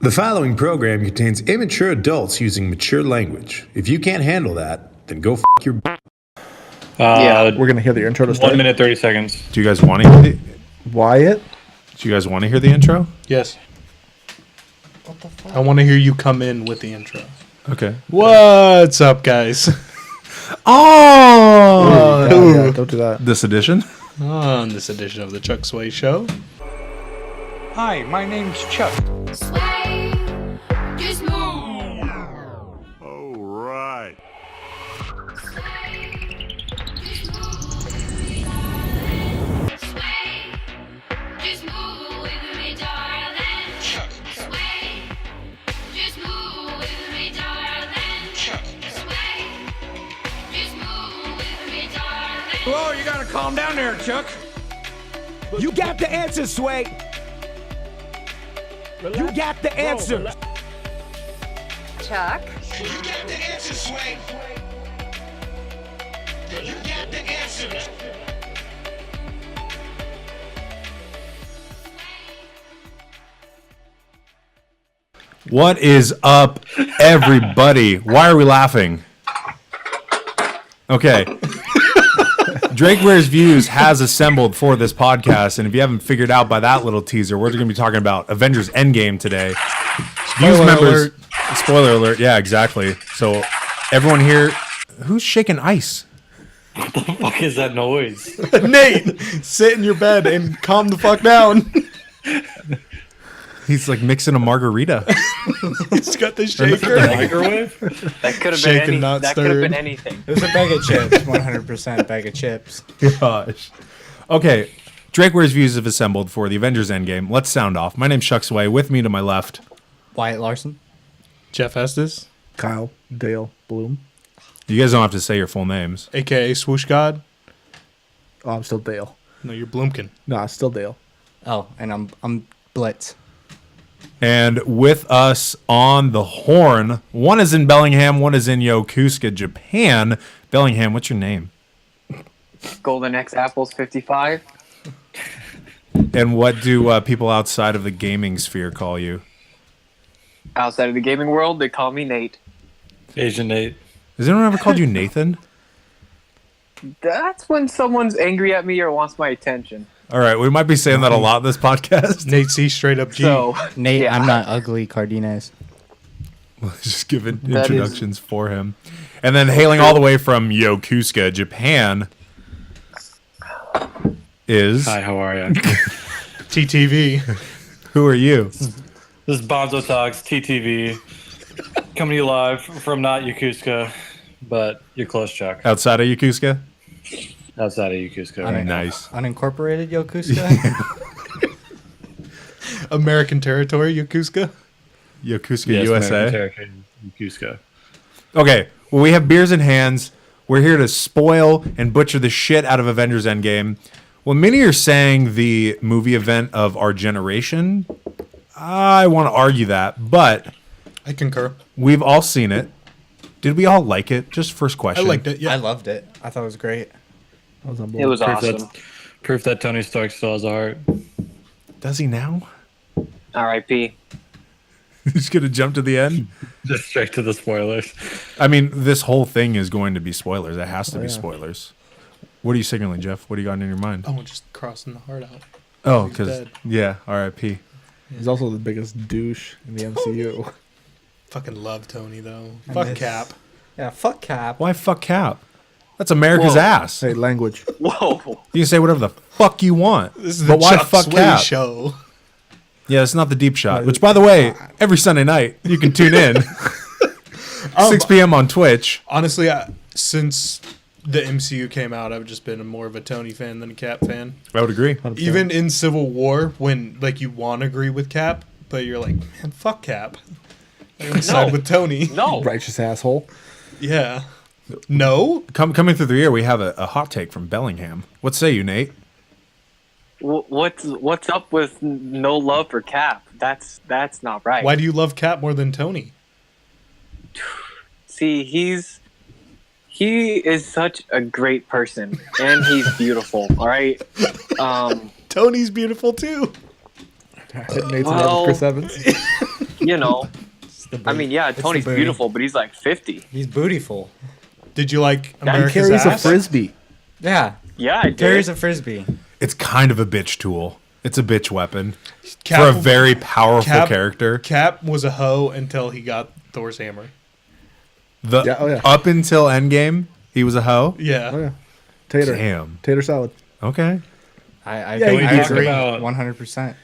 The following program contains immature adults using mature language. If you can't handle that, then go f*** your... We're going to hear the intro to start. 1 minute, 30 seconds. Do you guys want to hear the... Wyatt? Do you guys want to hear the intro? Yes. What the fuck? I want to hear you come in with the intro. Okay. What's up, guys? Oh! Yeah, don't do that. This edition? On this edition of the Chuck Sway Show. Hi, my name's Chuck. Sway, just move. All right. Sway, just move. Sway, just move with me, darling. Sway, just move with me, darling. Sway, just move with me, darling. Whoa, you gotta calm down there, Chuck. You got the answer, Sway. You got the answer. Chuck. You got the answer, Sway. You got the answer. What is up, everybody? Why are we laughing? Okay. Drake Wears Views has assembled for this podcast, and if you haven't figured out by that little teaser, we're going to be talking about Avengers Endgame today. Spoiler alert. Yeah, exactly. So everyone here, who's shaking ice? What the fuck is that noise? Nate, sit in your bed and calm the fuck down. He's like mixing a margarita. He's got the shaker. Microwave? That could have Shaken, been not that could have been stirred. anything. It was a bag of chips, 100% bag of chips. Gosh. Okay. Drake Wears Views have assembled for the Avengers Endgame. Let's sound off. My name's Chuck Sway. With me to my left. Wyatt Larson. Jeff Estes, Kyle, Dale, Bloom. You guys don't have to say your full names. a.k.a. Swoosh God. Oh, I'm still Dale. No, you're Bloomkin. Nah, still Dale. Oh, and I'm Blitz. And with us on the horn, one is in Bellingham, one is in Yokosuka, Japan. Bellingham, what's your name? Golden X Apples 55. And what do people outside of the gaming sphere call you? Outside of the gaming world, they call me Nate. Asian Nate. Has anyone ever called you Nathan? That's when someone's angry at me or wants my attention. All right, we might be saying that a lot in this podcast. Nate C. Straight up G. So, Nate, yeah. I'm not ugly, Cardenas. Just giving That introductions for him. And then hailing all the way from Yokosuka, Japan, is... Hi, how are you? TTV. Who are you? This is Bonzo Talks, TTV. Coming to you live from not Yokosuka, but you're close, Chuck. Outside of Yokosuka? Outside of Yokosuka, right? Nice. Unincorporated Yokosuka? American territory, Yokosuka? Yokosuka, Yes, USA. American territory, Yokosuka. Okay, well, we have beers in hands. We're here to spoil and butcher the shit out of Avengers Endgame. Well, many are saying the movie event of our generation. I want to argue that, but I concur. we've all seen it. Did we all like it? Just first I question. liked it, yeah. I loved it. I thought it was great. It was awesome. Proof that Tony Stark still has a heart. Does he now? R.I.P. He's going to jump to the end? Just straight to the spoilers. I mean, this whole thing is going to be spoilers. It has to be spoilers. What are you signaling, Jeff? What do you got in your mind? Oh, just crossing the heart out. Oh, he's because, dead. yeah, R.I.P. He's also the biggest douche in the MCU. Fucking love Tony, though. I Fuck miss- Cap. Yeah, fuck Cap. Why fuck Cap? That's America's Whoa. ass. Hey, language. Whoa. You can say whatever the fuck you want. This is but the why Chuck fuck Sway Cap? show. Yeah, it's not the deep shot. Which, by the way, every Sunday night you can tune in, 6 p.m. on Twitch. Honestly, since the MCU came out, I've just been more of a Tony fan than a Cap fan. I would agree. 100%. Even in Civil War, when like you want to agree with Cap, but you're like, man, fuck Cap. I'm gonna side with Tony. No. Righteous asshole. Yeah. No. Coming through the year, we have a hot take from Bellingham. What say you, Nate? What's up with no love for Cap? That's not right. Why do you love Cap more than Tony? See, he is such a great person, and he's beautiful. All right. Tony's beautiful too. Nate's in love with Chris Evans. you know. I mean, yeah, the Tony's booty. beautiful, but he's like 50. He's bootyful. Did you like He He America's carries a ass? frisbee. Yeah. Yeah, I did. Carries a frisbee. It's kind of a bitch tool. It's a bitch weapon Cap, for a very powerful Cap- character. Cap was a hoe until he got Thor's hammer. Yeah, oh yeah. Up until Endgame, he was a hoe. Yeah. Oh yeah. Tater. Damn. Tater salad. Okay. I Yeah, we talk agree about- 100%.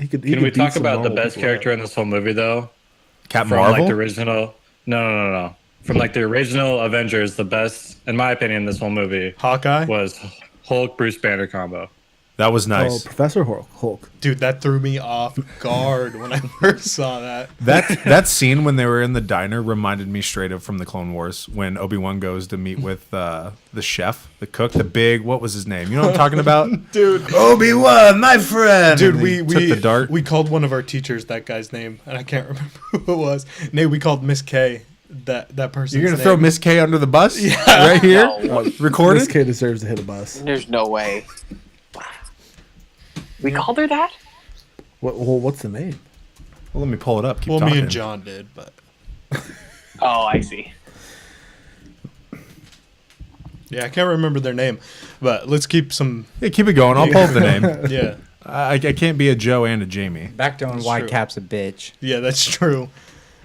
Can we talk about the best character in this whole movie, though? Captain From Marvel. like the original. No. From like the original Avengers, the best, in my opinion, in this whole movie Hawkeye? was Hulk Bruce Banner combo. That was Oh, nice. Professor Hulk. Dude, that threw me off guard when I first saw that. That scene when they were in the diner reminded me straight up from the Clone Wars when Obi-Wan goes to meet with the chef, the cook, the big, what was his name? You know what I'm talking about? Dude, Obi-Wan, my friend. dude, And he we took the dart. we called one of our teachers that guy's name, and I can't remember who it was. Nate, we called Miss K that person. You're gonna throw Miss K under the bus Yeah. right here, No. recorded. This kid deserves to hit a bus. There's no way. We called her that? What's the name? Well, let me pull it up. Keep Well, talking. me and John did, but Oh, I see. yeah, I can't remember their name. But let's keep some. Yeah, keep it going. I'll pull up the name. Yeah, I can't be a Joe and a Jamie. Back to That's why true. Cap's a bitch. yeah, that's true.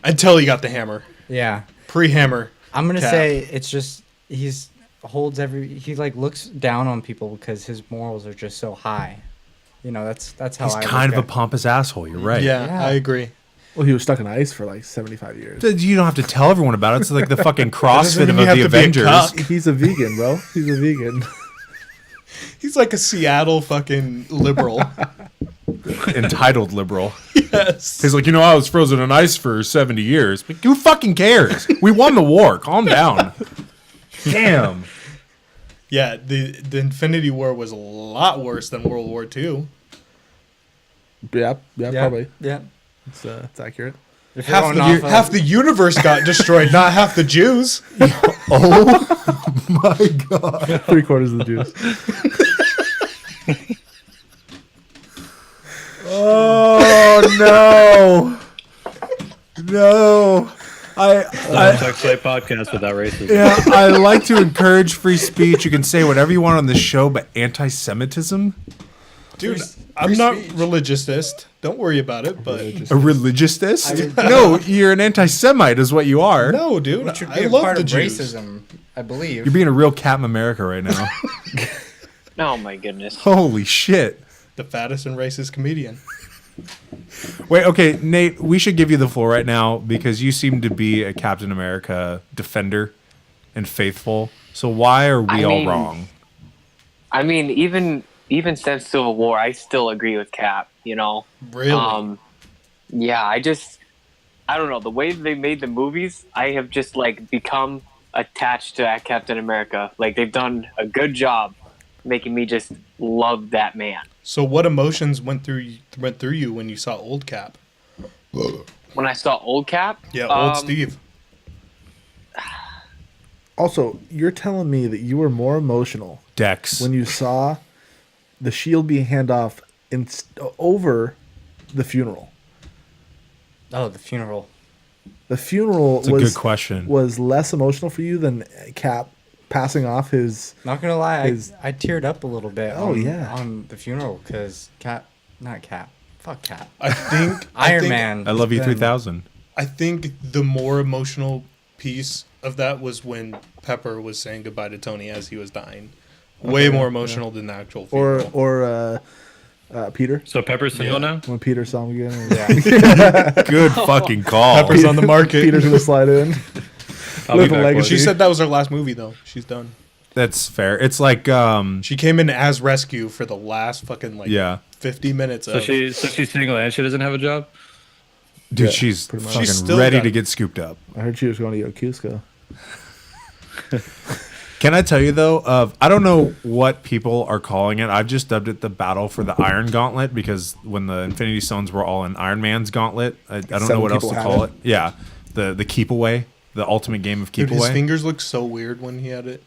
Until he got the hammer, Yeah. pre-hammer. I'm gonna Cap. say it's just he like looks down on people because his morals are just so high. You know, that's how He's I kind of a look at- pompous asshole. You're right. Yeah, Yeah. I agree. Well, he was stuck in ice for like 75 years. You don't have to tell everyone about it. It's like the fucking doesn't CrossFit mean you of have the to be a Avengers. cuck. He's a vegan, bro. He's a vegan. He's like a Seattle fucking liberal. Entitled liberal. Yes. He's like, I was frozen in ice for 70 years. Like, who fucking cares? We won the war. Calm down. Damn. Yeah, the Infinity War was a lot worse than World War II. Yeah, probably. Yeah. It's accurate. If you're going off of- Half the universe got destroyed, not half the Jews. My God. 3/4 of the Jews. Oh, no. No. Sexually podcast without racism. Yeah, I like to encourage free speech. You can say whatever you want on this show, but anti-Semitism? Dude, I'm not religiousist. Don't worry about it, but A religiousist? No, you're an anti-Semite is what you are. no, dude. which would I be a love part the of Jews. racism, I believe. You're being a real Captain America right now. Oh my goodness. Holy shit. The fattest and racist comedian. Wait, okay, Nate, we should give you the floor right now because you seem to be a Captain America defender and faithful. So why are we I all mean- wrong? I mean, even since Civil War, I still agree with Cap. You know. Really? Yeah, I don't know, the way they made the movies, I have just like become attached to Captain America. Like they've done a good job making me just love that man. So what emotions went through you when you saw Old Cap? When I saw Old Cap, Yeah, Old Steve. Also, you're telling me that you were more emotional Dex. when you saw the shield being handed off over the funeral. Oh, the funeral. The funeral That's a good question. was less emotional for you than Cap passing off his. Not gonna lie, His- I teared up a little bit. Oh, on, yeah. on the funeral because not Cap, fuck Cap. I think Iron think- Man. I love you has been- 3000. I think the more emotional piece of that was when Pepper was saying goodbye to Tony as he was dying. Way more emotional than the actual funeral. Or Peter. So Pepper's single now? When Peter saw him again. Yeah. Good fucking call. Pepper's on the market. Peter's gonna slide in. I'll be Live a back legacy. with She you. said that was her last movie, though. She's done. That's fair. It's like, She came in as rescue for the last fucking yeah. 50 minutes. So she's single and she doesn't have a job? Dude, Yeah, she's pretty much. fucking She's still ready got to it. get scooped up. I heard she was going to Yokosuka. Can I tell you though? I don't know what people are calling it. I've just dubbed it the battle for the Iron Gauntlet because when the Infinity Stones were all in Iron Man's gauntlet, I don't know Seven what else to people call had it. Yeah, the keep away, the ultimate game of keep Dude, his away. fingers looked so weird when he had it.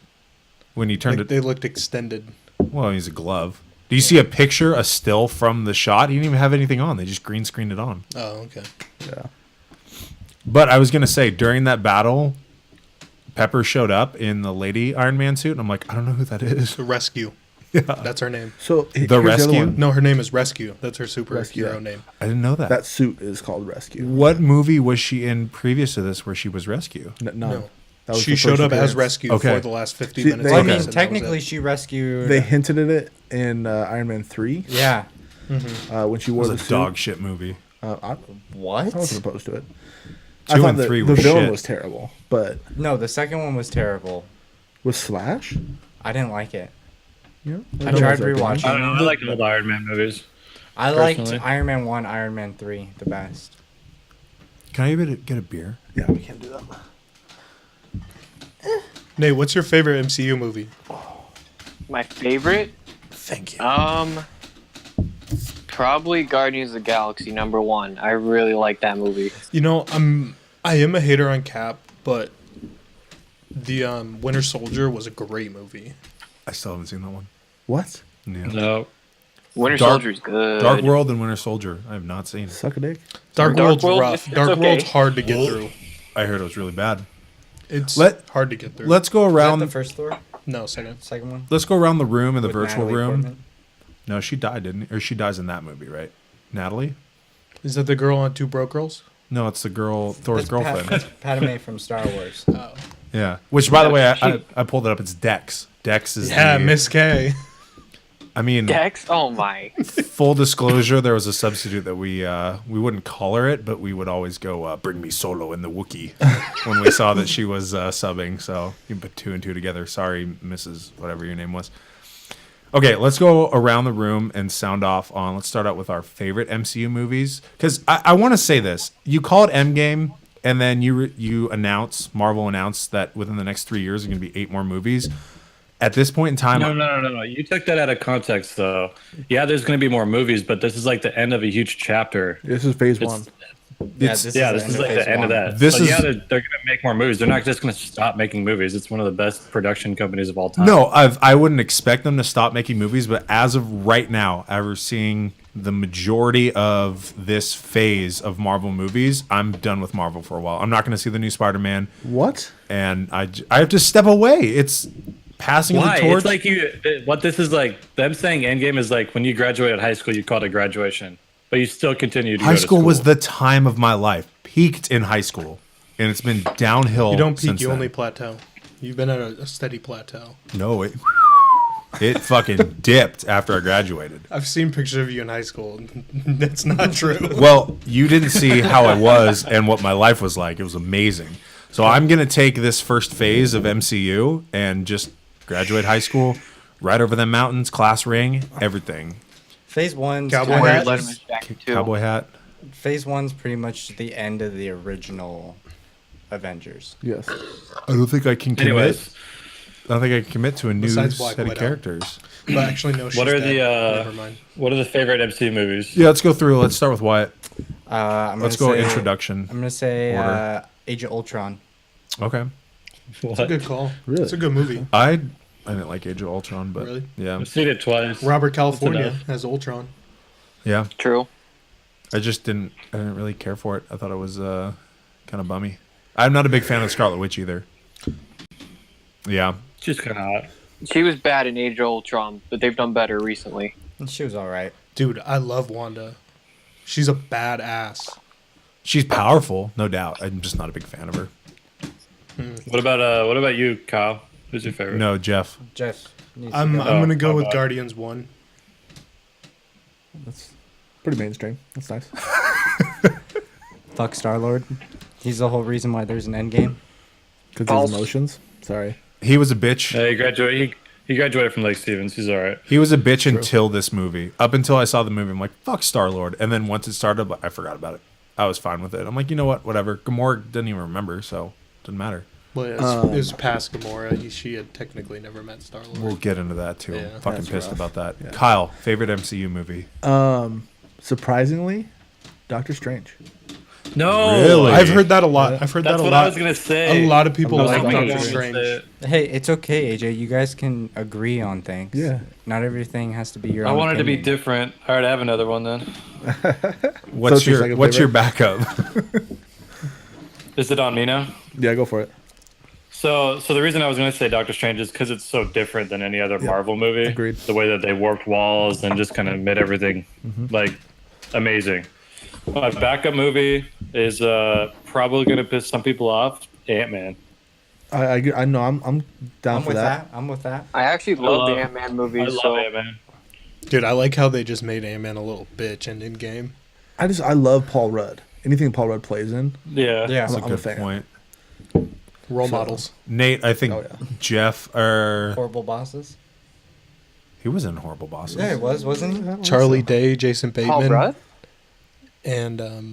When he turned Like, it, they looked extended. well, he's a glove. Do you see a picture, a still from the shot? He didn't even have anything on. They just green screened it on. Oh, okay. Yeah. But I was gonna say during that battle, Pepper showed up in the lady Iron Man suit, and I'm like, I don't know who that is. The Rescue. Yeah. That's her name. So The here's other Rescue? one. No, her name is Rescue. That's her Rescue, superhero yeah. name. I didn't know that. That suit is called Rescue. What movie was she in previous to this where she was Rescue? No. No. That was She the showed first up as appearance. Rescue Okay. for the last 50 See, minutes. they- Well, I of mean, this, and that was technically, it. she rescued. They hinted at it in Iron Man 3 Yeah. when she It wore was the a suit. dog shit movie. What? I wasn't opposed to it. 2 I thought and the, 3 the were villain shit. was terrible, but No, the second one was terrible. was Slash? I didn't like it. Yeah, I tried rewatching. I don't know. I like old Iron Man movies. I liked Personally. Iron Man 1, Iron Man 3 the best. Can I get a beer? Yeah, we can't do that. Nate, what's your favorite MCU movie? My favorite? Thank you. Probably Guardians of the Galaxy #1. I really like that movie. You know, I am a hater on Cap, but the Winter Soldier was a great movie. I still haven't seen that one. What? Yeah. No. Winter Dark- Soldier's good. Dark World and Winter Soldier. I have not seen it. Suck a dick. Dark Dark World's World, rough. it's Dark okay. World's hard to get through. I heard it was really bad. It's Let- hard to get through. Let's go Was that around. the first Thor? No, second. Second one? Let's go around the room in the With virtual Natalie room. Portman? No, she died, didn't? Or she dies in that movie, right? Natalie? Is that the girl on Two Broke Girls? No, it's the girl, Thor's That's girlfriend. That's Padme from Star Wars. Oh. Yeah. Which, by the way, I pulled it up. It's Dex. Dex is Yeah, the, Miss K. I mean, Dex? Oh my. full disclosure, there was a substitute that we wouldn't call her it, but we would always go, bring me Solo in the Wookiee when we saw that she was subbing. So you can put 2 and 2 together. Sorry, Mrs. whatever your name was. Okay, let's go around the room and sound off on. Let's start out with our favorite MCU movies. Because I want to say this. You call it Endgame, and then Marvel announced that within the next 3 years, there are going to be 8 more movies. At this point in time, No. You took that out of context, though. Yeah, there's going to be more movies, but this is like the end of a huge chapter. This is phase It's- one. This is like the end of that. This So, is- yeah, they're going to make more movies. They're not just going to stop making movies. It's one of the best production companies of all time. No, I wouldn't expect them to stop making movies, but as of right now, after seeing the majority of this phase of Marvel movies, I'm done with Marvel for a while. I'm not going to see the new Spider-Man, What? and I have to step away. It's passing of Why? the torch. It's like what this is like. Them saying Endgame is like when you graduated high school, you called it graduation, but you still continue to high go to school was the time of my life. Peaked in high school, and it's been downhill. You don't peak, since you then. only plateau. You've been at a steady plateau. No, it fucking dipped after I graduated. I've seen pictures of you in high school. And that's not true. Well, you didn't see how I was and what my life was like. It was amazing. So I'm going to take this first phase of MCU and just graduate high school, right over the mountains, class ring, everything. Phase one's Cowboy kinda hat? Letterman's just- jacket too. Cowboy hat. Phase one's pretty much the end of the original Avengers. Yes. I don't think I can commit. Anyways, I don't think I can commit to a new Besides Black set of Widow. characters. But actually, no, she's what are dead. the Never mind. what are the favorite MCU movies? Yeah, let's go through. Let's start with Wyatt. I'm Let's gonna go say, introduction. I'm gonna say order. Age of Ultron. Okay. It's a good call. Really? It's a good movie. I didn't like Age of Ultron, but Really? yeah. I've seen it twice. Robert California enough. has Ultron. Yeah. True. I didn't really care for it. I thought it was kind of bummy. I'm not a big fan of Scarlet Witch either. Yeah. She's kind of hot. She was bad in Age of Ultron, but they've done better recently. She was all right. Dude, I love Wanda. She's a badass. She's powerful, no doubt. I'm just not a big fan of her. What about you, Kyle? Who's your favorite? No, Jeff. Jeff. needs to I'm go. gonna go my with bad. Guardians 1. That's pretty mainstream. That's nice. Fuck Star-Lord. He's the whole reason why there's an Endgame. Because False. his emotions. Sorry. He was a bitch. He graduated from Lake Stevens. He's all right. He was a bitch until this movie. Up until I saw the movie, I'm like, fuck Star-Lord. And then once it started, I forgot about it. I was fine with it. I'm like, you know what? Whatever. Gamora didn't even remember, so it doesn't matter. Well, it was past Gamora. She had technically never met Star-Lord. We'll get into that too. Yeah. Fucking That's pissed rough. about that. Yeah. Kyle, favorite MCU movie? Surprisingly, Doctor Strange. No, Really? I've heard that a lot. I've heard That's that a what lot. I was gonna say. A lot of people I was like hoping you Doctor guys would Strange. say it. Hey, it's okay, AJ. You guys can agree on things. Yeah. Not everything has to be your I own wanted to be opinion. different. All right, I have another one then. What's your your second What's your favorite? backup? Is it on me now? Yeah, go for it. So the reason I was going to say Doctor Strange is because it's so different than any other Marvel movie. agreed. The way that they warped walls and just kind of made everything like amazing. My backup movie is probably going to piss some people off. Ant-Man. I know. I'm down I'm for with that. that. I'm with that. I actually love love- the Ant-Man movie. I love so Ant-Man. Dude, I like how they just made Ant-Man a little bitch and in game. I love Paul Rudd. Anything Paul Rudd plays in, Yeah. Yeah. That's a I'm a good fan. point. Role So- models. Nate, I think Oh, yeah. Jeff, or Horrible bosses. he was in Horrible Bosses. Yeah, it was, wasn't he? Charlie Day, Jason Paul Bateman, Rudd? and Oh,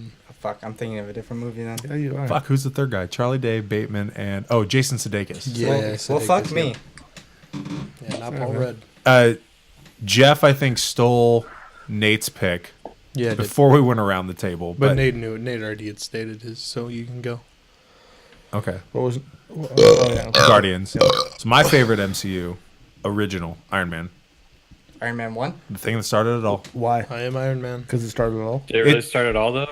fuck, I'm thinking of a different movie then. Yeah, you are. Fuck, who's the third guy? Charlie Day, Bateman, and Jason Sudeikis. yeah. Well, fuck me. Yeah, not Paul Rudd. Jeff, I think, stole Nate's pick Yeah, it did. before we went around the table. But Nate knew it. Nate already had stated his, so you can go. Okay. What was? Oh, yeah. Guardians. So my favorite MCU, original Iron Man, Iron Man 1? the thing that started it all. Why? I am Iron Man. Because it started it all. Did it really It- start at all though?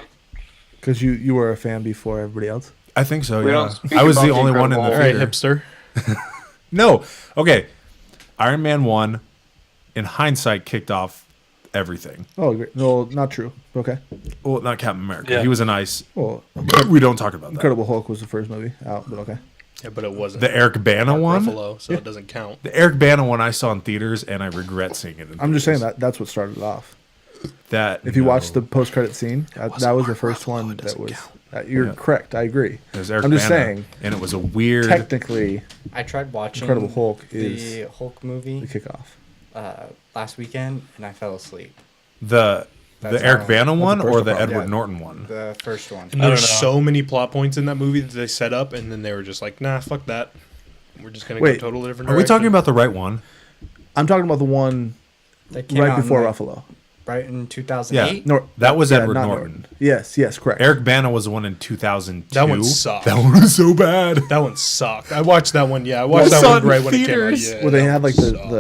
Because you were a fan before everybody else. I think so. We Yeah. don't speak I was the about the only one in the Incredible All right, theater. hipster. No. Okay. Iron Man 1, in hindsight, kicked off everything. Oh, great. No, not true. Okay. Well, not Captain America. Yeah. He was a nice. Well, We don't talk about that. Incredible Hulk was the first movie out, but okay. Yeah, but it wasn't. The Eric Bana Mark one? Ruffalo, so it doesn't count. The Eric Bana one I saw in theaters, and I regret seeing it in I'm just saying theaters. that's what started it off. That If you no. watch the post-credit scene, that was wasn't the Mark first Ruffalo, one it that doesn't was. count. You're Yeah. correct. I agree. It was Eric I'm just Bana, saying, and it was a weird. technically, I tried watching Incredible Hulk the is Hulk movie the kickoff. last weekend, and I fell asleep. the That's Eric how- Bana one or personal the problem. Edward Yeah. Norton one? The first one. And I don't there's know. so many plot points in that movie that they set up, and then they were just like, "Nah, fuck that. We're just gonna Wait, go totally different." Are we talking direction." about the right one? I'm talking about the one That came right out in, before like, Ruffalo. Right in 2008? Nor- That was yeah, Edward not Norton. Yes, correct. Eric Bana was the one in 2002. That one sucked. That one was so bad. That one sucked. I watched that one. Yeah, I watched that saw one it in right when it came out. theaters. Yeah, Where they that had one like sucked.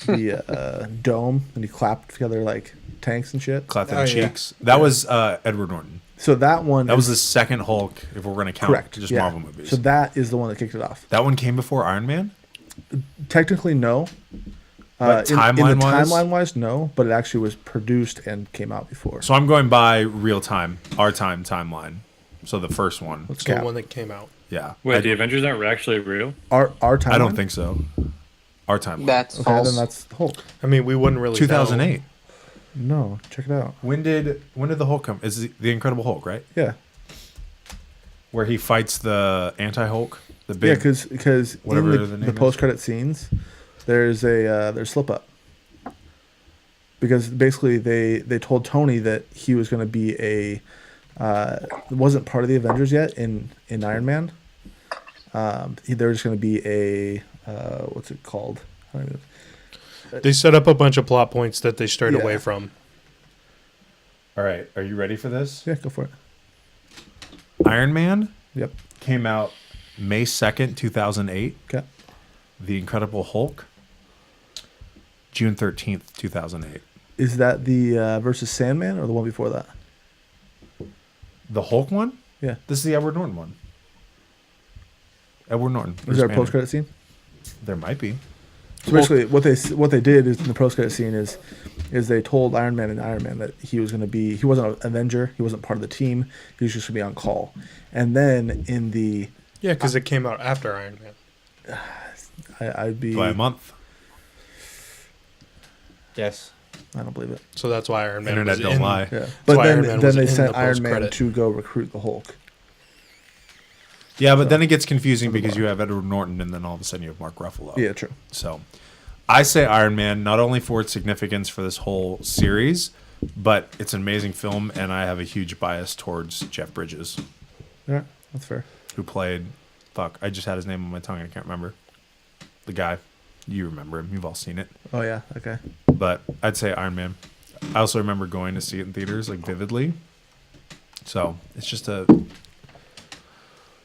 the dome and you clapped together like tanks and shit. Clap them Oh, yeah. cheeks. That was Edward Norton. So that one That was the is second Hulk, if we're going to count correct. just yeah. Marvel movies. So that is the one that kicked it off. that one came before Iron Man? Technically, no. But in the timeline-wise? timeline-wise, no. But it actually was produced and came out before. So I'm going by real time, our time timeline. So the first one. Let's It's the cap. one that came out. Yeah. Wait, I, the Avengers aren't actually real? Our timeline. I don't think so. Our timeline. That's Okay, false. then that's Hulk. I mean, we wouldn't really. 2008. No, check it out. When did the Hulk come? Is the Incredible Hulk, right? Yeah, Where he fights the anti-Hulk, the yeah, big. because in whatever the the name is. post-credit scenes, there's slip up. Because basically they told Tony that he was going to be wasn't part of the Avengers yet in Iron Man. They were just going to be a what's it called? I don't even- They set up a bunch of plot points that they strayed Yeah. away from. All right, are you ready for this? Yeah, go for it. Iron Man Yep. came out May 2nd, 2008. Okay. The Incredible Hulk, June 13th, 2008. Is that the versus Sandman or the one before that? The Hulk one? Yeah. This is the Edward Norton one. Edward Norton. Is there a Bruce post Banner. credit scene? There might be. So basically, what they did is in the post credit scene is they told Iron Man that he was going to be, he wasn't an Avenger, he wasn't part of the team, he was just going to be on call, and then in the Yeah, because it came out after Iron Man. I'd be By a month. Yes. I don't believe it. So that's why Iron Man Internet was don't in. lie. Yeah, That's but why then Iron Man was they in sent the Iron Man post-credit. to go recruit the Hulk. Yeah, but then it gets confusing because you have Edward Norton and then all of a sudden you have Mark Ruffalo. Yeah, true. So I say Iron Man, not only for its significance for this whole series, but it's an amazing film, and I have a huge bias towards Jeff Bridges, Yeah, that's fair. who played, I just had his name on my tongue and I can't remember. The guy. You remember him. You've all seen it. Oh yeah, okay. But I'd say Iron Man. I also remember going to see it in theaters, like vividly. So it's just a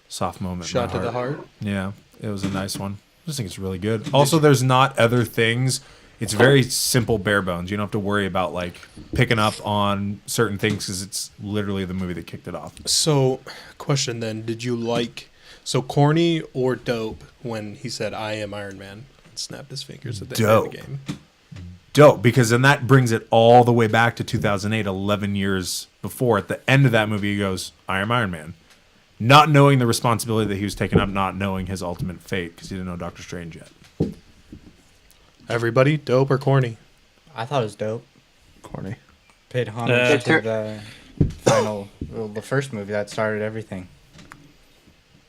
soft moment. in Shot my to the heart. Yeah, it was a nice one. I just think it's really good. Also, there's not other things. It's very simple, bare bones. You don't have to worry about like picking up on certain things because it's literally the movie that kicked it off. So, question then: did you like corny or dope when he said "I am Iron Man" and snapped his fingers at the end of the game? Dope, because then that brings it all the way back to 2008, 11 years before. At the end of that movie, he goes, "I am Iron Man," not knowing the responsibility that he was taking up, not knowing his ultimate fate because he didn't know Doctor Strange yet. Everybody, dope or corny? I thought it was dope. Corny. Paid homage to the first movie that started everything.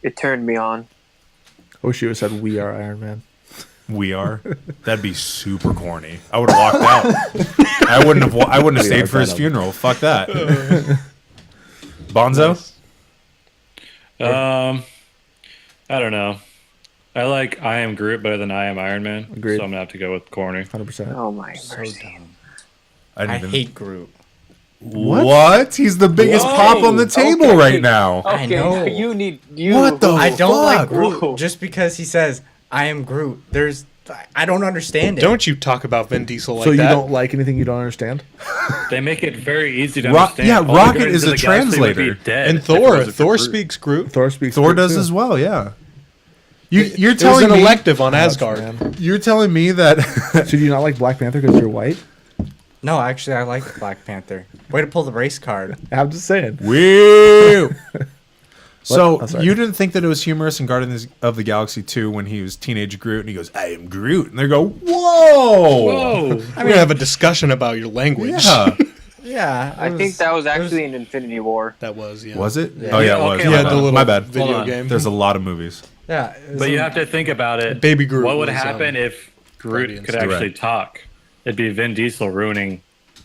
It turned me on. I wish you would have said "We are Iron Man." We are. That'd be super corny. I would have walked out. I wouldn't have stayed for his funeral. Fuck that. Bonzo. I don't know. I like I am Groot better than I am Iron Man. Agreed. So I'm gonna have to go with corny. 100%. Oh my So mercy. dumb. I I hate Groot. What? He's the biggest Whoa. pop on the table Okay. right now. I know. You need What the I don't like fuck? Groot Whoa. just because he says I am Groot. I don't understand it. Don't you talk about Vin Diesel like So you that? don't like anything you don't understand? They make it very easy to Rock- understand. yeah, All the Rocket Guardians is of a the Galaxy would be translator. dead And if it Thor wasn't for Groot. speaks Groot. Thor speaks. Thor Groot, does too. as well. Yeah. You're There's telling an me elective on Ouch, Asgard. man. you're telling me that So do you not like Black Panther because you're white? No, actually, I like Black Panther. Way to pull the race card. I'm just saying. Woo! So Oh, sorry. you didn't think that it was humorous in Guardians of the Galaxy 2 when he was teenage Groot and he goes, "I am Groot," and they go, "Whoa!" Whoa. We're gonna have a discussion about your language. Yeah. Yeah, I think that was actually in Infinity War. That was, yeah. Was it? Yeah. Oh yeah, Yeah, it was. okay, My yeah, bad. the little My bad. video Hold on. game. There's a lot of movies. yeah. But you have to think about it. Baby Groot What would was, happen if Groot Guardians. could actually Right. talk? It'd be Vin Diesel ruining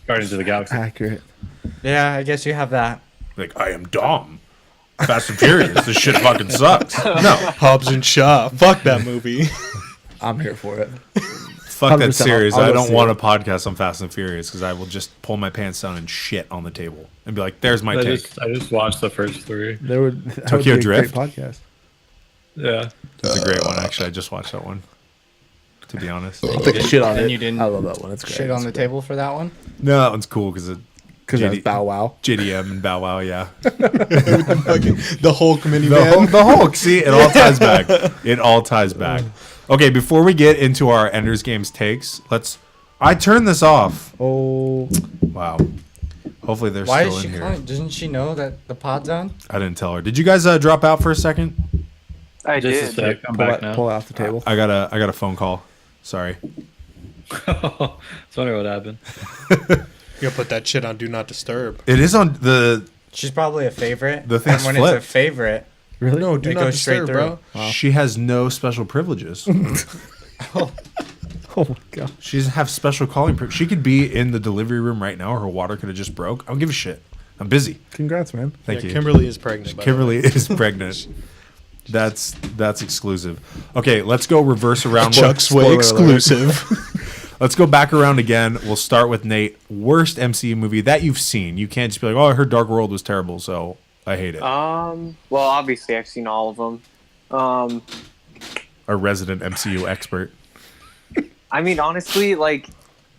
Guardians of the Galaxy. Accurate. Yeah, I guess you have that. Like, I am Dom. Fast and Furious. This shit fucking sucks. No. Hobbs and Shaw. Fuck that movie. I'm here for it. Fuck that 100%. series. I'll I go don't see want it. a podcast on Fast and Furious because I will just pull my pants down and shit on the table and be like, "There's my I take." just watched the first three. There would that would Tokyo be a Drift? Great podcast. Yeah. That's a great one. Actually, I just watched that one. To be honest, Take a shit on And it. you didn't I love that one. It's great. Shit on the table for that one? no, that one's cool because because that's Bow Wow. JDM and Bow Wow. Yeah, The Hulk minivan. the Hulk. See, it all ties back. It all ties back. Okay, before we get into our Ender's Games takes, I turned this off. Oh, Wow. Hopefully they're Why still is she in here. calling? Doesn't she know that the pod's on? I didn't tell her. Did you guys drop out for a second? I Just a did. sec. I'm pull back it, now. pull it off the table. I got a phone call. Sorry. I was wondering what happened. You gotta put that shit on Do Not Disturb. It is on the. She's probably a favorite. The thing's and when flipped. it's a favorite, Really? No, Do It Not goes straight Disturb, bro. through. She has no special privileges. Oh my god. She doesn't have special calling. She could be in the delivery room right now. Her water could have just broke. I don't give a shit. I'm busy. Congrats, man. Thank Yeah, you. Kimberly is pregnant. by the way. Kimberly is pregnant. That's exclusive. Okay, let's go reverse around. Chuck's Spoiler Way alert. exclusive. Let's go back around again. We'll start with Nate. Worst MCU movie that you've seen. You can't just be like, "Oh, I heard Dark World was terrible, so I hate it." Well, obviously I've seen all of them. A resident MCU expert. I mean, honestly, like,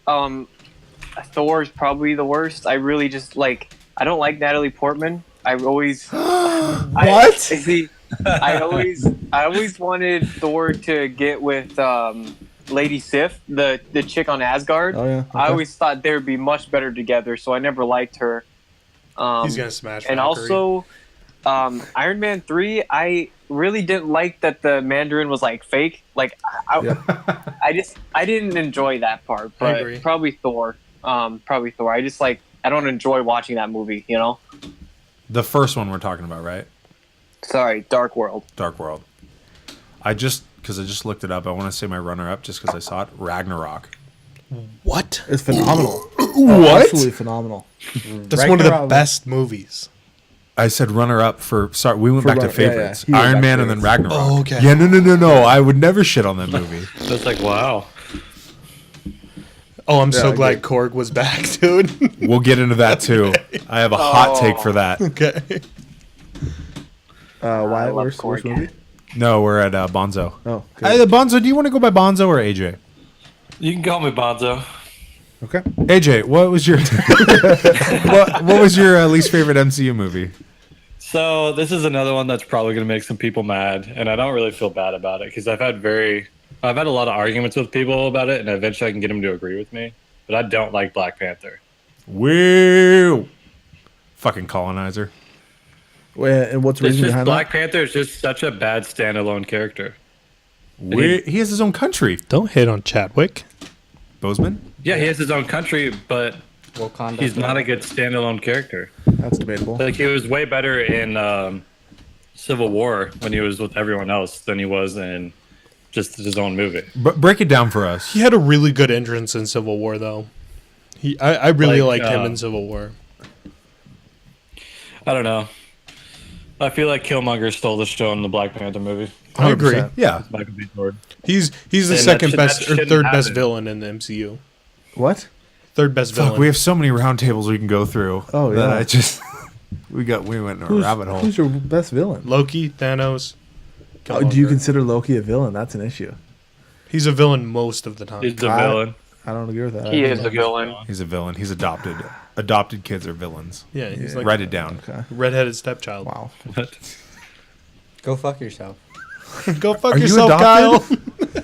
Thor's probably the worst. I really just I don't like Natalie Portman. I always I always wanted Thor to get with Lady Sif, the chick on Asgard. Oh, yeah. I Okay. always thought they would be much better together, so I never liked her. He's gonna smash. And Valkyrie. also, Iron Man 3, I really didn't like that the Mandarin was fake. I didn't enjoy that part. But agree. probably Thor. I just I don't enjoy watching that movie. You know. The first one we're talking about, right? Sorry, Dark World. Dark World. Because I just looked it up. I want to say my runner-up just because I saw it. Ragnarok. what? It's phenomenal. What? Absolutely phenomenal. That's one of the Ragnarok- best movies. I said runner-up for. Sorry, we went For back to runner- yeah, favorites. yeah. He went Iron back Man to and then favorites. Ragnarok. Oh, okay. Yeah, no. I would never shit on that movie. That's like, wow. Oh, I'm so Yeah, glad good. Korg was back, dude. We'll get into that too. I have a hot take for that. Okay. Wyatt, love worst Korg. movie? No, we're at Bonzo. Oh, good. Bonzo, do you want to go by Bonzo or AJ? You can call me Bonzo. Okay. AJ, what was your what was your least favorite MCU movie? So this is another one that's probably going to make some people mad, and I don't really feel bad about it because I've had a lot of arguments with people about it, and eventually I can get them to agree with me. But I don't like Black Panther. Woo! Fucking colonizer. Wait, and what's the It's reason just behind Black that? Panther is just such a bad standalone character. He has his own country. Don't hit on Chadwick. Bozeman? Yeah, he has his own country, but Wakanda. he's not a good standalone character. That's debatable. Like he was way better in Civil War when he was with everyone else than he was in just his own movie. Break it down for us. He had a really good entrance in Civil War, though. I really Like, liked him in Civil War. I don't know. I feel like Killmonger stole the show in the Black Panther movie. I agree. 100%. Yeah. Michael B. Jordan. He's the And second that best or shouldn't third best happen. villain in the MCU. What? Third best villain. Fuck, we have so many round tables we can go through. Oh, that yeah. I just we went in a rabbit hole. Who's your best villain? Loki, Thanos. Oh, do you Killmonger. consider Loki a villain? That's an issue. He's a villain most of the time. He's the villain. I don't agree with that. He is a villain. He's a villain. He's adopted. Adopted kids are villains. Yeah, he's like Write it down. Okay. redheaded stepchild. Wow. Go fuck yourself. Go fuck Are you yourself, adopted?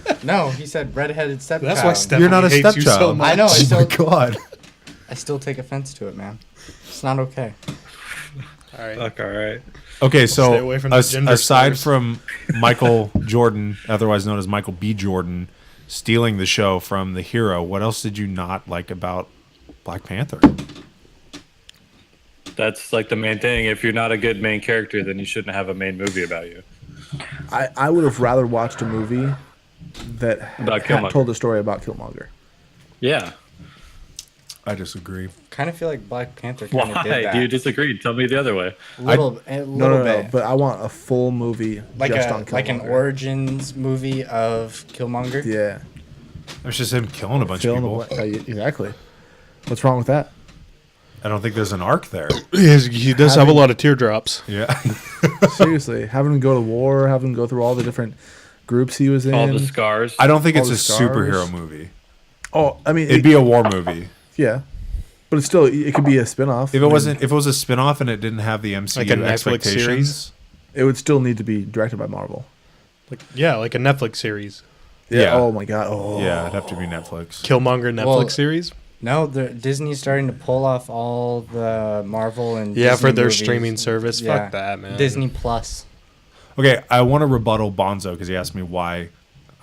Kyle. No, he said redheaded stepchild. That's why Stephanie You're not a hates you so stepchild. much. I know. Oh my god. I still take offense to it, man. It's not okay. All right. Fuck, all right. Okay, Stay so away from the gender aside slurs. from Michael Jordan, otherwise known as Michael B. Jordan, stealing the show from the hero, what else did you not like about Black Panther? That's like the main thing. If you're not a good main character, then you shouldn't have a main movie about you. I would have rather watched a movie that About Killmonger. told a story about Killmonger. Yeah. I disagree. Kind of feel like Black Panther kind of did Why that. do you disagree? Tell me the other way. A little No, bit. but I want a full movie like just on Killmonger. like an origins movie of Killmonger. Yeah. It's just him killing a bunch Fill of in the people. blank. Exactly. What's wrong with that? I don't think there's an arc there. He does have a lot of teardrops. Yeah. Seriously, having him go to war, having him go through all the different groups he was in. All the scars. I don't think All it's a the scars. superhero movie. Oh, I mean, It'd be a war movie. yeah, but it's still it could be a spin-off. If it wasn't, if it was a spin-off and it didn't have the MCU Like a Netflix expectations, series? it would still need to be directed by Marvel. Like like a Netflix series. Yeah. Oh my god. Oh. yeah, it'd have to be Netflix. Killmonger Netflix Well, series. No, Disney's starting to pull off all the Marvel and Yeah, Disney for their movies. streaming service. Yeah. Fuck that, man. Disney Plus. Okay, I want to rebuttal Bonzo because he asked me why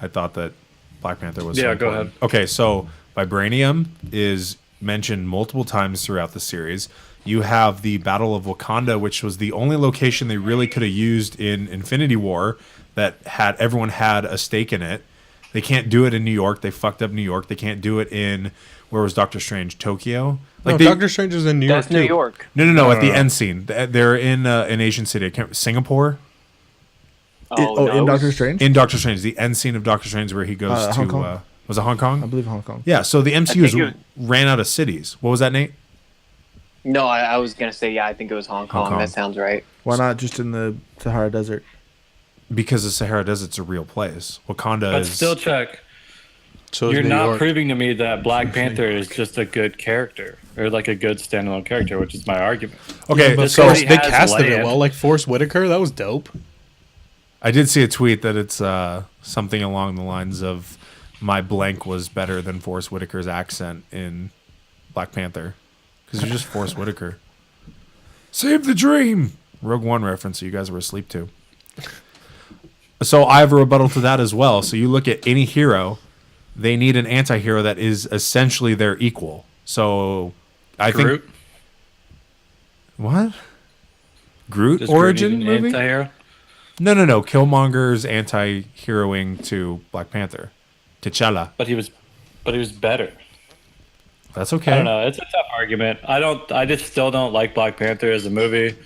I thought that Black Panther was. so Yeah, go important. ahead. Okay, so vibranium is mentioned multiple times throughout the series. You have the Battle of Wakanda, which was the only location they really could have used in Infinity War that had everyone had a stake in it. They can't do it in New York. They fucked up New York. They can't do it in where was Doctor Strange? Tokyo. No, they- Doctor Strange is in New York. That's New too. York. No. At the end scene, they're in an Asian city. I can't, Singapore. In Doctor Strange. In Doctor Strange, the end scene of Doctor Strange where he goes to Hong Kong. was it Hong Kong? I believe Hong Kong. Yeah, so the MCU think it ran out of cities. What was that, Nate? No, I was gonna say yeah. I think it was Hong Kong. Kong. That sounds right. Why not just in the Sahara Desert? Because the Sahara Desert's a real place. Wakanda But is still, check. So is You're New not York. proving to me that Black Panther is just a good character or like a good standalone character, which is my argument. okay. But so Forrest- they has casted it land. well. Like Forrest Whitaker, that was dope. I did see a tweet that it's something along the lines of my blank was better than Forrest Whitaker's accent in Black Panther because you're just Forrest Whitaker. Save the dream. Rogue One reference that you guys were asleep to. So I have a rebuttal to that as well. So you look at any hero, they need an anti-hero that is essentially their equal. So I Groot? think what? Groot Does origin Groot need an movie? anti-hero? No. Killmonger's anti-heroing to Black Panther. T'Challa. But he was better. That's okay. I don't know. It's a tough argument. I just still don't like Black Panther as a movie.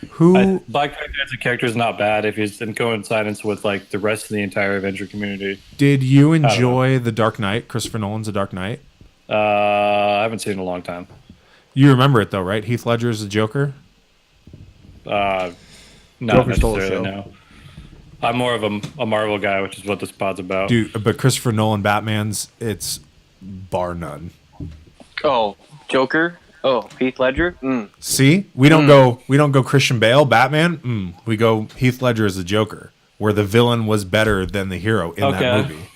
Black Panther as a character is not bad if he's in coincidence with like the rest of the entire Avenger community. Did you enjoy The Dark Knight? Christopher Nolan's The Dark Knight? I haven't seen it in a long time. You remember it though, right? Heath Ledger is the Joker. Not Joker stole the necessarily, show. no. I'm more of a Marvel guy, which is what this pod's about. Dude, but Christopher Nolan Batman's, it's bar none. Oh, Joker. Oh, Heath Ledger. See, we don't go Christian Bale Batman. We go Heath Ledger as the Joker, where the villain was better than the hero in that movie.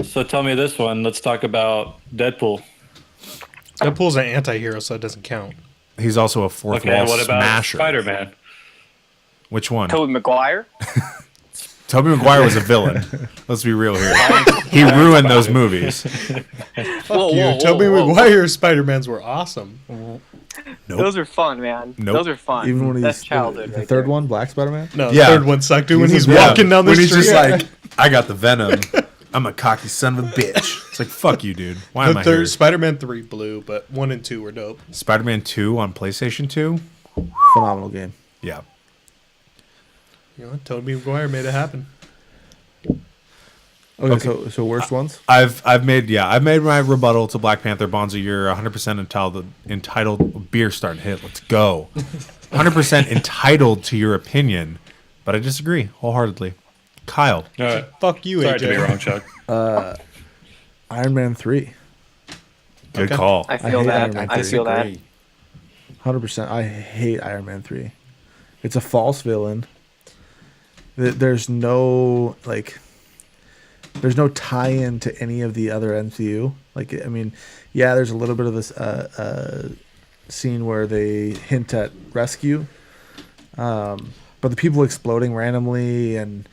So tell me this one. Let's talk about Deadpool. Deadpool's an anti-hero, so it doesn't count. He's also a fourth wall what about smasher. Spider-Man? Which one? Tobey Maguire. Tobey Maguire was a villain. Let's be real here. He ruined those movies. Whoa, Tobey Maguire's Spider-Mans were awesome. Nope. Those are fun, man. Nope. Those are fun. Even when That's he's childhood. the right third there. one, Black Spider-Man. No, Yeah. the third one sucked, dude. When he's Yeah. walking down the when street. he's just like, I got the venom. I'm a cocky son of a bitch. It's like, fuck you, dude. Why am the I here? third Spider-Man 3 blue, but 1 and 2 were dope. Spider-Man 2 on PlayStation 2? Phenomenal game. Yeah. You know, Tobey Maguire made it happen. Okay. So worst ones. I've made my rebuttal to Black Panther. Bonzo, you're 100% entitled. Beer starting to hit. Let's go. 100% entitled to your opinion, but I disagree wholeheartedly. Kyle, All right. Fuck you, Sorry AJ. to be wrong, Chuck. Iron Man 3. good call. I feel hate that. Iron Man I 3. feel that. 100%. I hate Iron Man 3. It's a false villain. There's no there's no tie-in to any of the other MCU. Like, I mean, yeah, there's a little bit of this scene where they hint at rescue, but the people exploding randomly and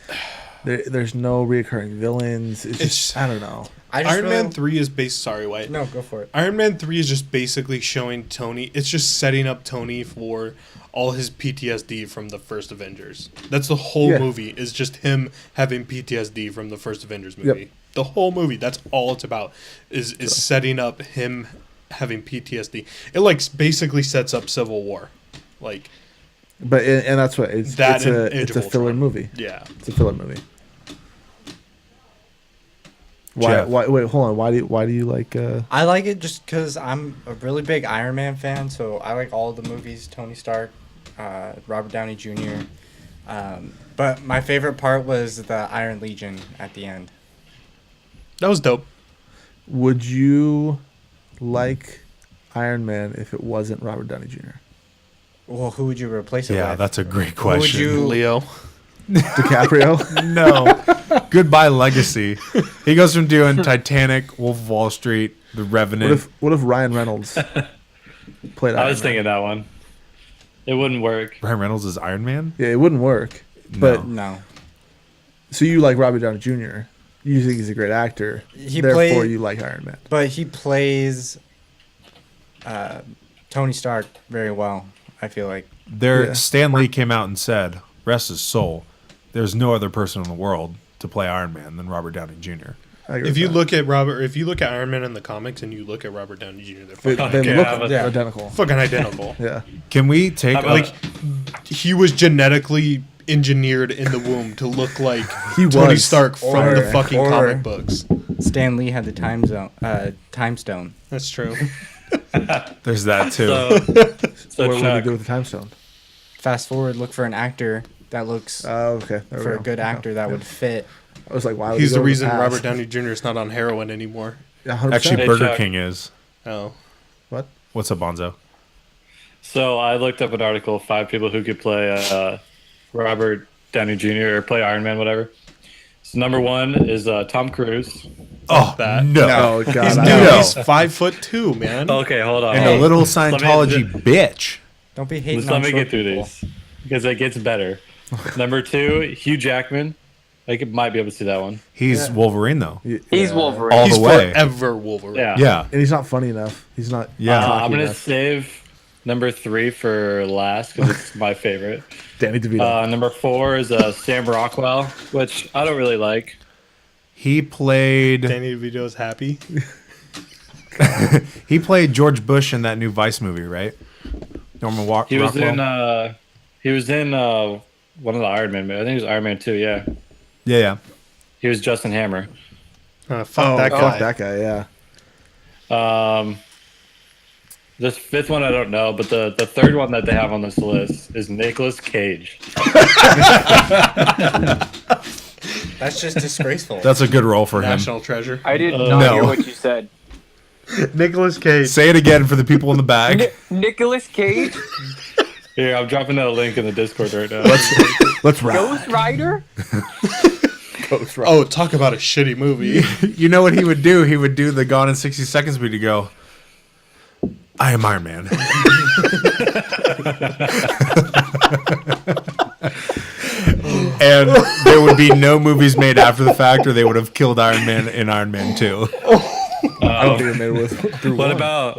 there's no reoccurring villains. It's just, I don't know. Iron Man 3 is based. Sorry, Wyatt. No, go for it. Iron Man 3 is just basically showing Tony. It's just setting up Tony for all his PTSD from the first Avengers. That's the whole Yeah. movie, is just him having PTSD from the first Avengers movie. Yep. The whole movie, that's all it's about, is setting up him having PTSD. It basically sets up Civil War. And That's what it's. That and It's Age a of filler Ultron. movie. Yeah. It's a filler movie. Why? Jeff. Wait, hold on. Why do you like? I like it just because I'm a really big Iron Man fan, so I like all the movies. Tony Stark, Robert Downey Jr. But my favorite part was the Iron Legion at the end. That was dope. Would you like Iron Man if it wasn't Robert Downey Jr.? Well, who would you replace it Yeah, with? that's a great Who would question. you? Leo. DiCaprio? No. Goodbye legacy. He goes from doing Titanic, Wolf of Wall Street, The Revenant. What if Ryan Reynolds played Iron I was Man? thinking that one. It wouldn't work. Ryan Reynolds is Iron Man? Yeah, it wouldn't work. But No. so you like Robert Downey Jr. You think he's a great actor. He therefore played- you like Iron Man. But he plays Tony Stark very well, I feel like. Yeah. Stan Lee came out and said, rest his soul, there's no other person in the world to play Iron Man than Robert Downey Jr. I agree If with you that. look at Iron Man in the comics and you look at Robert Downey Jr., they're they, fucking, they Okay, look I was- identical. fucking identical. Yeah. Can we take How about- He was genetically engineered in the womb to look like He Tony was. Stark from Or- the fucking or- comic books. Stan Lee had the time stone. That's true. there's that too. So What would you Chuck, do with the time stone? Fast forward, look for an actor that looks Oh, okay. There we for a go. good actor that would fit. I was like, why would He's he the go to reason past? Robert Downey Jr. is not on heroin anymore. Yeah, 100%. Actually, Hey, Burger Chuck. King is. Oh. What? What's up, Bonzo? so I looked up an article of 5 people who could play Robert Downey Jr. or play Iron Man, whatever. So number 1 is Tom Cruise. Oh, that. no. Oh, God. He's, I dude, don't know. he's 5'2", man. Okay, hold on. And hold a on. little Let me- Scientology bitch. Don't be hating Just on let me short get through people. these because it gets better. Number 2, Hugh Jackman. I might be able to see that one. He's Wolverine, though. Yeah. He's Wolverine. All He's the way. forever Wolverine. Yeah. Yeah. And he's not funny enough. He's not. Yeah. cocky I'm gonna enough. save number 3 for last because it's my favorite. Danny DeVito. Number 4 is Sam Rockwell, which I don't really like. He played Danny DeVito's happy. George Bush in that new Vice movie, right? Norman He was Rockwell. in one of the Iron Man movies. I think it was Iron Man 2. Yeah, Yeah. he was Justin Hammer. Fuck that guy. Fuck that guy. Yeah. This fifth one I don't know, but the third one that they have on this list is Nicolas Cage. That's just disgraceful. That's a good role for him. National treasure. I did not No. hear what you said. Nicolas Cage. Say it again for the people in the back. Nicolas Cage? Here, I'm dropping that link in the Discord right now. Let's ride. Ghost Rider? Ghost Rider. Oh, talk about a shitty movie. You know what he would do? He would do the Gone in 60 Seconds movie to go, I am Iron Man. And there would be no movies made after the fact, or they would have killed Iron Man in Iron Man 2. I don't think it made it with through What one. about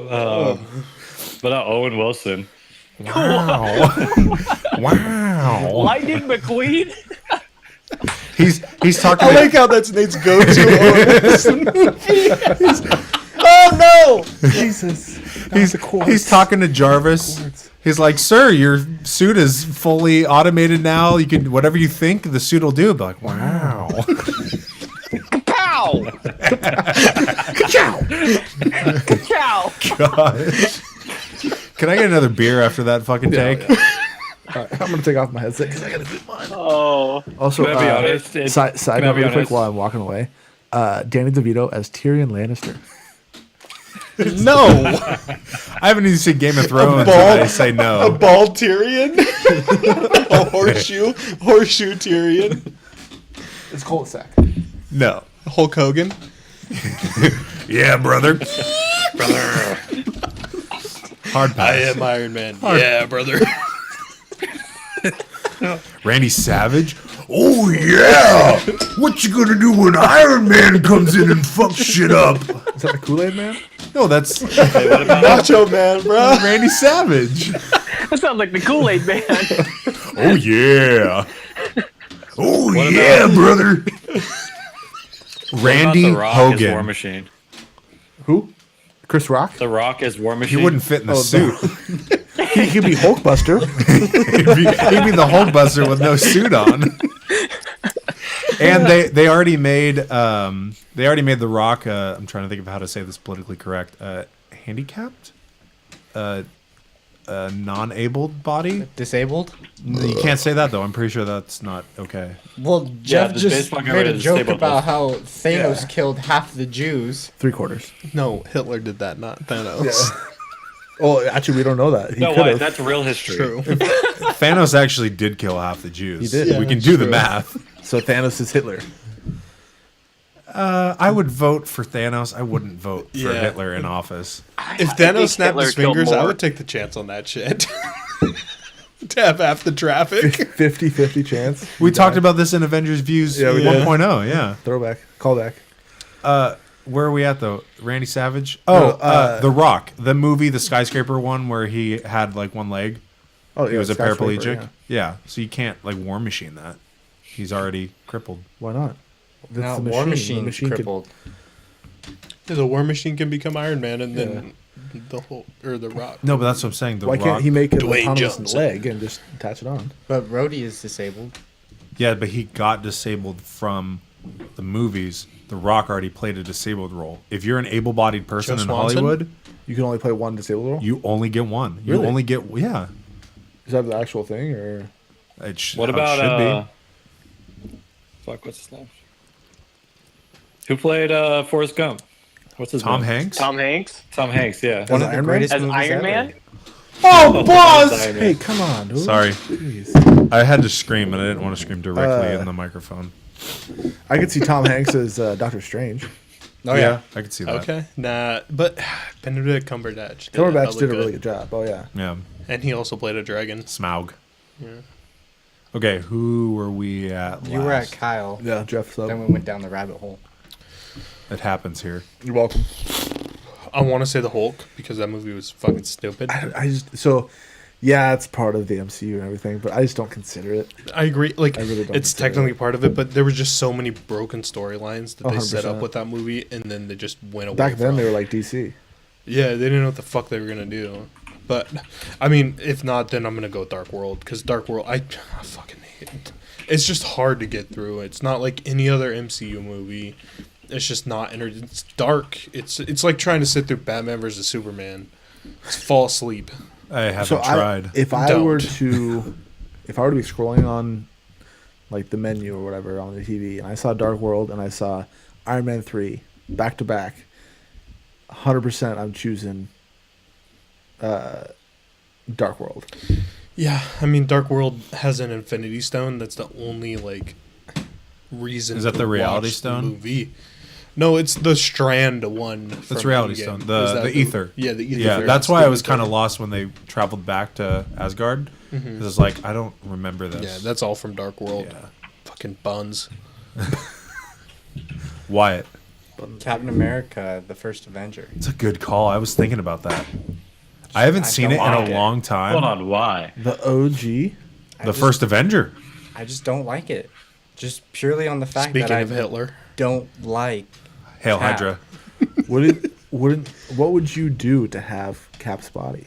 Owen Wilson? Wow. Wow. Lightning McQueen? He's talking I like how that's Nate's go-to. Oh no! Jesus. he's talking to Jarvis. He's like, "Sir, your suit is fully automated now. You can whatever you think the suit will do." But like, wow. Pow! Ka-chow! Gosh. Can I get another beer after that fucking take? All right, I'm gonna take off my headset because I gotta do mine. Oh. Also, Can I be honest? side Can I note be real quick honest? while I'm walking away. Danny DeVito as Tyrion Lannister. No! I haven't even seen Game of Thrones. bald- And I say A no. bald Tyrion? A horseshoe Tyrion? It's cul-de-sac. No. Hulk Hogan? Yeah, brother. Hard I pass. am Iron Man. Yeah, brother. Randy Savage. Oh yeah! What you gonna do when Iron Man comes in and fucks shit up? Is that the Kool-Aid Man? No, that's Macho Man, bro. Randy Savage. That sounds like the Kool-Aid Man. Oh yeah. Oh yeah, brother. Randy The Rock is War Hogan. Machine. Who? Chris Rock? The Rock is War Machine. He wouldn't fit in the Oh, suit. He could be Hulkbuster. He'd be the Hulkbuster with no suit on. And they already made The Rock. I'm trying to think of how to say this politically correct. Handicapped, non-abled body. Disabled? You can't say that though. I'm pretty sure that's not okay. Well, Jeff the just baseball guy made a is joke disabled. about how Thanos killed half the Jews. 3/4. No, Hitler did that, not Thanos. Oh, actually, we don't know that. He No, could why? have. That's real history. True. Thanos actually did kill half the Jews. He did. We can Yeah, do the true. math. So Thanos is Hitler. I would vote for Thanos. I wouldn't vote for Yeah. Hitler in office. If I think Thanos snapped Hitler his killed fingers, I more. would take the chance on that shit. To have half the traffic. 50-50 chance. We talked about this in Avengers Views Yeah, we 1.0. Yeah. Throwback. Callback. Where are we at though? Randy Savage? No, Oh, The Rock, the movie, the skyscraper one where he had like one leg. Oh, He was a skyscraper, paraplegic. yeah. Yeah, so you can't like War Machine that. He's already crippled. Why not? That's Now, the War The Machine machine could- crippled. The War Machine can become Iron Man, and then the whole or the Rock. No, but that's what I'm saying. The Why Rock. can't he make an Dwayne autonomous Johnson. leg and just attach it on? But Rhodey is disabled. Yeah, but he got disabled from the movies. The Rock already played a disabled role. If you're an able-bodied person Joe in Swanson? Hollywood, You can only play one disabled role? you only get one. You Really? only get Is that the actual thing, or What how it about should be. fuck? What's his name? Who played Forrest Gump? What's his Tom name? Hanks? Tom Hanks? Tom Hanks. Yeah. One of the Iron Man? greatest As movies Iron ever. Man? Oh, Buzz! Hey, come on, dude. Sorry. Jeez. I had to scream, and I didn't want to scream directly in the microphone. I could see Tom Hanks as Doctor Strange. Oh, yeah. I could see that. Okay, nah, but Benedict Cumberbatch. Cumberbatch did a good. really good job. Oh, yeah. Yeah. And he also played a dragon. Smaug. Okay, who were we at You were at last? Kyle. Yeah, Jeff. So. Then we went down the rabbit hole. It happens here. You're welcome. I want to say the Hulk because that movie was fucking stupid. I just so yeah, it's part of the MCU and everything, but I just don't consider it. I agree. Like, I really don't it's consider technically it. part of it, but there were just so many broken storylines that they set up 100%. with that movie, and then they just went away. Back then, from. they were like DC. Yeah, they didn't know what the fuck they were gonna do. But I mean, if not, then I'm gonna go Dark World because Dark World, I fucking hate it. It's just hard to get through. It's not like any other MCU movie. it's just not It's dark. It's like trying to sit through Batman versus Superman. It's fall asleep. I haven't tried. If I Don't. were to be scrolling on like the menu or whatever on the TV, and I saw Dark World and I saw Iron Man 3 back to back, 100% I'm choosing Dark World. Yeah, I mean, Dark World has an Infinity Stone. That's the only like reason. Is that to the Reality watch Stone? The movie. No, it's the Strand one. That's from Reality Endgame. Stone. Is The that ether. Yeah, the ether. Yeah, It's that's the why I was ether. kind of lost when they traveled back to Asgard. Because it's like, I don't remember this. Yeah, that's all from Dark World. Yeah. Fucking buns. Wyatt. Captain America, the first Avenger. It's a good call. I was thinking about that. I haven't seen it in don't a like it. long time. Hold on, why? The OG. The first Avenger. I just don't like it. Just purely on the fact Speaking that I of Hitler, don't like. Hail Cap. Hydra. What would you do to have Cap's body?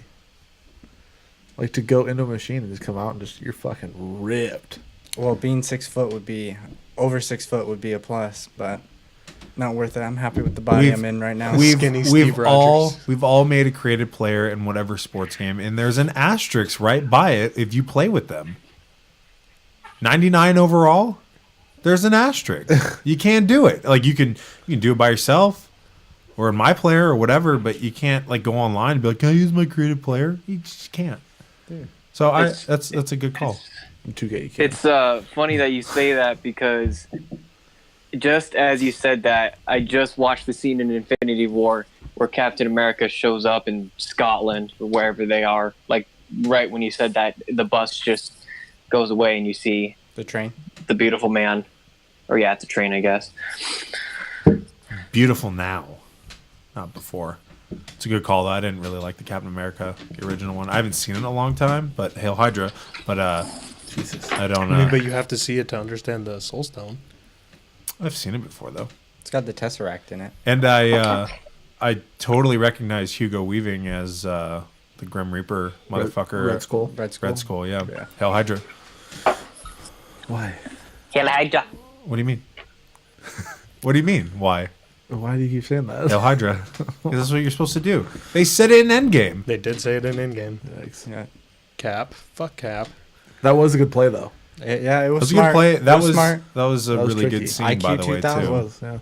Like to go into a machine and just come out and just you're fucking ripped. Well, being 6 foot would be over 6 foot would be a plus, but not worth it. I'm happy with the body I'm in right now. Skinny Steve Rogers. We've all made a created player in whatever sports game, and there's an asterisk right by it if you play with them. 99 overall, there's an asterisk. You can't do it. Like you can do it by yourself, or in my player or whatever, but you can't like go online and be like, "Can I use my created player?" You just can't. So that's a good call. In 2K, you can. It's funny that you say that because just as you said that, I just watched the scene in Infinity War where Captain America shows up in Scotland or wherever they are. Like right when you said that, the bus just goes away and you see The train. the beautiful man. Or yeah, it's a train, I guess. Beautiful now, not before. It's a good call though. I didn't really like the Captain America, the original one. I haven't seen it in a long time, but Hail Hydra. But Jesus. I don't I mean, know. but you have to see it to understand the Soul Stone. I've seen it before though. It's got the Tesseract in it. And I totally recognize Hugo Weaving as the Grim Reaper motherfucker. Red Skull. Red Skull, yeah. Hail Hydra. Why? Hail Hydra. What do you mean? What do you mean? Why? Why do you keep saying that? Hail Hydra. Because that's what you're supposed to do. They said it in Endgame. They did say it in Endgame. Yikes. Yeah. Cap. Fuck Cap. That was a good play though. It was That was a smart. good play. That was smart. that was a That was really tricky. good scene, IQ by the way, 2000 too. It was, yeah.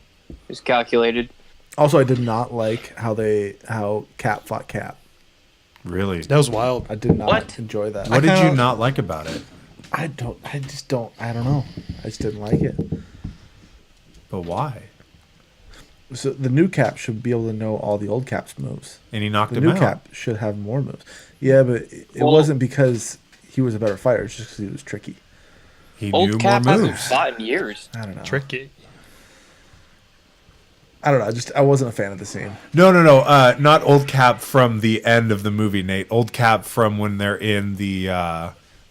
It's calculated. Also, I did not like how Cap fought Cap. Really? That was wild. I did not What? enjoy that. What did you kinda- not like about it? I don't know. I just didn't like it. But why? So the new Cap should be able to know all the old Cap's moves. And he knocked The him new out. Cap should have more moves. Yeah, but it Well- wasn't because he was a better fighter. It's just because he was tricky. He knew Old Cap more hasn't moves. fought in years. I don't know. Tricky. I don't know. I wasn't a fan of the scene. No. Not old Cap from the end of the movie, Nate. Old Cap from when they're in the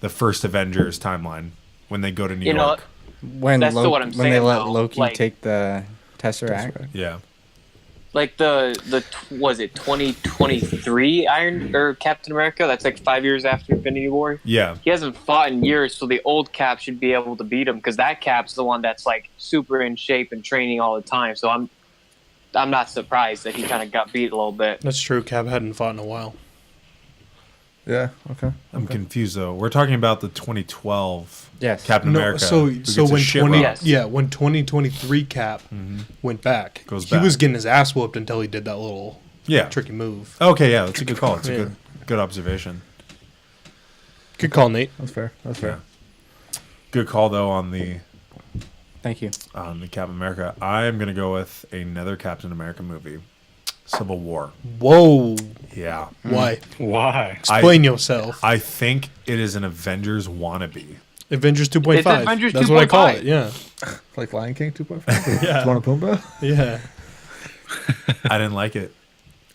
first Avengers timeline when they go to New You know, York. When That's still what I'm when they saying, let though. Loki Like- take the Tesseract. Yeah. like was it 2023 Iron or Captain America? That's like 5 years after Infinity War. Yeah. He hasn't fought in years, so the old Cap should be able to beat him because that Cap's the one that's like super in shape and training all the time. So I'm not surprised that he kind of got beat a little bit. That's true. Cap hadn't fought in a while. Yeah. Okay. I'm confused though. We're talking about the 2012 Yes. Captain America. So who gets so his when shit 20 rocked. Yes. when 2023 Cap went back, Goes he was back. getting his ass whooped until he did that little Yeah. tricky move. Okay, yeah, that's a good call. It's a Yeah. good observation. Good call, Nate. That's fair. That's fair. Good call though on the Thank you. Captain America. I am gonna go with another Captain America movie, Civil War. Whoa. Yeah, Why? Why? Explain yourself. I think it is an Avengers wannabe. Avengers 2.5. It's Avengers That's what I call 2.5. it. Yeah. Like Lion King 2.5. Yeah. Timon and Pumbaa. Yeah. I didn't like it.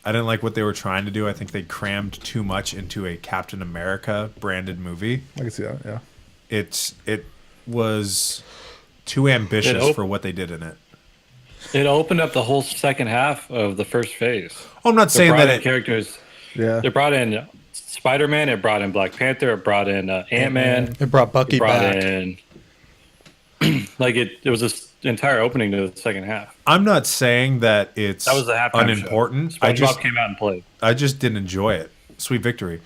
I didn't like what they were trying to do. I think they crammed too much into a Captain America branded movie. I can see that. Yeah. It was too ambitious for what they did in it. It opened up the whole second half of the first phase. Oh, I'm not They saying brought that in characters. Yeah. They brought in Spider-Man. It brought in Black Panther. It brought in Ant-Man. It brought Bucky It brought back. in like it was entire opening to the second half. I'm not saying that it's That was the halftime unimportant. show. I SpongeBob just came out and played. I just didn't enjoy it. Sweet victory.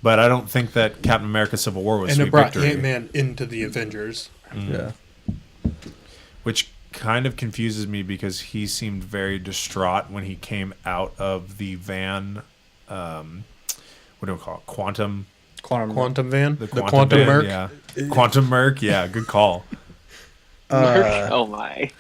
But I don't think that Captain America Civil War was And sweet it brought victory. Ant-Man into the Avengers. Yeah. Which kind of confuses me because he seemed very distraught when he came out of the van. What do we call it? Quantum Van? The The Quantum Quantum van, Merc? Yeah. Quantum Merc. Yeah, good call. Oh my.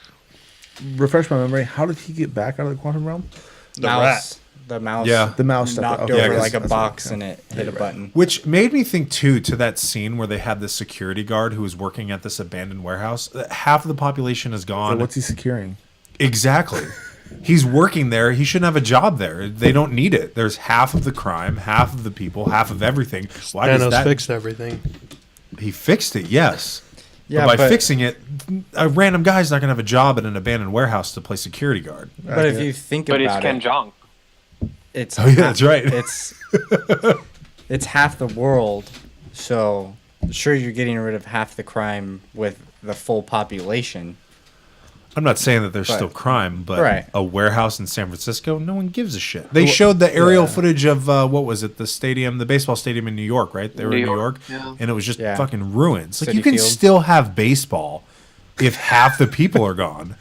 Refresh my memory. How did he get back out of the quantum realm? The rat. The mouse. Yeah. The mouse stuff. knocked Okay, over yeah, like a that's box right, and it hit a button. Which made me think too to that scene where they had the security guard who was working at this abandoned warehouse. Half of the population is So gone. what's he securing? Exactly. He's working there. He shouldn't have a job there. They don't need it. There's half of the crime, half of the people, half of everything. Why does Thanos that? fixed everything. He fixed it, yes. Yeah, but by but- fixing it, a random guy's not gonna have a job at an abandoned warehouse to play security guard. But if you think But it's about Ken it, Jeong. it's Oh yeah, that's right. It's half the world, so sure you're getting rid of half the crime with the full population. I'm not saying that there's Right. still crime, but Right. a warehouse in San Francisco, no one gives a shit. They showed the aerial footage of what was it, the baseball stadium in New York, right? They were in New York, yeah. and it was just Yeah. fucking ruins. Like City you can Field. still have baseball if half the people are gone.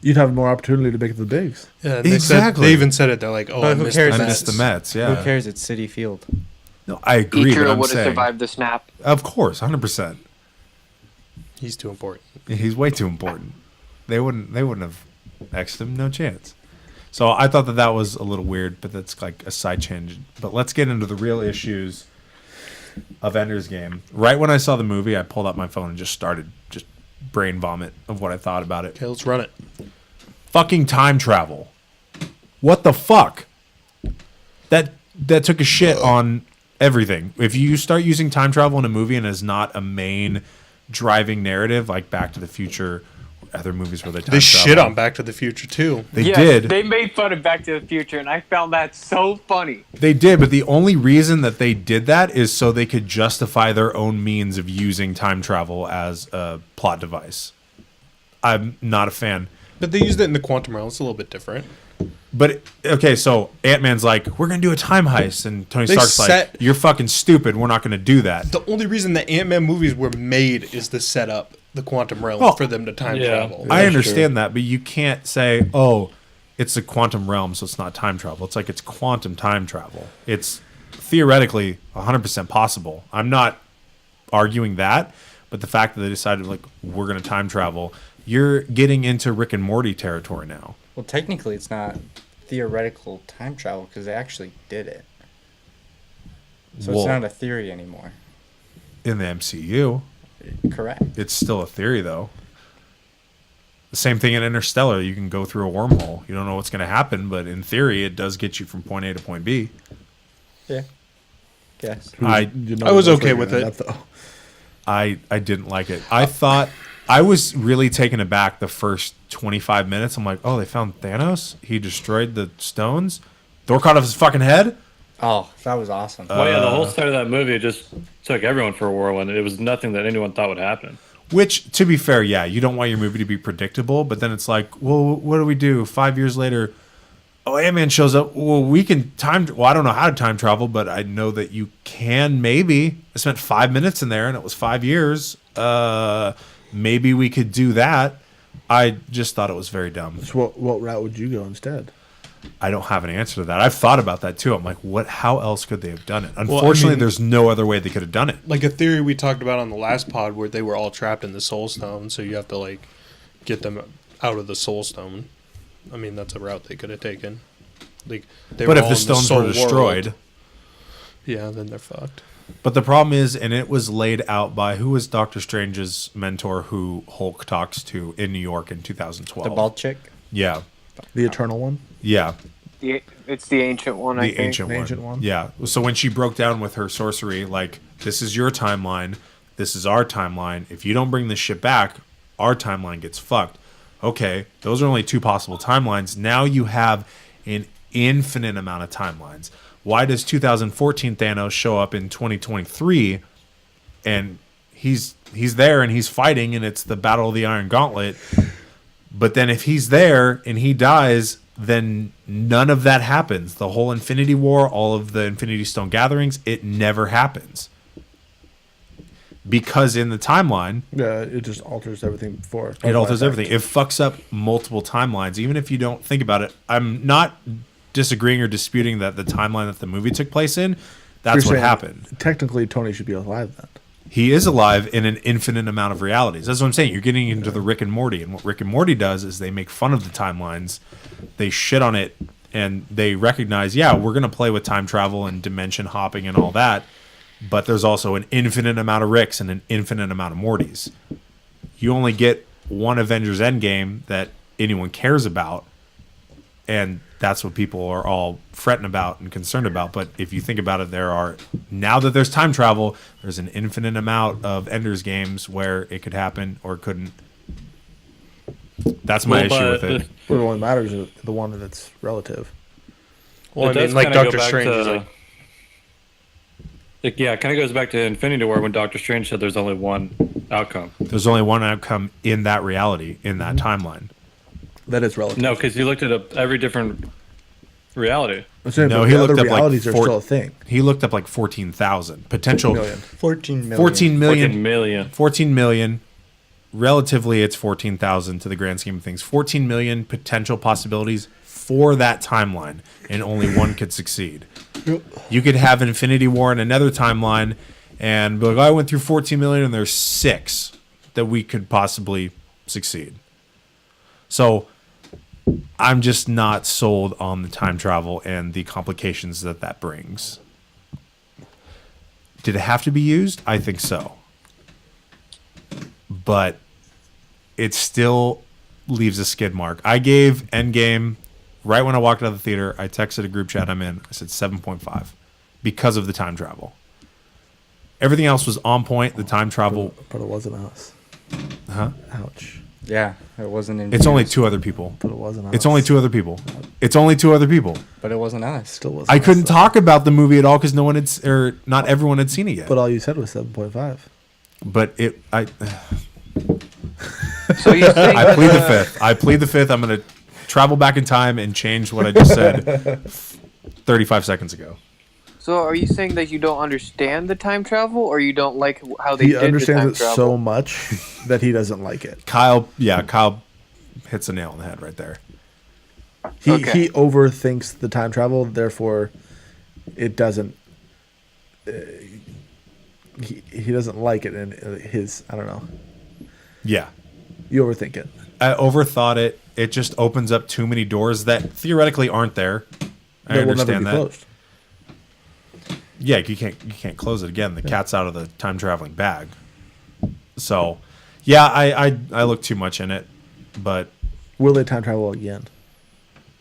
You'd have more opportunity to make it the bigs. Yeah, and Exactly. They even said it. They're like, oh, But I who missed cares? the I Mets. missed the Mets. Yeah, Who cares? It's City Field. No, I agree, but Ichiro I'm would have saying, survived the snap. of course, 100%. He's too important. He's way too important. They wouldn't have X'd him, no chance. So I thought that was a little weird, but that's like a side change. But let's get into the real issues of Ender's Game. Right when I saw the movie, I pulled out my phone and just started just brain vomit of what I thought about it. Okay, let's run it. Fucking time travel. What the fuck? That took a shit on everything. If you start using time travel in a movie and is not a main driving narrative, like Back to the Future, or other movies where they time They travel, shit on Back to the Future too. They Yes, did. They made fun of Back to the Future, and I found that so funny. They did, but the only reason that they did that is so they could justify their own means of using time travel as a plot device. I'm not a fan. But they used it in the quantum realm. It's a little bit different. But okay, so Ant-Man's like, we're gonna do a time heist, and Tony They Stark's like, set- you're fucking stupid. We're not gonna do that. The only reason the Ant-Man movies were made is to set up the quantum realm Well, for them to time yeah. travel. I understand that, but you can't say, oh, it's a quantum realm, so it's not time travel. It's like it's quantum time travel. It's theoretically 100% possible. I'm not arguing that, but the fact that they decided, like, we're going to time travel, you're getting into Rick and Morty territory now. Well, technically, it's not theoretical time travel because they actually did it. So Well- it's not a theory anymore. In the MCU, Correct. it's still a theory, though. The same thing in Interstellar. You can go through a wormhole. You don't know what's going to happen, but in theory, it does get you from point A to point B. Yeah. Guess. I I was okay with it. I didn't like it. I thought I was really taken aback the first 25 minutes. I'm like, oh, they found Thanos. He destroyed the stones. Thor cut off his fucking head. Oh, that was awesome. Well, yeah, the whole start of that movie just took everyone for a whirlwind. It was nothing that anyone thought would happen. Which, to be fair, yeah, you don't want your movie to be predictable. But then it's like, well, what do we do? 5 years later, oh, Ant-Man shows up. Well, we can time. Well, I don't know how to time travel, but I know that you can. Maybe I spent 5 minutes in there, and it was 5 years. Maybe we could do that. I just thought it was very dumb. So what route would you go instead? I don't have an answer to that. I've thought about that too. I'm like, what? How else could they have done it? Unfortunately, there's no other way they could have done it. Like a theory we talked about on the last pod where they were all trapped in the Soul Stone, so you have to like get them out of the Soul Stone. I mean, that's a route they could have taken. Like, they But were if all the in stones Soul were destroyed, world. Yeah, then they're fucked. but the problem is, and it was laid out by who was Doctor Strange's mentor, who Hulk talks to in New York in 2012. The bald chick. Yeah, The Eternal one? yeah. It's the ancient one, I The think. ancient, The one. ancient one? Yeah. So when she broke down with her sorcery, like, this is your timeline, this is our timeline. If you don't bring this shit back, our timeline gets fucked. Okay, those are only two possible timelines. Now you have an infinite amount of timelines. Why does 2014 Thanos show up in 2023 and he's there and he's fighting and it's the Battle of the Iron Gauntlet? But then if he's there and he dies, then none of that happens. The whole Infinity War, all of the Infinity Stone gatherings, it never happens. Because in the timeline, Yeah, it just alters everything for. it alters everything. It fucks up multiple timelines, even if you don't think about it. I'm not disagreeing or disputing that the timeline that the movie took place in, that's You're what saying happened. Technically, Tony should be alive then. He is alive in an infinite amount of realities. That's what I'm saying. You're getting into the Rick and Morty. And what Rick and Morty does is they make fun of the timelines. They shit on it. And they recognize, yeah, we're going to play with time travel and dimension hopping and all that. But there's also an infinite amount of Ricks and an infinite amount of Mortys. You only get one Avengers Endgame that anyone cares about. And that's what people are all fretting about and concerned about. But if you think about it, now that there's time travel, there's an infinite amount of Ender's games where it could happen or couldn't. That's my issue with it. What only matters is the one that's relative. Well, I It does mean, like kinda go Doctor back Strange to- is like, Yeah, it kind of goes back to Infinity War when Doctor Strange said there's only one outcome. There's only one outcome in that reality, in that timeline. That is relative. No, because you looked at every different reality. I'm saying, No, but he the looked other up like realities are still a thing. He looked up like 14,000 potential. 14 million. 14 million. 14 million. 14 million. Relatively, it's 14,000 to the grand scheme of things. 14 million potential possibilities for that timeline, and only one could succeed. You could have Infinity War in another timeline, and be like, I went through 14 million, and there's 6 that we could possibly succeed. So I'm just not sold on the time travel and the complications that brings. Did it have to be used? I think so. But it still leaves a skid mark. I gave Endgame, right when I walked out of the theater, I texted a group chat I'm in. I said 7.5 because of the time travel. Everything else was on point. The time travel. But it wasn't us. Huh? Ouch. Yeah, it wasn't in. It's only 2 other people. But it wasn't us. It's only 2 other people. It's only 2 other people. But it wasn't us. Still wasn't I us, couldn't though. talk about the movie at all because not everyone had seen it yet. But all you said was 7.5. But So you're saying I plead the fifth. I plead the fifth. I'm going to travel back in time and change what I just said 35 seconds ago. So are you saying that you don't understand the time travel, or you don't like how they He did the understands time it travel? so much that he doesn't like it. Kyle hits a nail on the head right there. He overthinks the time travel, therefore it doesn't. He doesn't like it in his. I don't know. Yeah. You overthink it. I overthought it. It just opens up too many doors that theoretically aren't there. I That will never understand be that. closed. Yeah, you can't close it again. The cat's out of the time traveling bag. So, yeah, I look too much in it, but Will they time travel again?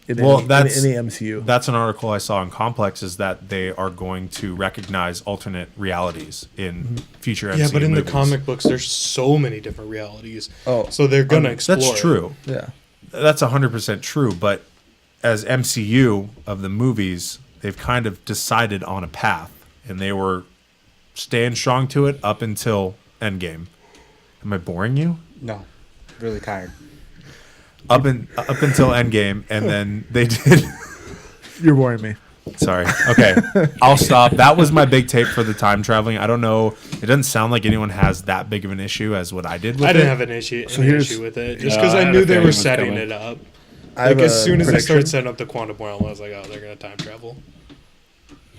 In well, any, that's in any MCU. That's an article I saw in Complex is that they are going to recognize alternate realities in future MCU yeah, but in movies. the comic books, there's so many different realities. Oh, so they're gonna explore. That's true. Yeah. That's 100% true. But as MCU of the movies, they've kind of decided on a path, and they were staying strong to it up until Endgame. Am I boring you? No, really tired. Up until Endgame, and then they did. You're boring me. Sorry. Okay, I'll stop. That was my big take for the time traveling. I don't know. It doesn't sound like anyone has that big of an issue as what I did with it. I didn't have an issue with it just because I I had knew a they feeling were it was setting coming. it up. I have Like as a soon as they prediction. started setting up the quantum realm, I was like, oh, they're gonna time travel.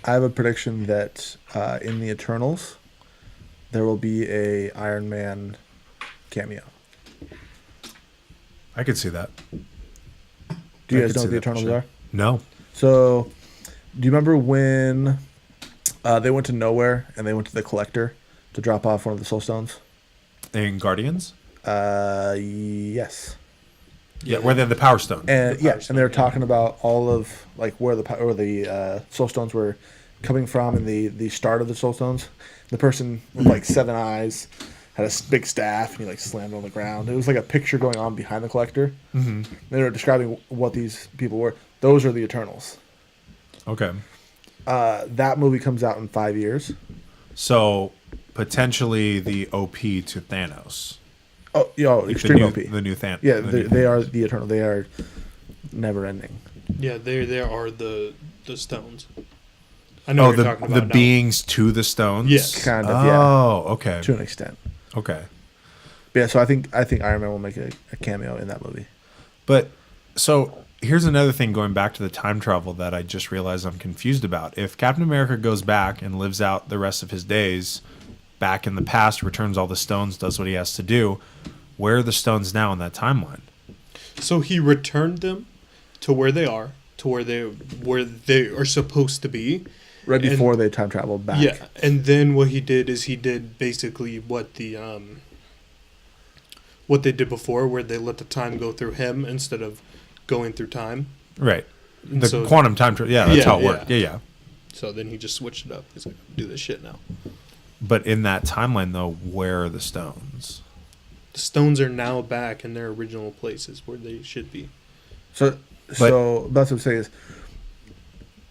I have a prediction that in the Eternals, there will be a Iron Man cameo. I could see that. Do you I guys could know see what the that for Eternals sure. are? No. So, do you remember when they went to nowhere and they went to the Collector to drop off one of the Soul Stones? In Guardians? Yes. Yeah, where they have the Power Stone. And and they were talking about all of like where the Soul Stones were coming from and the start of the Soul Stones. The person with like 7 eyes had a big staff and he like slammed on the ground. It was like a picture going on behind the Collector. Mm-hmm. They were describing what these people were. Those are the Eternals. Okay. That movie comes out in 5 years. So potentially the OP to Thanos. Oh, yo, Like extreme OP. the new Thanos. Yeah, they are the eternal. They are never ending. Yeah, there are the stones. I know Oh, what you're the talking about now. beings to the stones. Yes. Kind of. Oh, okay. To an extent. Okay. But yeah, so I think Iron Man will make a cameo in that movie. But so here's another thing going back to the time travel that I just realized I'm confused about. If Captain America goes back and lives out the rest of his days back in the past, returns all the stones, does what he has to do, where are the stones now in that timeline? So he returned them to where they are, to where they are supposed to be. Right before they time traveled back. Yeah, and then what he did is he did basically what they did before, where they let the time go through him instead of going through time. Right. And The so- quantum time travel. Yeah, that's how it worked. Yeah. So then he just switched it up. He's like, do this shit now. But in that timeline, though, where are the stones? The stones are now back in their original places where they should be. So that's what I'm saying is,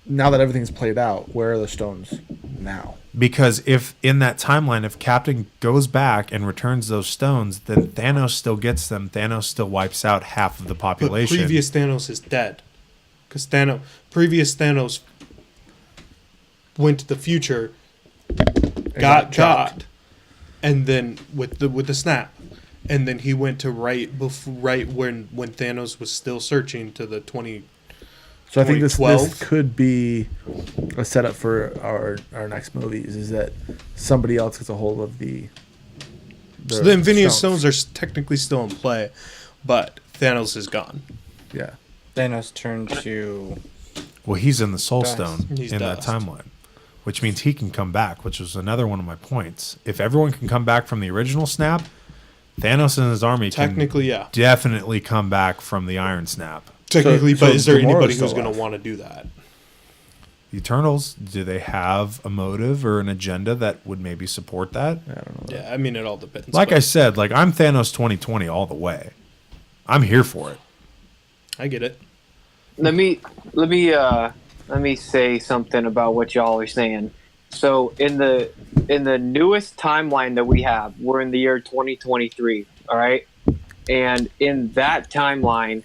now that everything's played out, where are the stones now? Because if in that timeline, if Captain goes back and returns those stones, then Thanos still gets them. Thanos still wipes out half of the But population. previous Thanos is dead. Because previous Thanos went to the future, got chopped, and then with the snap. And then he went to right when Thanos was still searching to the 20. So I think this 2012. could be a setup for our next movies. Is that somebody else gets a hold of the So the Infinity Stones are technically still in play, but Thanos is gone. Yeah. Thanos turned to. Well, he's in the Soul Dust. Stone He's in dust. that timeline, which means he can come back, which was another one of my points. If everyone can come back from the original snap, Thanos and his army Technically, can yeah. definitely come back from the Iron Snap. Technically, So but is there Gamora's anybody still who's going to alive. want to do that? The Eternals, do they have a motive or an agenda that would maybe support that? I don't know. Yeah, I mean, it all depends. Like but I said, like I'm Thanos 2020 all the way. I'm here for it. I get it. Let me say something about what y'all are saying. So in the newest timeline that we have, we're in the year 2023, all right? And in that timeline,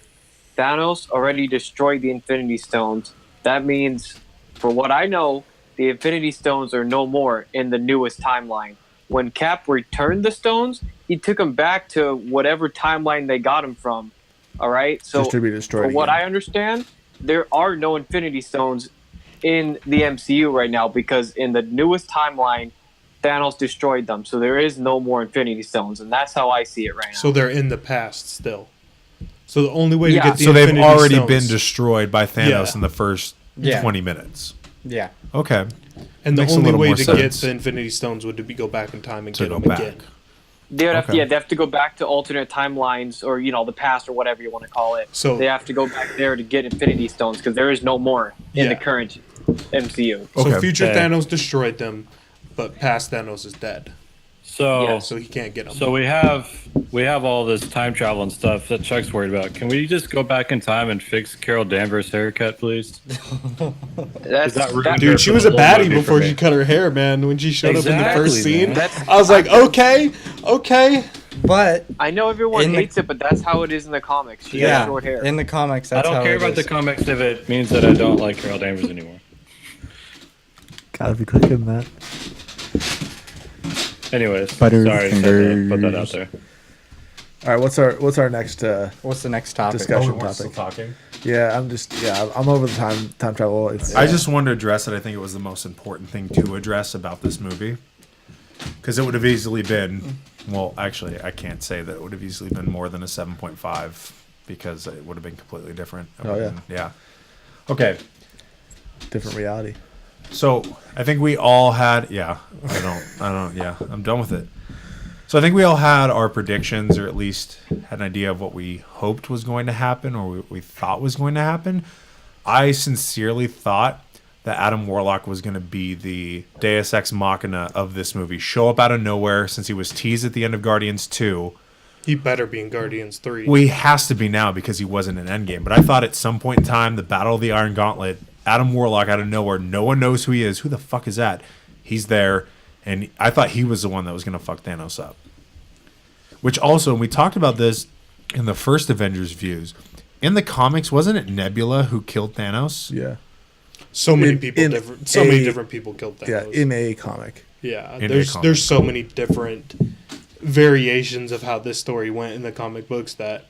Thanos already destroyed the Infinity Stones. That means, for what I know, the Infinity Stones are no more in the newest timeline. When Cap returned the stones, he took them back to whatever timeline they got them from. All right? So Just to be destroyed for what again. I understand, there are no Infinity Stones in the MCU right now because in the newest timeline, Thanos destroyed them. So there is no more Infinity Stones, and that's how I see it right now. So they're in the past still. So the only way Yeah. to get the So they've Infinity already Stones, been destroyed by Thanos Yeah. in the first Yeah. 20 minutes. Yeah. Okay. and the makes a only little way more to sense. get the Infinity Stones would be go back in time and To get go them back. again. They would have, Okay. they have to go back to alternate timelines or, the past or whatever you want to call it. So- they have to go back there to get Infinity Stones because there is no more in the Yeah. current MCU. So Okay. future Yeah. Thanos destroyed them, but past Thanos is dead, So, Yeah, so he can't get them. so we have all this time travel and stuff that Chuck's worried about. Can we just go back in time and fix Carol Danvers' haircut, please? That's that ruined that- Dude, she for was the a whole baddie movie for before me. she cut her hair, man. When she showed up in the first Exactly, scene, man. That's- I was like, okay. But I know everyone In the- hates it, but that's how it is in the comics. She has short hair. in the comics, I that's don't how care it about the is. comics if it means that I don't like Carol Danvers anymore. Gotta be quicker than that. Anyways, sorry, just had to put that out there. All right, what's our next What's the next topic? discussion we're still topic? talking. Yeah, I'm over the time travel. I just wanted to address it. I think it was the most important thing to address about this movie. Because it would have easily been, well, actually, I can't say that it would have easily been more than a 7.5 because it would have been completely different. It Oh, would yeah. have been- yeah. Okay. different reality. So I think we all had, I'm done with it. So I think we all had our predictions, or at least had an idea of what we hoped was going to happen, or what we thought was going to happen. I sincerely thought that Adam Warlock was going to be the Deus Ex Machina of this movie, show up out of nowhere since he was teased at the end of Guardians 2. He better be in Guardians 3. Well, he has to be now because he wasn't in Endgame. But I thought at some point in time, the Battle of the Iron Gauntlet, Adam Warlock out of nowhere, no one knows who he is. Who the fuck is that? He's there, and I thought he was the one that was going to fuck Thanos up. Which also, and we talked about this in the first Avengers views. In the comics, wasn't it Nebula who killed Thanos? Yeah. So many In- people, in different. So many a- different people killed Yeah, Thanos. in a comic. Yeah, In a there's comic. so many different variations of how this story went in the comic books that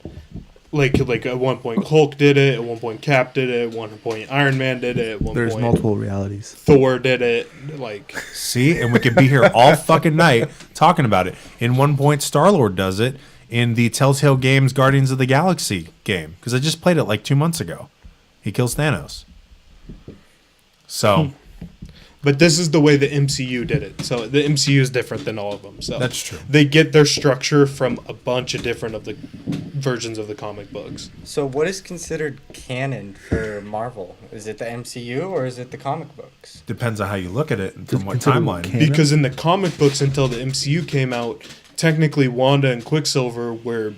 like at one point Hulk did it, at one point Cap did it, at one point Iron Man did it, at one There's point multiple realities. Thor did it. Like See, and we could be here all fucking night talking about it. In one point, Star-Lord does it in the Telltale Games Guardians of the Galaxy game, because I just played it like 2 months ago. He kills Thanos. So but this is the way the MCU did it. So the MCU is different than all of them. So That's true. They get their structure from a bunch of different of the versions of the comic books. So what is considered canon for Marvel? Is it the MCU or is it the comic books? depends on how you look at it and from what Consider timeline. canon? Because in the comic books until the MCU came out, technically Wanda and Quicksilver were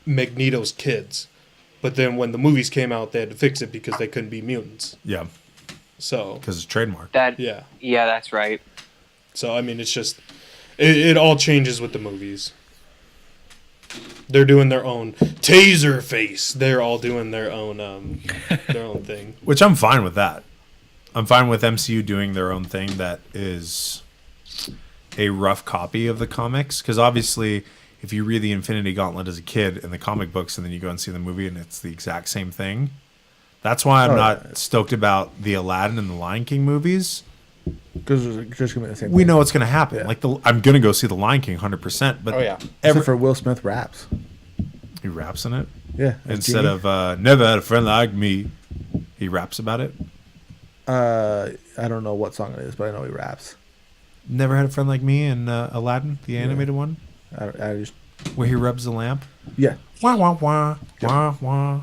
Magneto's kids. But then when the movies came out, they had to fix it because they couldn't be mutants. Yeah, So because it's trademark. That yeah. yeah, that's right. So I mean, it's just it all changes with the movies. They're doing their own taser face. They're all doing their own thing. Which I'm fine with that. I'm fine with MCU doing their own thing that is a rough copy of the comics. Because obviously, if you read the Infinity Gauntlet as a kid in the comic books and then you go and see the movie and it's the exact same thing, that's why I'm not stoked about the Aladdin and the Lion King movies. Because it's just gonna be the same. We thing. know what's going to happen. Yeah. Like I'm going to go see the Lion King 100%. But Oh, yeah. Except for Will Smith raps. he raps in it Yeah. as instead Genie. of "Never had a friend like me." He raps about it. I don't know what song it is, but I know he raps. Never had a friend like me in Aladdin, the animated one, I just where he rubs the lamp. yeah. Wah wah wah wah wah.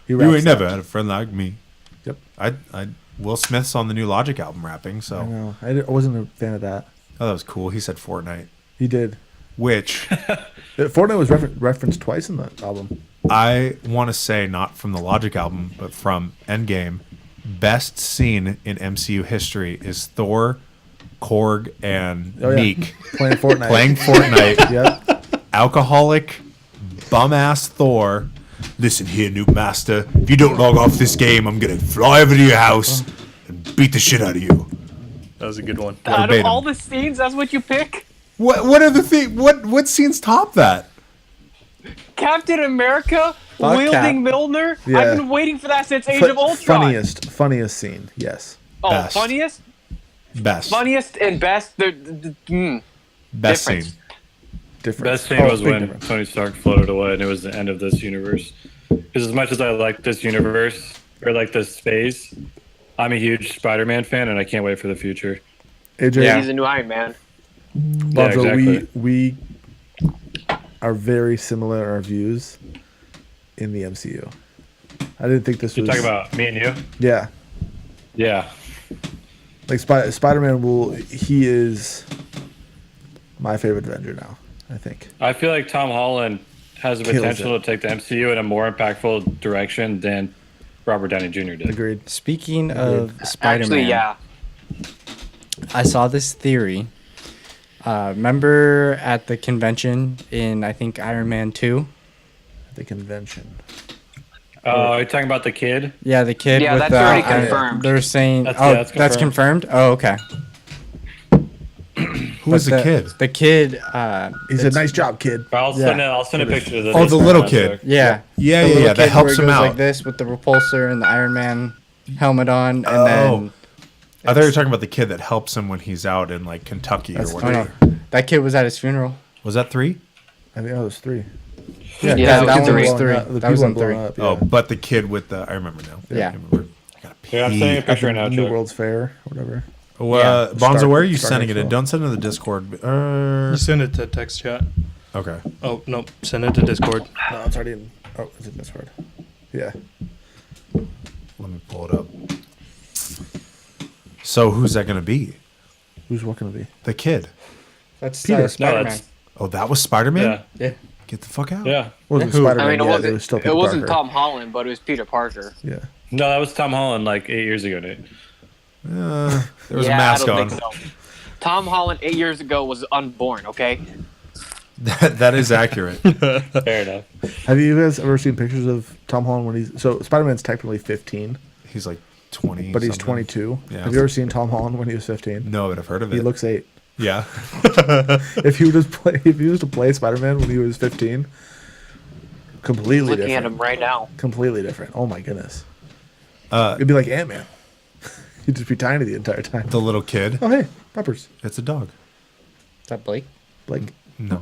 He You raps ain't that. never had a friend like me. Yep. I Will Smith's on the new Logic album rapping, I so know. I wasn't a fan of that. oh, that was cool. He said Fortnite, He did. which Fortnite was referenced twice in the album. I want to say not from the Logic album, but from Endgame. Best scene in MCU history is Thor, Korg, and Oh, yeah. Meek Playing Fortnite. playing Fortnite. Yep. Alcoholic, bum ass Thor. Listen here, noob master. If you don't log off this game, I'm gonna fly over to your house and beat the shit out of you. That was a good one. Out of Verbatim. all the scenes, that's what you pick? What are the what scenes top that? Captain America Fuck wielding Cap. Mjolnir? Yeah. I've been waiting for that since Age of Ultron. Funniest scene. Yes. Oh, Best. funniest and best. Best difference. scene. Different. Best scene was big when difference. Tony Stark floated away and it was the end of this universe. Because as much as I like this universe, or like this phase, I'm a huge Spider-Man fan and I can't wait for the future. AJ, Yeah. He's a new Iron Man. Bonzo, exactly. we are very similar in our views in the MCU. I didn't think this You're was. talking about me and you? Yeah, Yeah. like Spider-Man he is my favorite Avenger now. I think. I feel like Tom Holland has the Kills potential it. to take the MCU in a more impactful direction than Robert Downey Jr. did. Agreed. Speaking of Spider-Man, Actually, yeah. I saw this theory. Remember at the convention in, I think, Iron Man 2? The convention. Oh, you're talking about the kid? Yeah, the kid Yeah, with that's the... already confirmed. They're saying... That's that's confirmed? Oh, okay. Who was the kid? The kid... He said, "Nice job, kid." I'll send a picture of this. Oh, the little kid. Yeah. Yeah, The yeah, little yeah. That kid helps where him he goes out. like this with the repulsor and the Iron Man helmet on, and Oh. then... I thought you were talking about the kid that helps him when he's out in like Kentucky or That's Oh, whatever. no. That kid was at his funeral. Was that 3? I think that was 3. Yeah, that that one was was three. 3. The That was people in blowing 3. up. Oh, Yeah. but the kid with the I remember now. Yeah. I remember. I gotta pee. Yeah, I'm sending a picture now, New Chuck. World's Fair, or whatever. Well, Yeah. Bonzo, where are you Star sending it in? Control. Don't send it to the Discord. You send it to text chat. Okay. Oh no, send it to Discord. No, it's already in. Oh, it's in Discord. Yeah. Let me pull it up. So who's that going to be? Who's what gonna be? The kid. That's Peter. Spider-Man. that's- Oh, that was Spider-Man? Yeah. Yeah. Get the fuck out. Yeah. It wasn't Who? Spider-Man I mean, yet. It was still Peter it wasn't Parker. Tom Holland, but it was Peter Parker. Yeah. No, that was Tom Holland like 8 years ago, Nate. There was yeah, a mask I don't on. think so. Tom Holland 8 years ago was unborn. Okay. That is accurate. Fair enough. Have you guys ever seen pictures of Tom Holland when he's so Spider-Man's technically 15, He's like 20, but he's something. 22. Yeah. Have you ever seen Tom Holland when he was 15? No, but I've heard of it. He looks 8. Yeah. If he was to play Spider-Man when he was 15, completely Looking different. at him right now. Completely different. Oh my goodness. It'd be like Ant-Man. He'd just be tiny the entire time. The little kid. Oh hey, peppers. It's a dog. Is that Blake? Like No.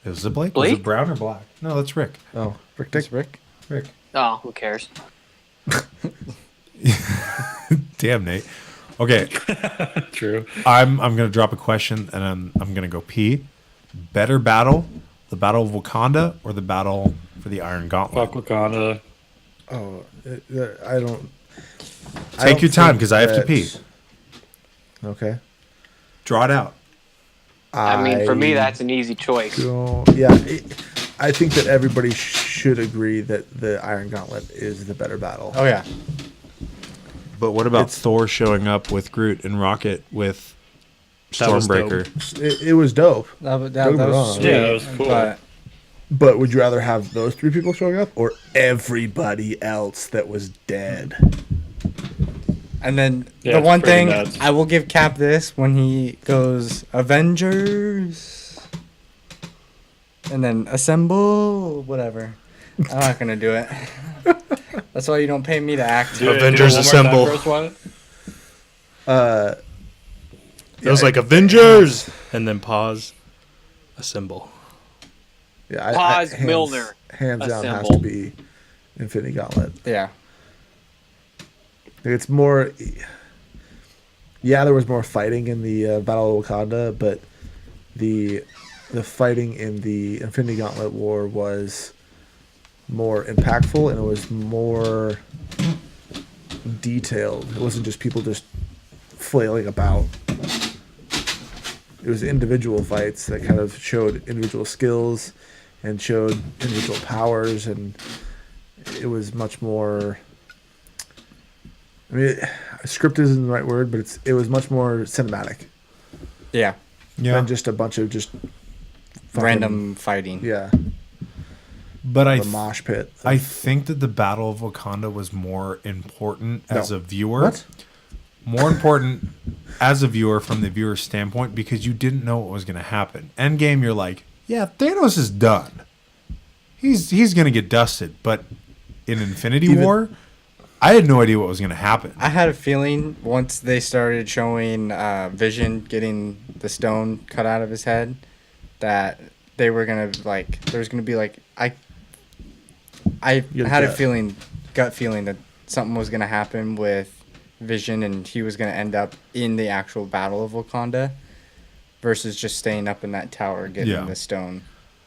Was it Blake? Blake? Was it brown or black? No, that's Rick. oh, Rick Dick. It's Rick. Rick. Oh, who cares? Damn, Nate. Okay, True. I'm gonna drop a question and I'm gonna go pee. Better battle, the Battle of Wakanda or the battle for the Iron Gauntlet? Fuck Wakanda. Oh, I don't. Take your time because I have to pee. Okay. Draw it out. I mean, for me, that's an easy choice. I think that everybody should agree that the Iron Gauntlet is the better battle. Oh yeah. But what about Thor showing up with Groot and Rocket with That was Stormbreaker? It was dope. That was wrong. sweet, Yeah, that was cool. But would you rather have those 3 people showing up or everybody else that was dead? And then Yeah, the it's one pretty thing nuts. I will give Cap this when he goes Avengers and then assemble whatever. I'm not gonna do it. That's why you don't pay me to act. Do it Avengers one more time Assemble. for us, Wyatt. It was like Avengers, and then pause, assemble. Yeah, Pause, Milner. Hands down has Assemble. to be Infinity Gauntlet. Yeah. It's more. Yeah, there was more fighting in the Battle of Wakanda, but the fighting in the Infinity Gauntlet War was more impactful and it was more detailed. It wasn't just people just flailing about. It was individual fights that kind of showed individual skills and showed individual powers, and it was much more. I mean, script isn't the right word, but it was much more cinematic Yeah. than just a bunch of just fucking- Random fighting. Yeah, But the mosh pit. I think that the Battle of Wakanda was more important as No. a viewer. What? More important as a viewer from the viewer's standpoint because you didn't know what was going to happen. Endgame, you're like, yeah, Thanos is done. He's going to get dusted. But in Infinity War, I had no idea what was going to happen. I had a feeling once they started showing Vision getting the stone cut out of his head that they were gonna there's gonna be I You're had a dead. gut feeling that something was gonna happen with Vision and he was gonna end up in the actual Battle of Wakanda versus just staying up in that tower getting the stone.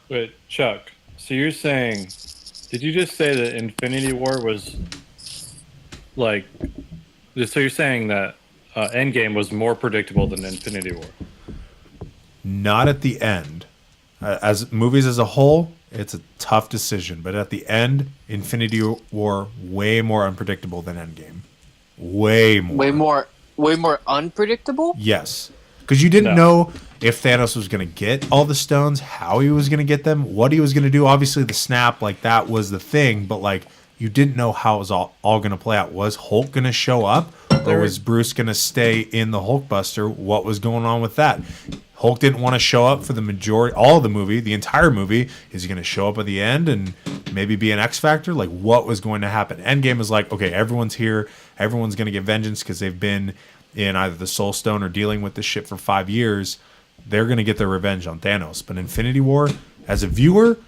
Wait, Chuck. So you're saying? Did you just say that Infinity War was like? So you're saying that Endgame was more predictable than Infinity War? Not at the end. As movies as a whole, it's a tough decision. But at the end, Infinity War way more unpredictable than Endgame. Way more. Way more unpredictable. Yes. Because you didn't know if Thanos was going to get all the stones, how he was going to get them, what he was going to do. Obviously, the snap, that was the thing. But, you didn't know how it was all going to play out. Was Hulk going to show up? Or was Bruce going to stay in the Hulkbuster? What was going on with that? Hulk didn't want to show up for all of the movie, the entire movie. Is he going to show up at the end and maybe be an X Factor? What was going to happen? Endgame is okay, everyone's here. Everyone's going to get vengeance because they've been in either the Soul Stone or dealing with this shit for 5 years. They're going to get their revenge on Thanos. But Infinity War, as a viewer,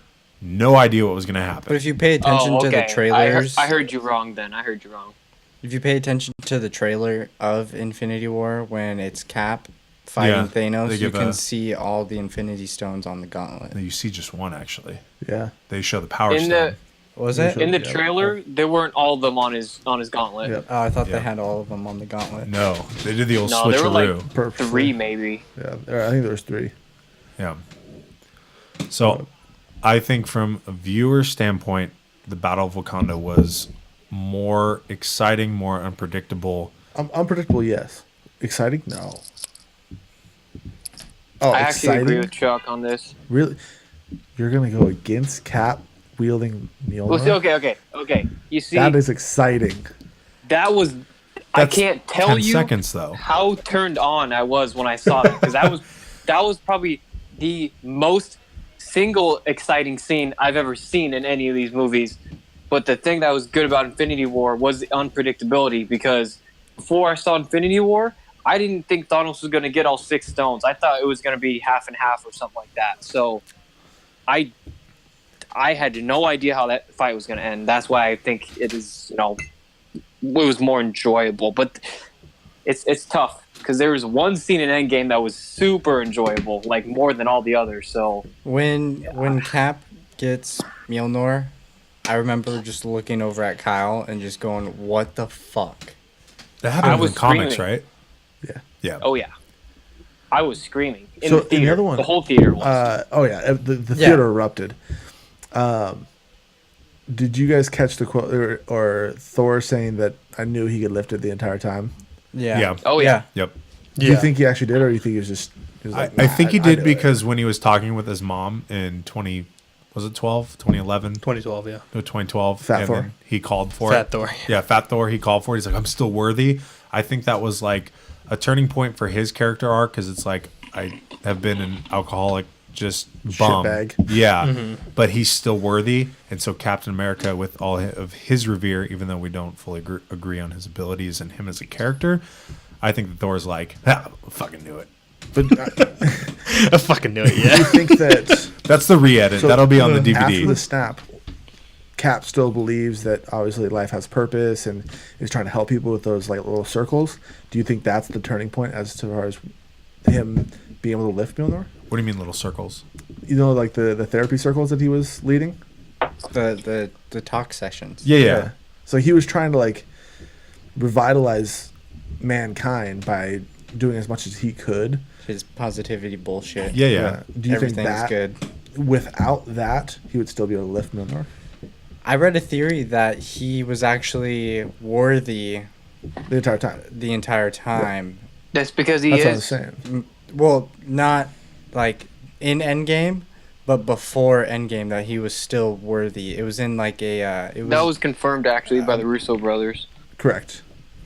no idea what was going to happen. But if you pay attention to the trailers, I heard you wrong. Then I heard you wrong. If you pay attention to the trailer of Infinity War when it's Cap fighting Thanos, you can see all the Infinity Stones on the gauntlet. You see just one, actually. Yeah. They show the Power Stone. Was it? In the trailer, there weren't all of them on his gauntlet. Yep. Oh, I thought they had all of them on the gauntlet. No, they did the old No, there were switcheroo. 3 maybe. Yeah, I think there's 3. Yeah. So, I think from a viewer standpoint, the Battle of Wakanda was more exciting, more unpredictable. Unpredictable, yes. Exciting, no. Oh, I actually exciting? agree with Chuck on this. Really? You're gonna go against Cap wielding Mjolnir? Well, see, okay. You see, That is exciting. that was. I That's can't tell 10 you seconds, though. how turned on I was when I saw that, because that was probably the most single exciting scene I've ever seen in any of these movies. But the thing that was good about Infinity War was the unpredictability, because before I saw Infinity War, I didn't think Thanos was going to get all 6 stones. I thought it was going to be half and half or something like that. So I had no idea how that fight was going to end. That's why I think it is, it was more enjoyable. But it's tough, because there was one scene in Endgame that was super enjoyable, like more than all the others. So When Cap gets Mjolnir, I remember just looking over at Kyle and just going, "What the fuck?" That I happened in was comics, screaming. right? Yeah. Yeah. oh yeah, I was screaming in So, the in theater. the other one, the whole theater was. The theater erupted. Did you guys catch the quote or Thor saying that I knew he could lift it the entire time? Yeah. Yeah. Oh yeah. Yep. Do you think he actually did, or do you think he was just? He was like, I think he "Nah, did knew it." because when he was talking with his mom in 2011? 2012, yeah. No, 2012. Fat and Thor. then he called for Fat it. Thor. Yeah, Fat Thor. He called for it. He's like, I'm still worthy. I think that was like a turning point for his character arc, because it's like, I have been an alcoholic, just bum. Shitbag. Yeah, but he's still worthy. And so Captain America, with all of his revere, even though we don't fully agree on his abilities and him as a character, I think that Thor's like, I fucking knew it. But I fucking knew it, do yeah. you think that That's the re-edit. That'll be on the DVD. after the snap, Cap still believes that obviously life has purpose and is trying to help people with those like little circles? Do you think that's the turning point as far as him being able to lift Mjolnir? What do you mean little circles? You know, like the therapy circles that he was leading. The talk sessions. Yeah. So he was trying to like revitalize mankind by doing as much as he could. His positivity bullshit. Yeah. Do you think Everything's that good. without that he would still be able to lift Mjolnir? I read a theory that he was actually worthy The entire time. the entire time. That's because he That's what I was is. saying. Well, not like in Endgame, but before Endgame, that he was still worthy. It was in like a. That was confirmed actually by the Russo brothers. Correct.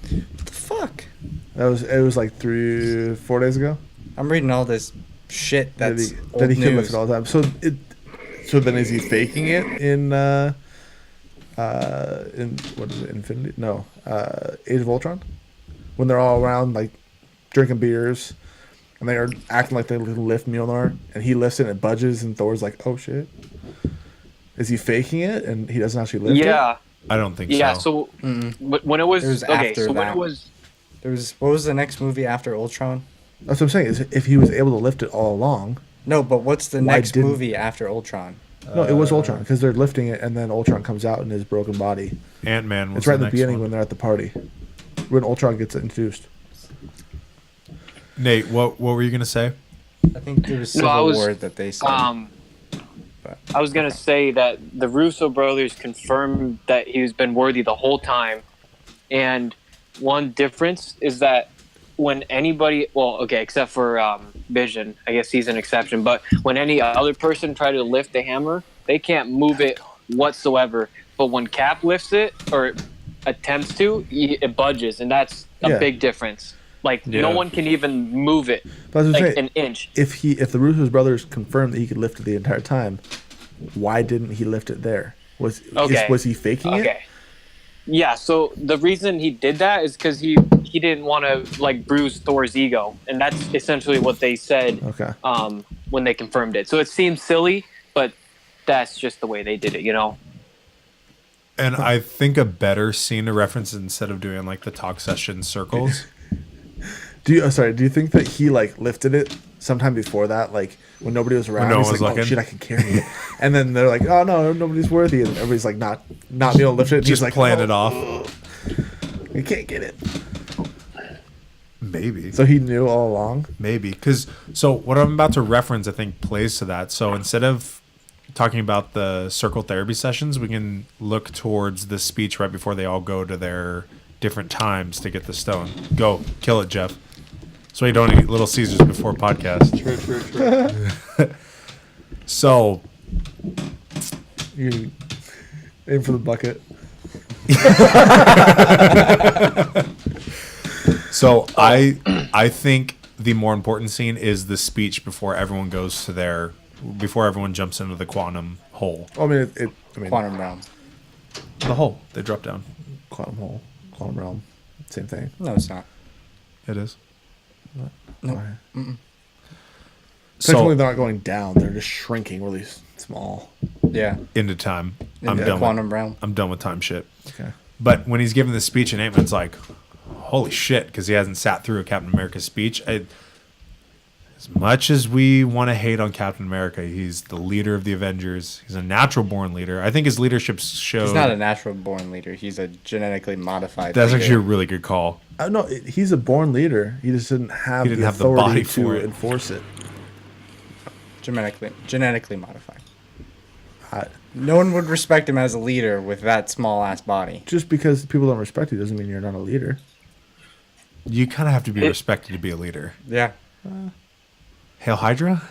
What the fuck? It was like 3-4 days ago. I'm reading all this shit that's that old he could lift news. it all the time. So then is he faking it in what is it, Infinity? No, Age of Ultron, when they're all around like drinking beers, and they are acting like they lift Mjolnir, and he lifts it and it budges, and Thor's like, "Oh shit." Is he faking it and he doesn't actually lift it? Yeah, I don't think yeah. so. So when it was, It was okay, after so when that. it was, There was what was the next movie after Ultron? That's what I'm saying. Is if he was able to lift it all along. No, but what's the Why next didn't- movie after Ultron? No, it was Ultron because they're lifting it, and then Ultron comes out in his broken body. Ant-Man was It's right in the next beginning one. when they're at the party, when Ultron gets introduced. Nate, what were you gonna say? I think there was No, Civil I was- War that they said. I was gonna say that the Russo brothers confirmed that he's been worthy the whole time, and one difference is that when anybody, well, okay, except for Vision, I guess he's an exception, but when any other person tried to lift the hammer, they can't move it whatsoever. But when Cap lifts it or attempts to, it budges, and that's a Yeah. big difference. Like no Yeah. one can even move it But I was like saying, an inch. if the Russo's brothers confirmed that he could lift it the entire time, why didn't he lift it there? Was he faking it? Okay. Yeah, so the reason he did that is because he didn't want to like bruise Thor's ego, and that's essentially what they said Okay. when they confirmed it. So it seems silly, but that's just the way they did it, you know? And I think a better scene to reference instead of doing like the talk session circles. Do you think that he like lifted it sometime before that, like when nobody was around? no He's one was like, looking? "Oh shit, I can carry it," and then they're like, "Oh no, nobody's worthy," and everybody's like, "Not being able to lift it." And Just he's like, playing "Oh, it off. You can't get it. Maybe. So he knew all along. Maybe. Because, so what I'm about to reference, I think, plays to that. So instead of talking about the circle therapy sessions, we can look towards the speech right before they all go to their different times to get the stone. Go. Kill it, Jeff. So you don't eat Little Caesars before podcast. True. So You aim for the bucket. So I think the more important scene is the speech before everyone goes to before everyone jumps into the quantum hole. I mean, Quantum realm. The hole they drop down. quantum hole, quantum realm, same thing. No, it's not. It is. No. Technically, they're not going down; they're just shrinking really small. Yeah. Into time. In the quantum realm. I'm done with time shit. Okay. But when he's giving the speech and Ant-Man's like, holy shit, because he hasn't sat through a Captain America speech. As much as we want to hate on Captain America, he's the leader of the Avengers. He's a natural-born leader. I think his leadership showed... He's not a natural-born leader. He's a genetically modified That's leader. actually a really good call. No, he's a born leader. He just didn't have the body authority for to it. enforce it. Genetically modified. I, No one would respect him as a leader with that small-ass body. just because people don't respect you doesn't mean you're not a leader. You kind of have to be respected to be a leader. Yeah. Hail Hydra?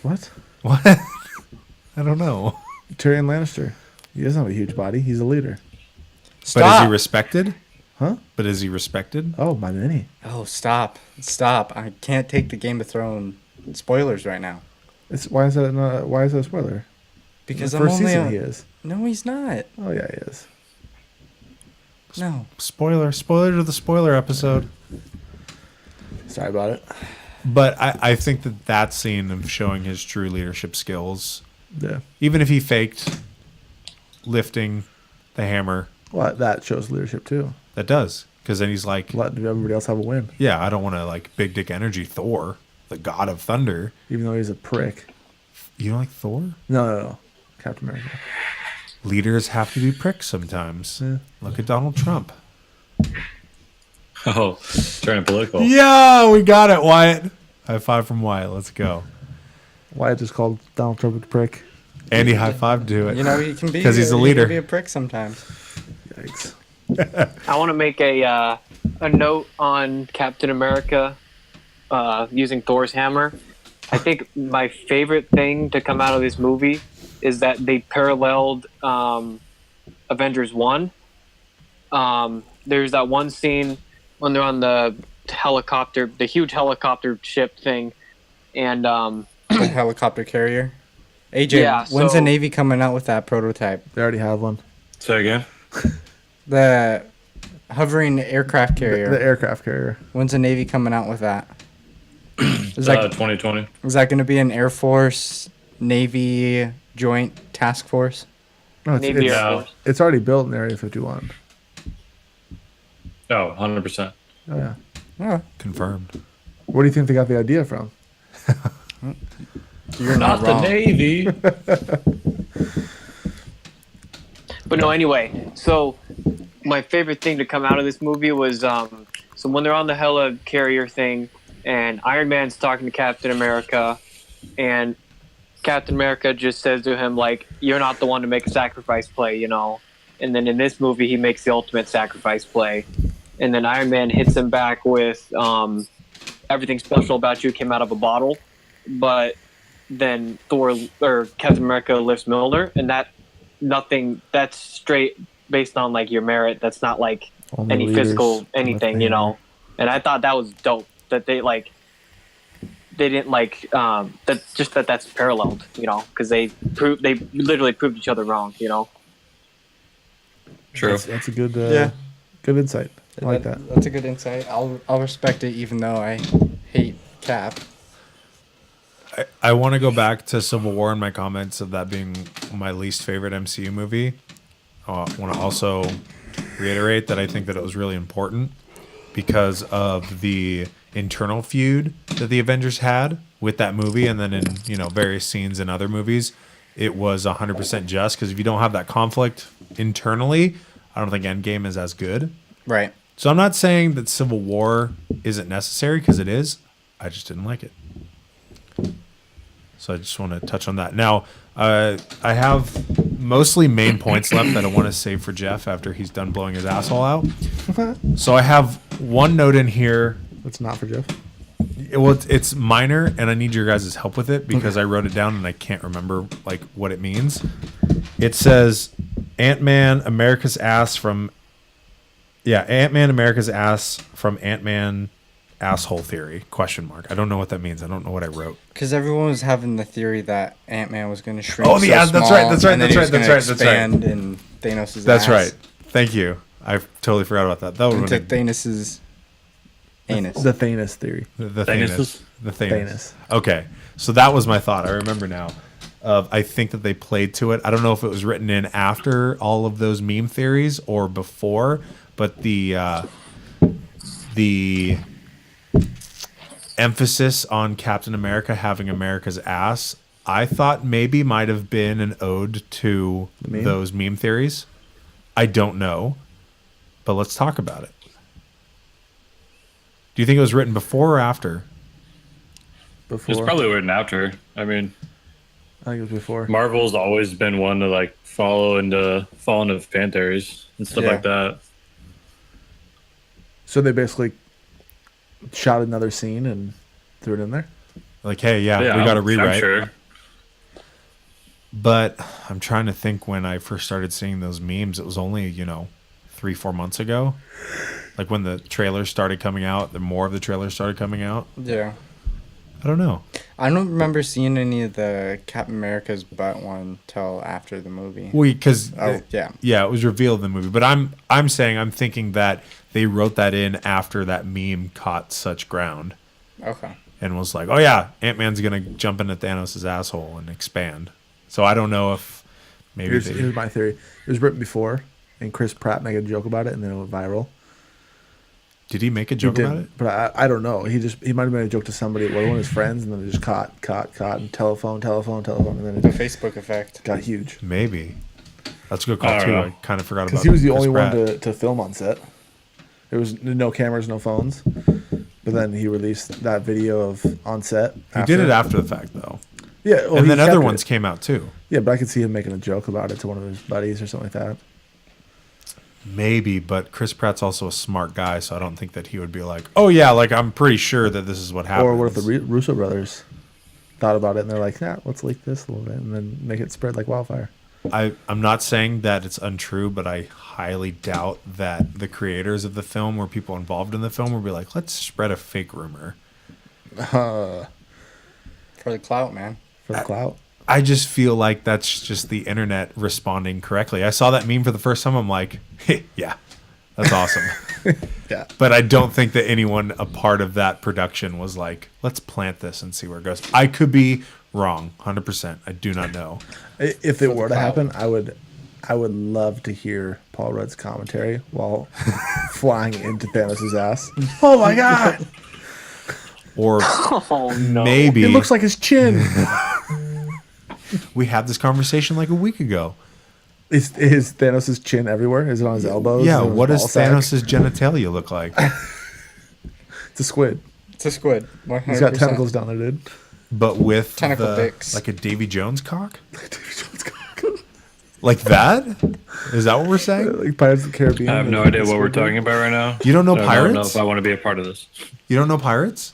What? What? I don't know. Tyrion Lannister. He doesn't have a huge body. He's a leader. Stop. But is he respected? Huh? But is he respected? Oh, by many. Oh, stop. Stop. I can't take the Game of Thrones spoilers right now. Why is that a spoiler? Because the I'm first only season on... he is. No, he's not. Oh yeah, he is. No. Spoiler to the spoiler episode. Sorry about it. But I think that scene of showing his true leadership skills, Yeah. even if he faked lifting the hammer, Well, that shows leadership too. that does. Because then he's like, Let everybody else have a win, yeah, I don't want to like big dick energy Thor, the god of thunder. even though he's a prick. You don't like Thor? No. Captain America. Leaders have to be pricks sometimes. Yeah. Look at Donald Trump. Oh, turning political. Yeah, we got it, Wyatt. High five from Wyatt. Let's go. Wyatt just called Donald Trump a prick. Andy high five to it. You know, he can be... Because he's a He leader. can be a prick sometimes. Yikes. I want to make a note on Captain America using Thor's hammer. I think my favorite thing to come out of this movie is that they paralleled Avengers 1. There's that one scene when they're on the helicopter, the huge helicopter ship thing, and The helicopter carrier. AJ, Yeah, when's so- the Navy coming out with that prototype? They already have one. Say again. The hovering aircraft carrier. The aircraft carrier. When's the Navy coming out with that? Is 2020. that going to be an Air Force Navy joint task force? No, Navy Air No. Force. it's already built in Area 51. Oh, 100%. Oh yeah. Oh, Confirmed. Where do you think they got the idea from? you're not the wrong. Navy. But no, anyway, so my favorite thing to come out of this movie was so when they're on the heli carrier thing and Iron Man's talking to Captain America and Captain America just says to him, like, you're not the one to make a sacrifice play, you know? And then in this movie, he makes the ultimate sacrifice play. And then Iron Man hits him back with everything special about you came out of a bottle. But then Captain America lifts Mjolnir, and that's straight based on like your merit. That's not like Only any leaders physical anything, you know. And I thought that was dope that they didn't like that's paralleled, you know, because they literally proved each other wrong, you know. True. That's a good Yeah. good insight. I like that. That's a good insight. I'll respect it, even though I hate Cap. I want to go back to Civil War in my comments of that being my least favorite MCU movie. I want to also reiterate that I think that it was really important because of the internal feud that the Avengers had with that movie, and then in various scenes in other movies, it was 100% just because if you don't have that conflict internally, I don't think Endgame is as good. Right. So I'm not saying that Civil War isn't necessary because it is. I just didn't like it. So I just want to touch on that. Now, I have mostly main points left that I want to save for Jeff after he's done blowing his asshole out. So I have one note in here. That's not for Jeff. it's minor, and I need your guys' help with it because I wrote it down and I can't remember like what it means. It says Ant-Man America's ass from Ant-Man America's ass from Ant-Man asshole theory ? I don't know what that means. I don't know what I wrote. Because everyone was having the theory that Ant-Man was going to shrink. Oh, yeah, that's right. And in Thanos' That's ass right. Thank you. I totally forgot about that. That would into have been Thanos' anus. The Thanos theory. the Thanos? Thanos. Okay, so that was my thought. I remember now. I think that they played to it. I don't know if it was written in after all of those meme theories or before, but the emphasis on Captain America having America's ass, I thought maybe might have been an ode to those meme theories. I don't know, but let's talk about it. Do you think it was written before or after? It's probably written after. I mean, I think it was before. Marvel's always been one to like fall into fan theories and stuff like that. So they basically shot another scene and threw it in there. Like, hey, we got to rewrite. I'm sure. But I'm trying to think when I first started seeing those memes. It was only 3-4 months ago. Like when the trailers started coming out, the more of the trailers started coming out. Yeah. I don't know. I don't remember seeing any of the Captain America's butt one till after the movie. Because it was revealed in the movie. But I'm thinking that they wrote that in after that meme caught such ground. Okay. And was like, oh yeah, Ant-Man's gonna jump into Thanos' asshole and expand. So I don't know if maybe here's my theory. It was written before, and Chris Pratt made a joke about it, and then it went viral. Did he make a joke about it? But I don't know. He might have made a joke to somebody, one of his friends, and then it just caught, and telephone, and then the Facebook effect got huge. Maybe. That's a good call too. I kind of forgot about it. Because he was the Chris only Pratt. one to film on set. There was no cameras, no phones. But then he released that video of on set. He did it after the fact, though. Yeah, well, and then other kept ones it. came out too. Yeah, but I could see him making a joke about it to one of his buddies or something like that. Maybe, but Chris Pratt's also a smart guy, so I don't think that he would be like, "Oh yeah, like I'm pretty sure that this is what happened." Or what if the Russo brothers thought about it and they're like, "Nah, let's leak this a little bit and then make it spread like wildfire." I'm not saying that it's untrue, but I highly doubt that the creators of the film or people involved in the film would be like, "Let's spread a fake rumor." For the clout, man. For the clout. I just feel like that's just the internet responding correctly. I saw that meme for the first time. I'm like, hey, yeah, that's awesome. Yeah. But I don't think that anyone a part of that production was like, let's plant this and see where it goes. I could be wrong, 100%. I do not know. If it were to happen, I would love to hear Paul Rudd's commentary while flying into Thanos' ass. Oh my god! Or Oh no. maybe It looks like his chin. we had this conversation like a week ago. Is Thanos' chin everywhere? Is it on his elbows? Yeah, Is it on his what does ball sack? Thanos' genitalia look like? It's a squid. It's a squid. 100%. He's got tentacles down there, dude. But with Tentacle dicks. like a Davy Jones cock? Like that? Is that what we're saying? Like Pirates of the Caribbean. I have no idea what we're talking about right now. You don't know I don't know Pirates? if I want to be a part of this. You don't know Pirates?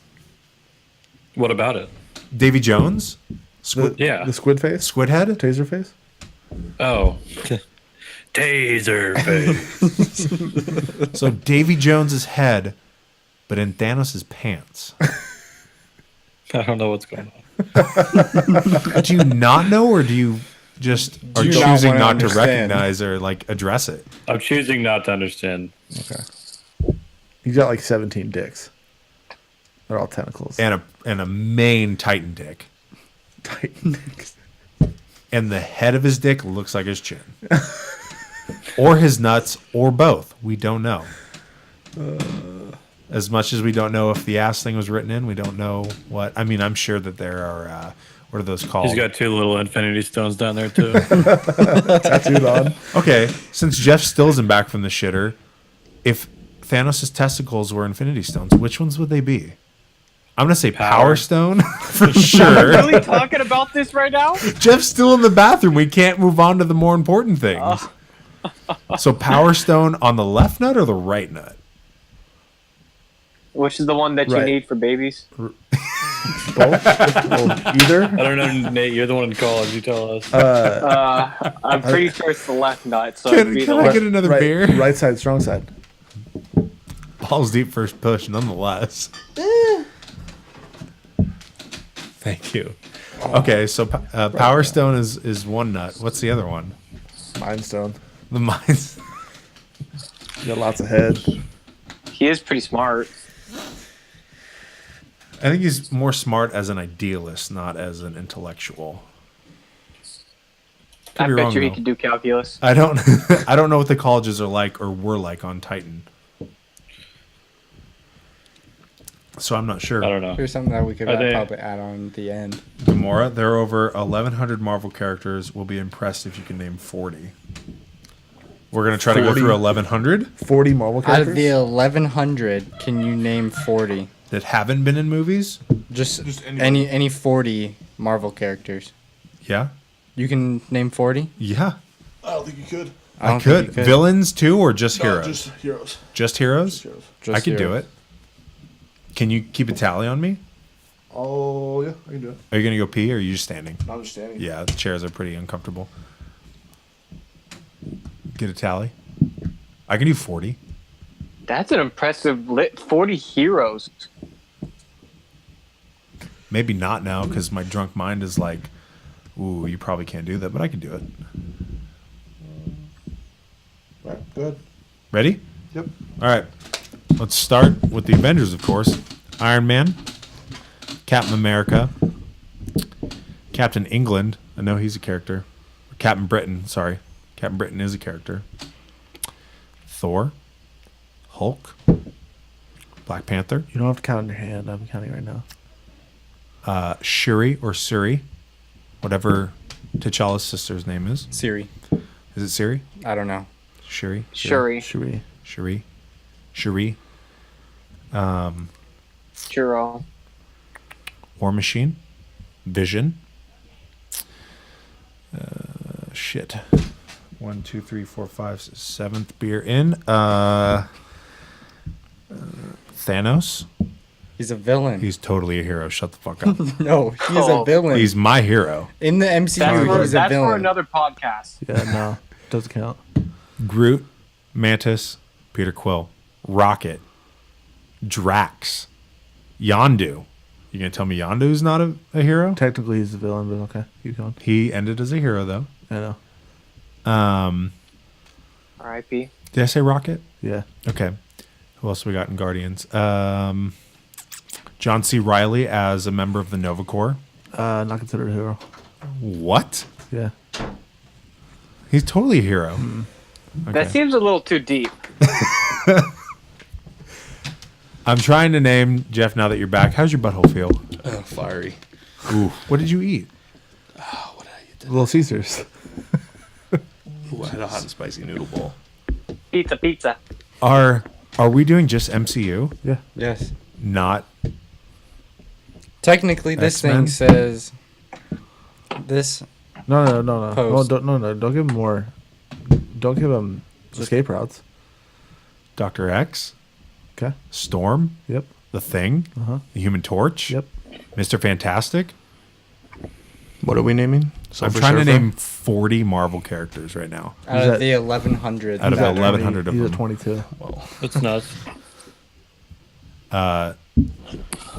What about it? Davy Jones? Yeah. The squid face? Squid head? Taser face? Oh. Taser face. So Davy Jones's head, but in Thanos' pants. I don't know what's going on. Do you not know, or do you just are you not choosing wanna not to understand? recognize or like address it? I'm choosing not to understand. Okay. He's got like 17 dicks. They're all tentacles. And a main Titan dick. Titan dicks. And the head of his dick looks like his chin. Or his nuts, or both. We don't know. As much as we don't know if the ass thing was written in, we don't know what. I mean, I'm sure that there are, what are those called? He's got 2 little infinity stones down there, too. Tattooed on. Okay, since Jeff still isn't back from the shitter, if Thanos' testicles were infinity stones, which ones would they be? I'm going to say Power Stone for sure. Really talking about this right now? Jeff's still in the bathroom. We can't move on to the more important things. So Power Stone on the left nut or the right nut? which is the one that you Right. need for babies. Both? Well, either. I don't know, Nate. You're the one in college. You tell us. I'm pretty sure it's the left nut. So Can, it'd be can the I left. get another right, beer? right side, strong side. Balls deep first push, nonetheless. Thank you. Okay, so Power Stone is one nut. What's the other one? Mind stone. The mines. You got lots of head. He is pretty smart. I think he's more smart as an idealist, not as an intellectual. Could I be bet wrong, you he though. could do calculus. I don't. I don't know what the colleges are like or were like on Titan. So I'm not sure. I don't know. Here's something that we could Are they- probably add on at the end. Gamora, there are over 1,100 Marvel characters. We'll be impressed if you can name 40. We're gonna try to go 40? through 1,100 40 Marvel Out characters. of the 1,100, can you name 40? that haven't been in movies. Just any 40 Marvel characters. Yeah, You can name 40? yeah, I don't think you could. I don't could. think you Villains too, or just heroes? Just heroes. Just heroes. Just I could do heroes. it. Can you keep a tally on me? Oh, yeah, I can do it. Are you gonna go pee, or are you just standing? I'm just standing. Yeah, the chairs are pretty uncomfortable. Get a tally. I can do 40. That's an impressive 40 heroes. Maybe not now because my drunk mind is like, ooh, you probably can't do that, but I can do it. Right, good. Ready? Yep. All right. Let's start with the Avengers, of course. Iron Man, Captain America, Captain England. I know he's a character. Captain Britain, sorry. Captain Britain is a character. Thor, Hulk, Black Panther, You don't have to count in your hand. I'm counting right now. Shuri or Suri, whatever T'Challa's sister's name is. Siri. Is it Siri? I don't know. Shuri? Shuri. Shuri. Shuri? Shuri? Churro. War Machine? Vision? Shit. 1, 2, 3, 4, 5, 7th beer in. Thanos? He's a villain. He's totally a hero. Shut the fuck up. No, he's Oh. a villain. He's my hero. In the MCU, he's a That's for villain. another podcast. Yeah, no. Doesn't count. Groot, Mantis, Peter Quill, Rocket, Drax, Yondu. You gonna tell me Yondu's not a hero? Technically, he's the villain, but okay. Keep going. He ended as a hero though. I know. R.I.P. Did I say Rocket? Yeah. Okay. Who else we got in Guardians? John C. Reilly as a member of the Nova Corps. Not considered a hero. What? Yeah. He's totally a hero. Okay. That seems a little too deep. I'm trying to name Jeff now that you're back. How's your butthole feel? Fiery. Ooh. What did you eat? Little Caesars. Ooh, I had a hot and spicy noodle bowl. Pizza. Are we doing just MCU? Yeah. Yes. Not Technically, this X-Men? thing says this. No. Post. No. Don't give him more. Don't give him escape routes. Dr. X, Okay. Storm, Yep. The Thing, Uh-huh. The Human Torch, Yep. Mr. Fantastic. What are we naming? I'm trying to name 40 Marvel characters right now. Out He's of at- the 1,100. Out of that- 1,100 of He's them. at 22. That's nuts.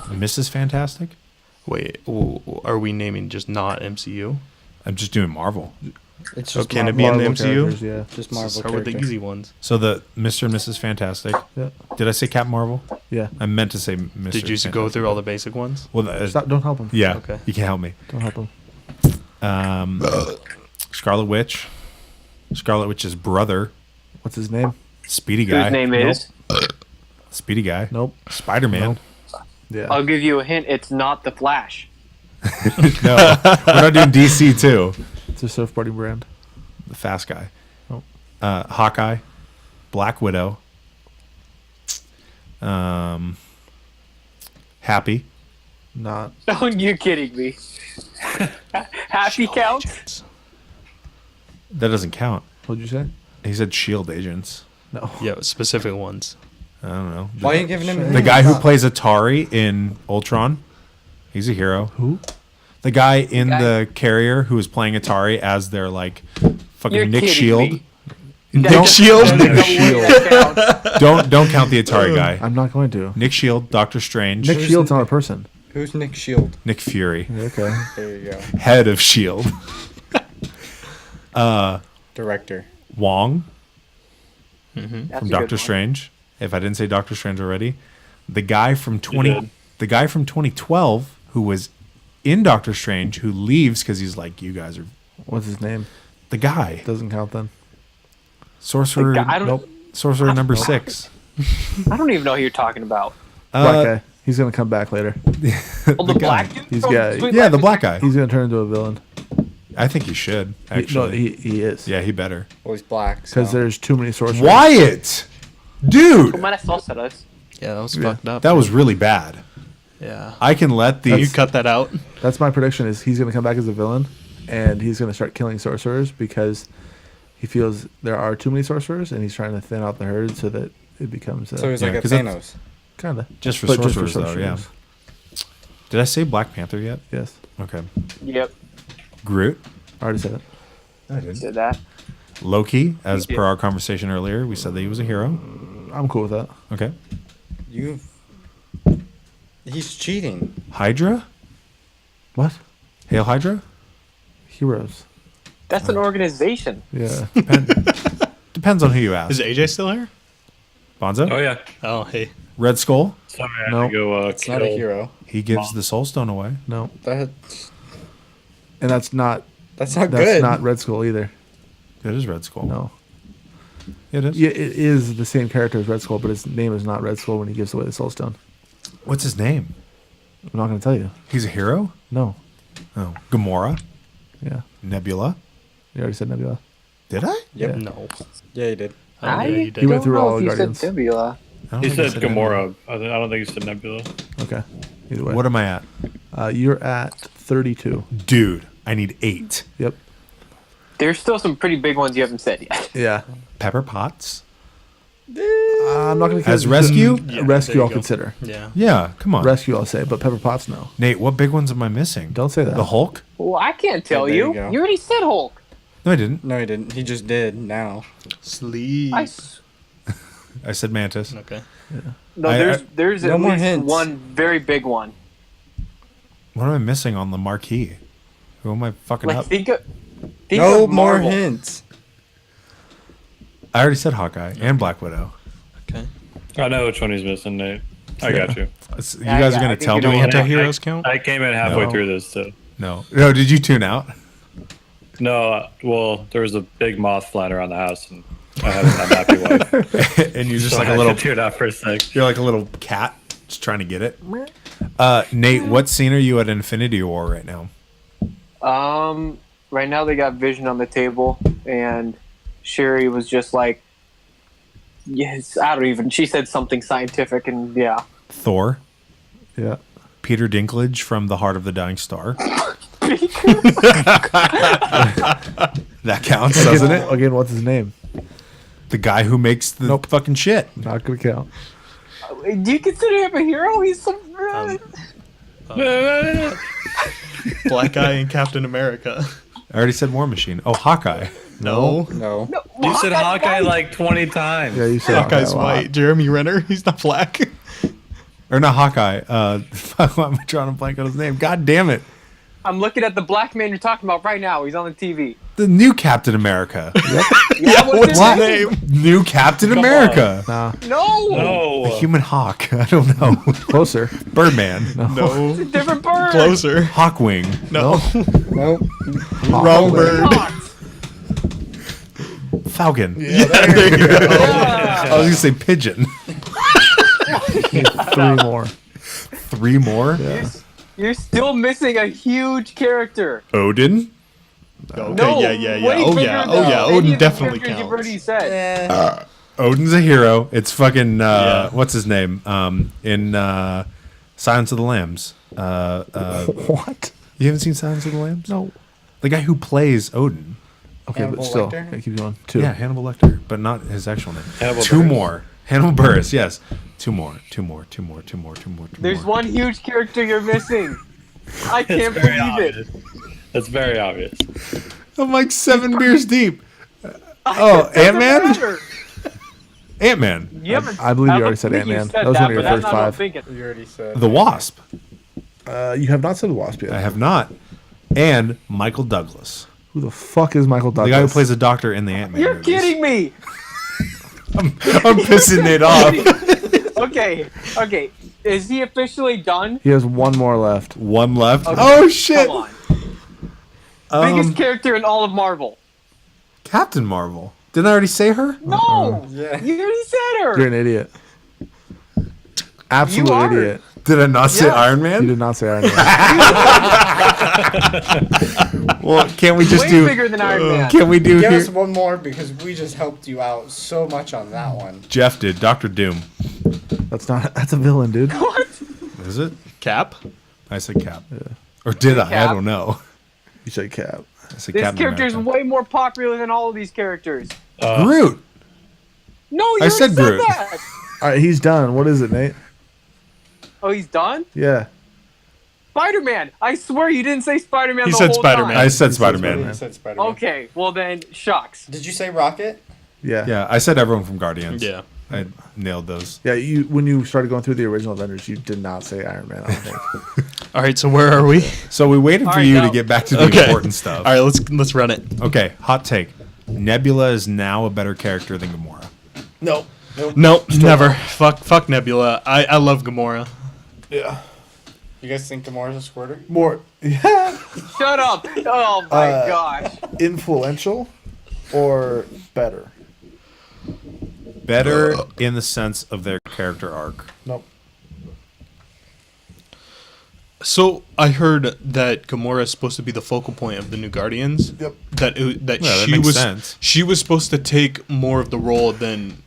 Mrs. Fantastic? Wait, ooh, are we naming just not MCU? I'm just doing Marvel. It's So just can it be in the Marvel MCU? characters, Yeah. just Let's Marvel start with the characters. easy ones. So the Mr. and Mrs. Fantastic. Yep. Did I say Captain Marvel? Yeah. I meant to say Mr. Did you Fantastic. go through all the basic ones? Well, that, Stop. Don't help him. yeah. Okay. You can help me. Don't help him. Scarlet Witch. Scarlet Witch's brother. What's his name? Speedy guy. Whose name is? Speedy guy. Nope. Spider-Man. Yeah. I'll give you a hint. It's not the Flash. No, we're not doing DC too. It's a surfboarding brand. The fast guy. Nope. Hawkeye. Black Widow. Happy. Not. Oh, you kidding me? Happy counts? That doesn't count. What'd you say? He said Shield agents. No. Yeah, specific ones. I don't know. Why are you giving him The guy who plays Atari in Ultron? He's a hero. Who? The guy in the carrier who is playing Atari as their like fucking You're Nick kidding Shield. me. Nick Shield? Don't count the Atari guy. I'm not going to. Nick Shield, Doctor Strange, Nick Shield's not a person. Who's Nick Shield? Nick Fury, Okay. There you go. head of Shield. Director. Wong That's from a good Doctor one. Strange. If I didn't say Doctor Strange already, the guy from did. the guy from 2012 who was in Doctor Strange who leaves because he's like, you guys are What's his name? the guy. Doesn't count then. Sorcerer. I don't. Nope. Sorcerer number 6. I don't even know who you're talking about. Black guy. He's gonna come back later. Oh, the black dude. He's from got- Sweet Yeah, Life the of black Zack- guy. He's gonna turn into a villain. I think he should actually. He is. Yeah, he better. Well, he's black. Because So. there's too many sorcerers. Wyatt, dude, Buenas sorcerers. Yeah, that was fucked up. that was really bad. Yeah. I can let You these. cut that out. That's my prediction. Is he's gonna come back as a villain, and he's gonna start killing sorcerers because he feels there are too many sorcerers, and he's trying to thin out the herd so that it becomes. So he's Yeah, like a 'cause that's- Thanos. Kinda. Just for But sorcerers, though, yeah. Did I say Black Panther yet? Yes. Okay. Yep. Groot, I already said it. Did that. Loki, as Yeah. per our conversation earlier, we said that he was a hero. I'm cool with that. Okay. He's cheating. Hydra, What? Hail Hydra. Heroes. That's an organization. Yeah. Depends on who you ask. Is AJ still here? Bonzo, Oh yeah. Oh, hey. Red Skull. Sorry, I had No. to go. It's not a hero. He gives the Soul Stone away. No. That's And that's not that's not that's good. not Red Skull either. It is Red Skull. No. It is. Yeah, it is the same character as Red Skull, but his name is not Red Skull when he gives away the Soul Stone. What's his name? I'm not gonna tell you. He's a hero. No. Oh, Gamora, Yeah. Nebula. You already said Nebula. Did I? Yep. Yeah. No. Yeah, he did. Oh, yeah, you He did. went through all the you Guardians. said Nebula. I don't He think I said Nebula. Gamora. I don't think he said Nebula. Okay. Either way. What am I at? You're at 32. Dude, I need 8. Yep. There's still some pretty big ones you haven't said yet. Yeah. Pepper Potts. I'm not gonna As rescue? Yeah, rescue there you I'll go. consider. Yeah. Yeah, come on. Rescue I'll say, but Pepper Potts no. Nate, what big ones am I missing? Don't say that. The Hulk? Well, I can't tell there you. you go. You already said Hulk. No, I didn't. No, he didn't. He just did now. Sleep. I said Mantis. Okay. No, I- there's No at more least hints. one very big one. What am I missing on the marquee? Who am I fucking Like up? think No of more Marvel. hints. I already said Hawkeye and Black Widow. Okay. I know which one he's missing, Nate. I got you. You Yeah, guys yeah, are I gonna think tell you Do me? we know have what to I- heroes count? I came in halfway No. through this, so No. No, did you tune out? no. Well, there was a big moth flying around the house, and I have an unhappy wife. And you're just So like I a little tuned out for a sec. you're like a little cat just trying to get it. Nate, what scene are you at Infinity War right now? Right now they got Vision on the table, and Sherry was just like, yes, I don't even. She said something scientific, and yeah. Thor. Yeah. Peter Dinklage from The Heart of the Dying Star. That counts, doesn't it? Again, what's his name? The guy who makes the fucking shit. Not gonna count. Do you consider him a hero? He's some. Black Guy and Captain America. I already said War Machine. Oh, Hawkeye. No. No. You said Hawkeye like 20 times. Yeah, you said Hawkeye's Hawkeye a lot. white. Jeremy Renner, he's not black. Or not Hawkeye. Why am I drawing a blank on his name? God damn it. I'm looking at the black man you're talking about right now. He's on the TV. The new Captain America. Yeah, What's his name? New Captain America. Nah, No, No. A human hawk. I don't know. closer. Birdman. No. it's a different bird. Closer. Hawkwing. No. Nope. Wrong bird. Hawks. Falcon. Yeah, there you go. I was going to say pigeon. 3 more. 3 more? You're still missing a huge character. Odin. Okay, No, yeah. way Oh, bigger yeah. than Oh, yeah. any Odin of the definitely characters You've counts. already said. Odin's a hero. It's fucking, Yeah. what's his name? In Silence of the Lambs. What? You haven't seen Silence of the Lambs? No. The guy who plays Odin. Okay, Hannibal but still, Lecter? yeah, keep going. 2. Yeah, Hannibal Lecter, but not his actual name. Hannibal 2 Buress. more. Hannibal Buress, yes. Two more. There's one huge character you're missing. I can't believe it. That's very obvious. I'm like 7 beers deep. Doesn't Ant-Man? matter. Ant-Man. You haven't- I believe you already don't said think you Ant-Man. said That was one of your but that's first not what I'm 5. thinking. You already said The Wasp. You have not said the Wasp yet. I have not. And Michael Douglas. Who the fuck is Michael The Douglas? guy who plays a doctor in the Ant-Man You're movies. kidding me. I'm pissing it off. Okay. Is he officially done? He has one more left. One left. Okay. Oh, shit. Come on. Biggest character in all of Marvel. Captain Marvel. Didn't I already say her? No. Yeah. You already said her. You're an idiot. Absolute You are. idiot. Did I not say Yes. Iron You Man? did not say Iron Man. Well, can't we just Way do... bigger than Iron Man. Can we do Give here? us one more because we just helped you out so much on that one. Jeff did. Dr. Doom. That's a villain, dude. What? Is it? Cap? I said Cap. Or did I? Cap. I don't know. You said Cap. I said This Captain character is America. way more popular than all of these characters. Groot. No, you I already said said Groot. that. All right, he's done. What is it, Nate? Oh, he's done? Yeah. Spider-Man. I swear you didn't say Spider-Man He the said whole Spider-Man. I time. said Spider-Man. You said Spider-Man. Okay, well then, shucks. Did you say Rocket? Yeah. Yeah, I said everyone from Guardians. Yeah. I nailed those. Yeah, when you started going through the original Avengers, you did not say Iron Man, I don't think. All right, so where are we? So we waited for All right, you now- to get back to the Okay. important stuff. All right, let's run it. Okay, hot take. Nebula is now a better character than Gamora. No. Nope, never. Fuck Nebula. I love Gamora. Yeah. You guys think Gamora's a squirter? More Shut up. Oh my gosh. influential or better? Better in the sense of their character arc. Nope. So I heard that Gamora is supposed to be the focal point of the new Guardians. Yep. That Yeah, that she makes was sense. she was supposed to take more of the role than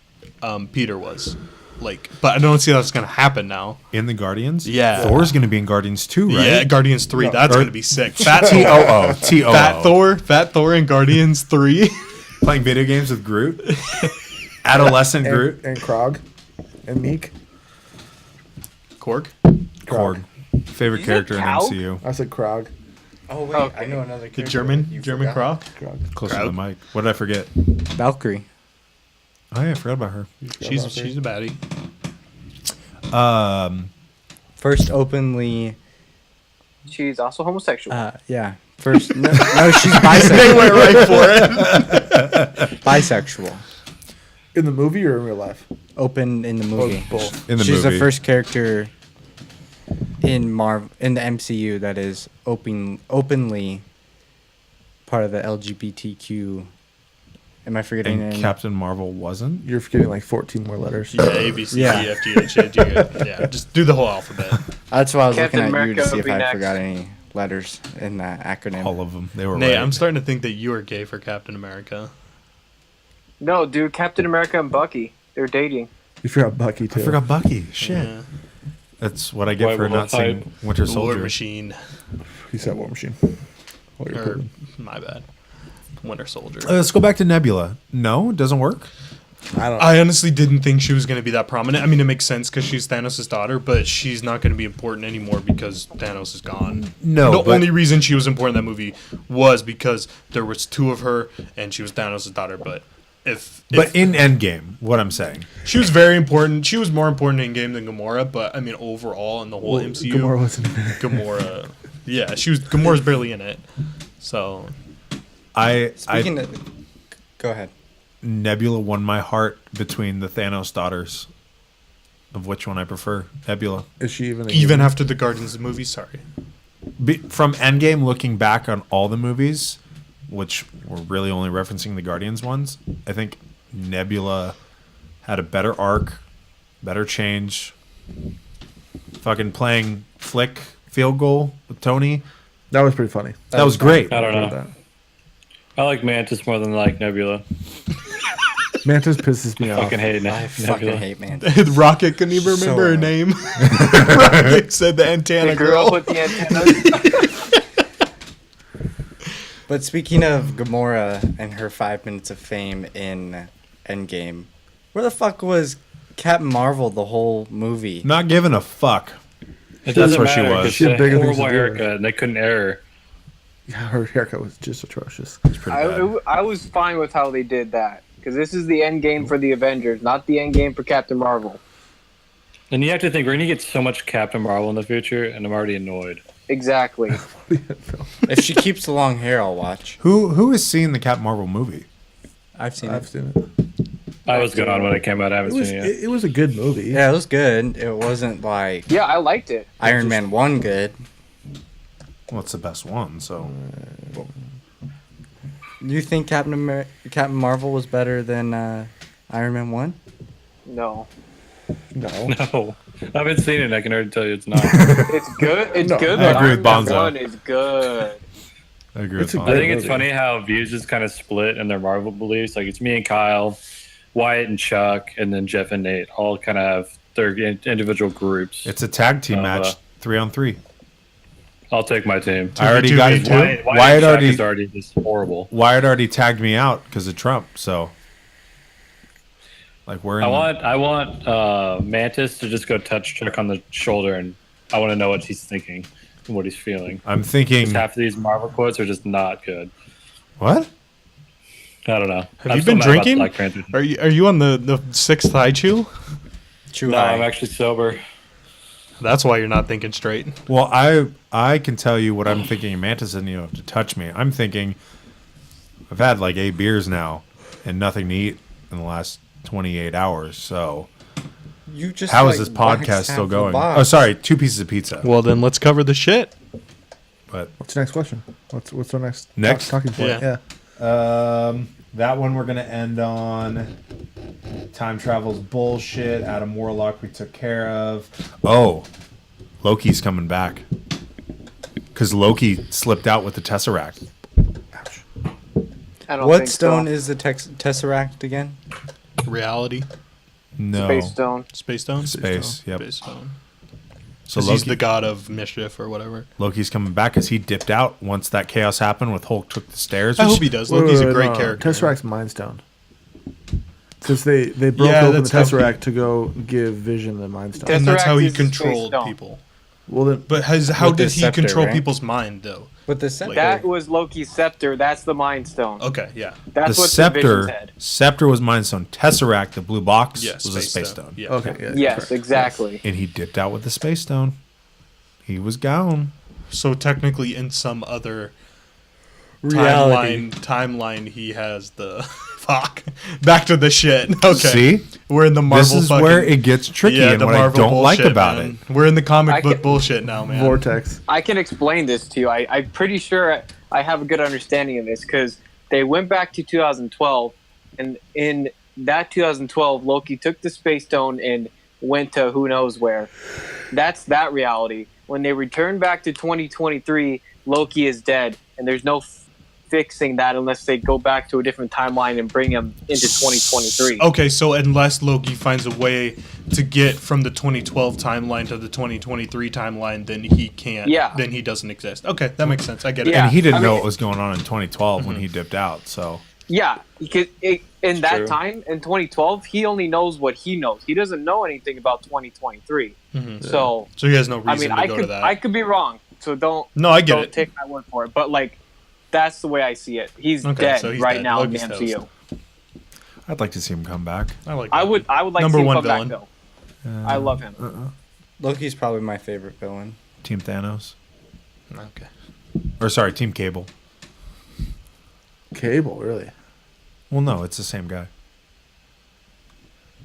Peter was. Like, but I don't see that's gonna happen now. In the Guardians? Yeah. Thor's going to be in Guardians 2, right? Yeah, Guardians 3. That's Or- gonna be sick. Fat T-O-O. T-O-O. Fat Thor in Guardians 3. Playing video games with Groot? Adolescent Groot? And Krog. And Meek. Korg. Korg. Favorite You said character in cow? MCU. I said Krog. Oh wait, Okay. I know another character. The German you German forgot. Croc. Krog. Closer to the mic. What did I forget? Valkyrie. Oh, yeah, I forgot about her. She's a baddie. First openly. She's also homosexual. Yeah. First. No, she's bisexual. They went right for it. Bisexual. In the movie or in real life? Open in the movie. Both. In the She's movie. the first character in the MCU that is openly part of the LGBTQ. Am I forgetting And any? Captain Marvel wasn't? You're forgetting like 14 more letters. Yeah, A B C D Yeah. E F G H I J K. Yeah, just do the whole alphabet. That's why I was Captain looking at America you to see will if be I next. forgot any letters in that acronym. All of them. They were Nate, right. I'm starting to think that you are gay for Captain America. No, dude, Captain America and Bucky. They're dating. You forgot Bucky, too. I forgot Bucky. Shit. Yeah. That's what I get White for Wolf not saying hype. Winter War Soldier. Machine. He said War Machine. What you're Or putting. my bad. Winter Soldier. Let's go back to Nebula. No, it doesn't work. I don't I honestly didn't think she was going to be that prominent. I mean, it makes sense because she's Thanos' daughter, but she's not going to be important anymore because Thanos is gone. No, the but- only reason she was important in that movie was because there was 2 of her and she was Thanos' daughter. But if in Endgame, what I'm saying. she was very important, she was more important in game than Gamora. But I mean, overall in the whole Well, MCU, Gamora wasn't in it. Gamora, yeah, Gamora's barely in it. So Speaking of, go ahead. Nebula won my heart between the Thanos daughters. Of which one I prefer, Nebula. Is she even? even after the Guardians movie, sorry. From Endgame, looking back on all the movies, which we're really only referencing the Guardians ones, I think Nebula had a better arc, better change. Fucking playing flick field goal with Tony. That was pretty funny. That was great. I don't know. That. I like Mantis more than I like Nebula. Mantis pisses me off. Fucking hate I Nebula. fucking hate man. Rocket couldn't even So remember her annoying. name. Rocket said the antenna The girl girl. with the antennas. But speaking of Gamora and her 5 minutes of fame in Endgame, where the fuck was Captain Marvel the whole movie. Not giving a fuck. It That's doesn't what she matter. was. It's She had a bigger things horrible to do. haircut, and they couldn't air her. Yeah, her haircut was just atrocious. It's pretty bad. I was fine with how they did that because this is the end game for the Avengers, not the end game for Captain Marvel. And you have to think we're gonna get so much Captain Marvel in the future, and I'm already annoyed. Exactly. If she keeps the long hair, I'll watch. Who has seen the Captain Marvel movie? I've seen I've it. seen it. I was gone when it came out. I haven't It was, seen it yet. it was a good movie. Yeah, it was good. It wasn't like Yeah, I liked it. Iron Man 1 good. Well, it's the best one, so. You think Captain Marvel was better than Iron Man 1? No. No. No, I haven't seen it. I can already tell you it's not. It's good. It's No, good. I but agree with Iron Man Bonzo. 1 is good. I agree It's with a Bonzo. I think it's movie. funny how views is kind of split in their Marvel beliefs. Like it's me and Kyle, Wyatt and Chuck, and then Jeff and Nate all kind of have their individual groups. It's a tag team Uh, match, 3-on-3. I'll take my team. I already 2v2, got me it too. too. Wyatt Wyatt and Chuck already, is already just horrible. Wyatt already tagged me out because of Trump. So, like, we're in. I want Mantis to just go touch Chuck on the shoulder, and I want to know what he's thinking and what he's feeling. I'm thinking. Half of these Marvel quotes are just not good. What? I don't know. Have I'm you still been mad about drinking? Black Panther. Are you on the sixth high chew? Too No, high. I'm actually sober. That's why you're not thinking straight. Well, I can tell you what I'm thinking. Mantis doesn't even have to touch me. I'm thinking. I've had like 8 beers now, and nothing to eat in the last 28 hours. So, You just how is like, this waxed podcast still half the going? box. Oh, sorry, 2 pieces of pizza. Well, then let's cover the shit. But What's the next question? What's our next Next? talking point? Yeah. that one we're gonna end on. Time travel's bullshit. Adam Warlock we took care of. Oh, Loki's coming back because Loki slipped out with the Tesseract. I don't What think stone so. is the Tesseract again? Reality. No, Space Stone? Space Stone? Space, yep. Space Stone. So Because he's Loki, the god of mischief or whatever. Loki's coming back because he dipped out once that chaos happened with Hulk took the stairs. I which- hope he does. Loki's a great character. Tesseract's Mind Stone. Because they broke Yeah, open the that's how Tesseract to go give Vision the Mind Stone. And that's how Tesseract he is the Space controlled Stone. people. Well, then, But how With the did he scepter, control right? people's mind, though? With the scepter. That was Loki's scepter. That's the Mind Stone. Okay, yeah. That's the what the Vision's scepter, head. scepter was Mind Stone. Tesseract, the blue box, Yeah, was a Space Stone. Yeah. okay. Yeah, Yes, correct. exactly. And he dipped out with the Space Stone. He was gone. So technically, in some other Reality. timeline, he has the fuck. Back to the shit. Okay, See? we're in the Marvel. This is fucking, where it gets tricky and the what I Marvel don't like bullshit, about man. it. We're in the comic I book can- bullshit now, man. Vortex. I can explain this to you. I'm pretty sure I have a good understanding of this because they went back to 2012, and in that 2012, Loki took the Space Stone and went to who knows where. That's that reality. When they return back to 2023, Loki is dead, and there's no fixing that unless they go back to a different timeline and bring him into 2023. Okay, so unless Loki finds a way to get from the 2012 timeline to the 2023 timeline, then he can't. Yeah. Then he doesn't exist. Okay, that makes sense. I get it. Yeah. And he didn't I know mean- what was going on in 2012 when he dipped out. So Yeah, because in that true. time, in 2012, he only knows what he knows. He doesn't know anything about 2023. So, So he has no I reason mean, to I go could to that. I could be wrong. So don't No, I get don't it. take my word for it. But like, that's the way I see it. He's Okay, dead so he's right dead. now Loki's in the toast. MCU. I'd like to see him come back. I like. I that. would like Number to see him one come villain. back though. I love him. Loki's probably my favorite villain. Team Thanos. Okay. Or sorry, Team Cable. Cable, really? Well, no, it's the same guy.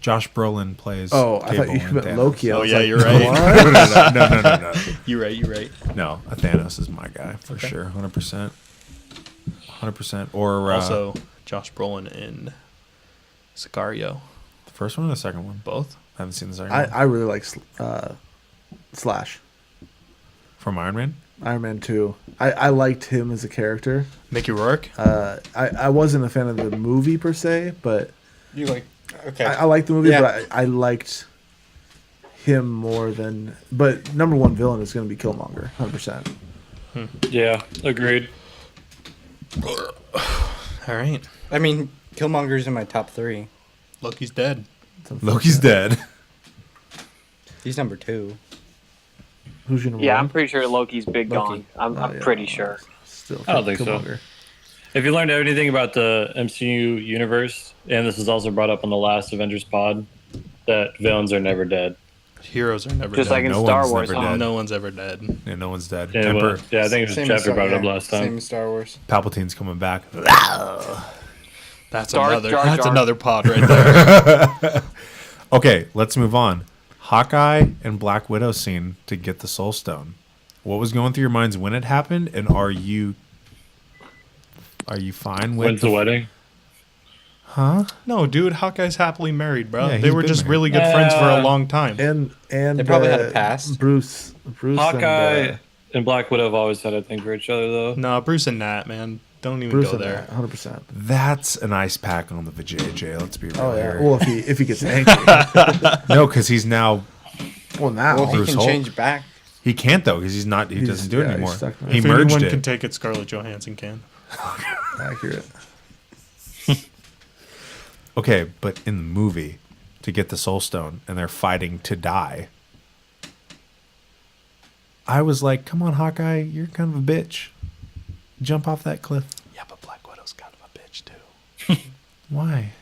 Josh Brolin plays. Oh, I Cable thought you in meant Thanos. Loki. I Oh was yeah, like, you're right. what? No. You're right. You're right. No, Thanos is my guy for sure, 100%. 100%. Or Also, Josh Brolin in Sicario. the first one or the second one? Both. I haven't seen the second one. I really like Slash. From Iron Man? Iron Man 2. I liked him as a character. Mickey Rourke. I wasn't a fan of the movie per se, but You like? Okay. I liked the movie, Yeah. but I liked him more than. But number one villain is going to be Killmonger, 100%. Yeah, agreed. All right. I mean, Killmonger's in my top 3. Loki's dead. Loki's dead. He's number 2. Who's your number Yeah, one? I'm pretty sure Loki's big Loki. gone. I'm Yeah. pretty sure. Still, I don't think so. Killmonger. If you learned anything about the MCU universe, and this is also brought up on the last Avengers pod, that villains are never dead. Heroes are never Just dead. like in No Star one's Wars, never huh? dead. No one's ever dead. Yeah, no one's dead. Yeah, Emperor well, I think it was Jeff who brought it up last Same time. as Star Wars. Palpatine's coming back. That's Jar another. Jar That's Jar. another pod right there. Okay, let's move on. Hawkeye and Black Widow scene to get the Soul Stone. What was going through your minds when it happened, and are you fine with When's the wedding? Huh? No, dude, Hawkeye's happily married, bro. Yeah, They he's were been just married. really good friends for a long time. And They probably had a past. Bruce Hawkeye and Black Widow have always had a thing for each other, though. No, Bruce and Nat, man. Don't even Bruce go and there. 100%. That's an ice pack on the vajayjay. Let's be real Oh yeah. here. Well, if he gets angry. No, because he's now Well, now. Well, if he Bruce can Hulk? change back. he can't though because he's not. He doesn't do it he's anymore. stuck now. He If merged anyone it. can take it, Scarlett Johansson can. Accurate. Okay, but in the movie, to get the Soul Stone, and they're fighting to die. I was like, "Come on, Hawkeye, you're kind of a bitch. Jump off that cliff." Yeah, but Black Widow's kind of a bitch too. Why?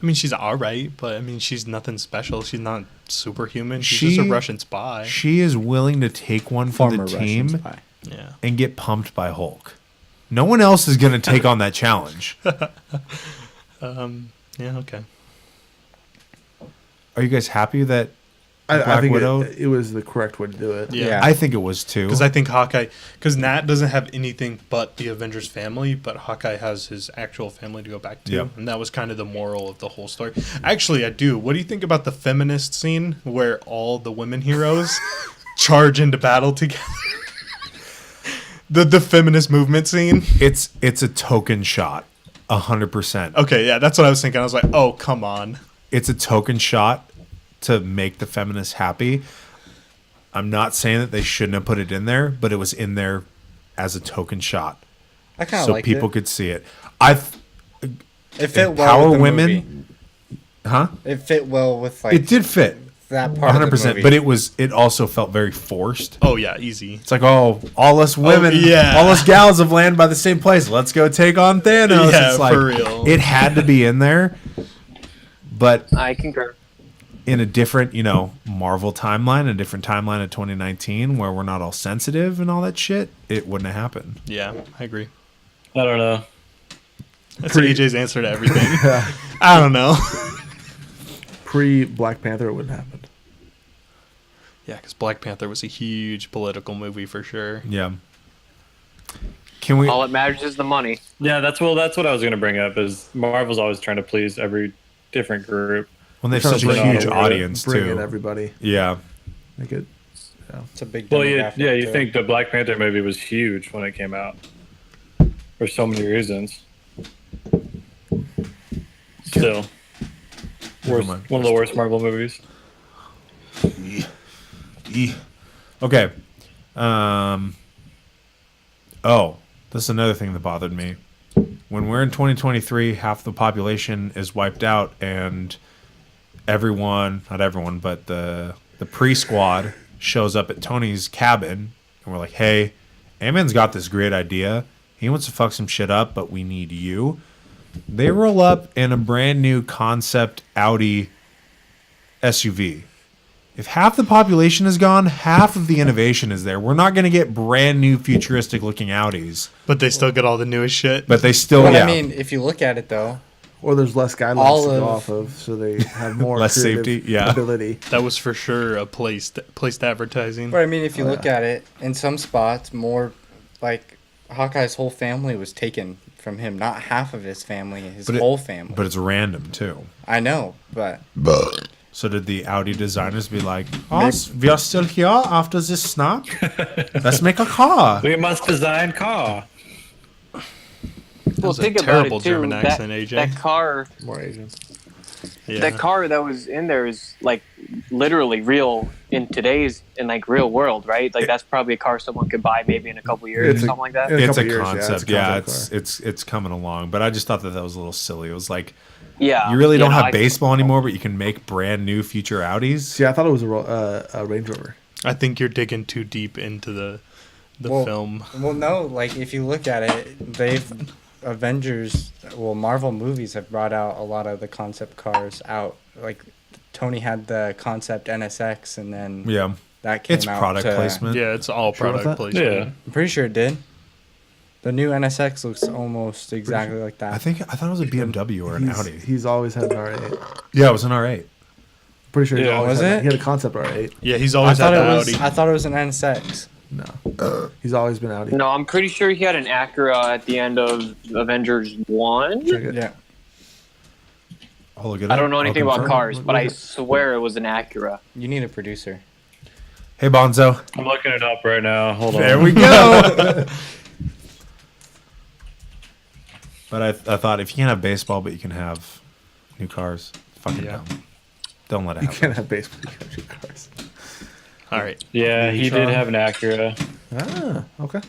I mean, she's all right, but I mean, she's nothing special. She's not superhuman. She's just a Russian spy. She is willing to take one for Former the Russian team spy. Yeah. and get pumped by Hulk. No one else is going to take on that challenge. Yeah. Okay. Are you guys happy that I Black think Widow? it was the correct way to do it. Yeah. I think it was too. Because I think Hawkeye, because Nat doesn't have anything but the Avengers family, but Hawkeye has his actual family to go back to. Yep. And that was kind of the moral of the whole story. Actually, I do. What do you think about the feminist scene where all the women heroes charge into battle together? The feminist movement scene? It's a token shot, 100%. Okay, yeah, that's what I was thinking. I was like, oh, come on. It's a token shot to make the feminists happy. I'm not saying that they shouldn't have put it in there, but it was in there as a token shot, I kind of so like people it. could see it. It fit well Empower with the women, movie. huh? It fit well with like It did fit, that part of the 100%. movie. But it also felt very forced. Oh, yeah, easy. It's like, oh, all us women, yeah. all us gals have landed by the same place. Let's go take on Thanos. Yeah, it's like, for real. It had to be in there, but I concur. in a different, Marvel timeline, a different timeline of 2019 where we're not all sensitive and all that shit, it wouldn't have happened. Yeah, I agree. I don't know. That's AJ's answer to everything. I don't know. Pre Black Panther, it wouldn't happen. Yeah, because Black Panther was a huge political movie for sure. Yeah. Can we? All that matters is the money. Yeah, that's what I was going to bring up. Is Marvel's always trying to please every different group. When they have Trying such to a bring huge in- audience bring too. in everybody. Yeah. Make it. it's a big Well, demographic. you too. think the Black Panther movie was huge when it came out for so many reasons. Still, mind. one of the worst Marvel movies. Okay. Oh, this is another thing that bothered me. When we're in 2023, half the population is wiped out, and not everyone, but the pre-squad shows up at Tony's cabin, and we're like, hey, Ant-Man's got this great idea. He wants to fuck some shit up, but we need you. They roll up in a brand new concept Audi SUV. If half the population is gone, half of the innovation is there. We're not going to get brand new futuristic looking Audis, But they still get all the newest shit. but they still, But yeah. I mean, if you look at it though, Or there's less guidelines All to go of- off of, so they have more Less creative safety, yeah. ability. That was for sure a placed advertising. but I mean, if you look at it, in some spots, more like Hawkeye's whole family was taken from him. Not half of his family, his whole family. But it's random too. I know, but So did the Audi designers be like, oh, we are still here after this snap? Let's make a car. We must design car. Well, was a think about terrible it too. German that, accent, AJ. that car, More Asian. Yeah. that car that was in there is like literally real in like real world, right? Like that's probably a car someone could buy maybe in a couple years It's or a- something like that. in a It's a couple years, concept. yeah, Yeah, it's a concept it's coming along. But I just thought that was a little silly. It was like, Yeah. You really Yeah, don't no, have I- baseball anymore, but you can make brand new future Audis. See, I thought it was a Range Rover. I think you're digging too deep into the Well, film. Well, no, like if you look at it, Marvel movies have brought out a lot of the concept cars out. Like Tony had the concept NSX, and then Yeah. that came It's out product to- placement. Yeah, it's all Sure about product that? placement. Yeah. I'm pretty sure it did. The new NSX looks almost exactly like that. I thought it was a BMW or an He's, Audi. he's always had an R8. Yeah, it was an R8. Pretty sure he's Yeah. always Was had it? He had a concept R8. Yeah, he's I always had thought the it was. Audi. I thought it was an NSX. No. He's always been Audi. No, I'm pretty sure he had an Acura at the end of Avengers 1. Check it. Yeah. I'll look it I up. don't know I'll anything about confirm. cars, but I swear it was an Acura. You need a producer. Hey, Bonzo. I'm looking it up right now. Hold on. There we go. But I thought if you can't have baseball, but you can have new cars, fucking Yeah. dumb. Don't let it You happen. can't have baseball. You can't shoot cars. All right. Yeah, he did have an Acura. Ah, okay.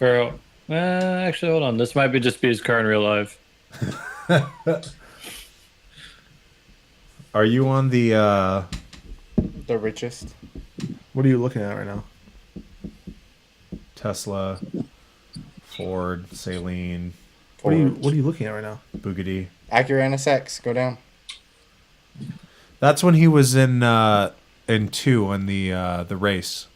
Or, actually, hold on. This might just be his car in real life. Are you on the The richest. What are you looking at right now? Tesla, Ford, Saline, What are you looking at right now? Bugatti? Acura NSX. Go down. That's when he was in 2 in the race,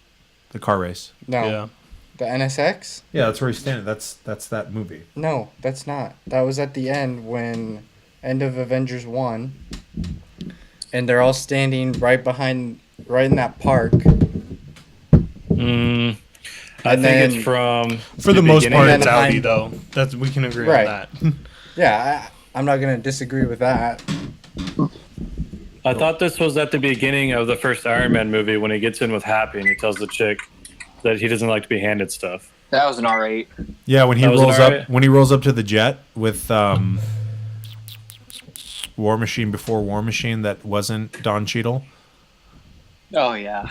the car race. No. Yeah. The NSX? Yeah, that's where he's standing. That's that movie. No, that's not. That was at the end end of Avengers 1. And they're all standing right in that park. I And think then- it's from. For the most beginning. part, And it's then Audi, I'm- though. That's we can agree Right. on that. Yeah, I'm not going to disagree with that. I thought this was at the beginning of the first Iron Man movie when he gets in with Happy and he tells the chick that he doesn't like to be handed stuff. That was an R8. Yeah, when he That was an rolls R8? up when he rolls up to the jet with War Machine before War Machine that wasn't Don Cheadle, Oh, yeah.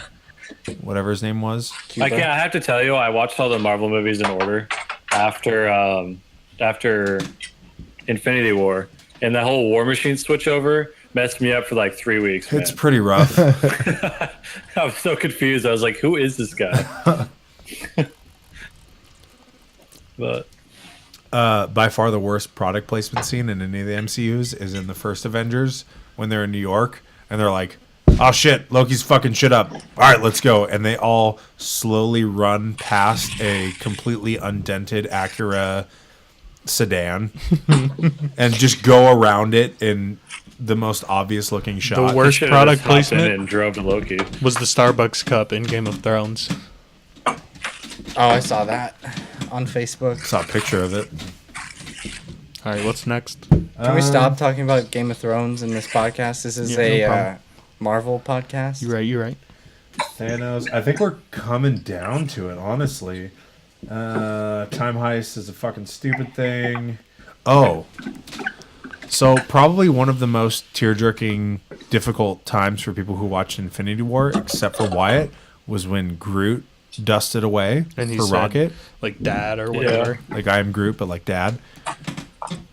whatever his name was. I have to tell you, I watched all the Marvel movies in order after Infinity War, and that whole War Machine switchover messed me up for like 3 weeks. It's man. pretty rough. I was so confused. I was like, "Who is this guy?" But By far the worst product placement scene in any of the MCUs is in the first Avengers when they're in New York and they're like, "Oh shit, Loki's fucking shit up. All right, let's go." And they all slowly run past a completely undented Acura sedan and just go around it in the most obvious looking shot. The worst should've product just hopped in placement and drove to Loki. was the Starbucks cup in Game of Thrones. Oh, I saw that on Facebook. Saw a picture of it. All right, what's next? Can we stop talking about Game of Thrones in this podcast? This is Yeah, no a problem. Marvel podcast. You're right. Thanos. I think we're coming down to it, honestly. Time heist is a fucking stupid thing. Oh. So probably one of the most tear-jerking, difficult times for people who watched Infinity War, except for Wyatt, was when Groot dusted away And he for said, Rocket. like dad or whatever. Like, I am Groot, but like Dad.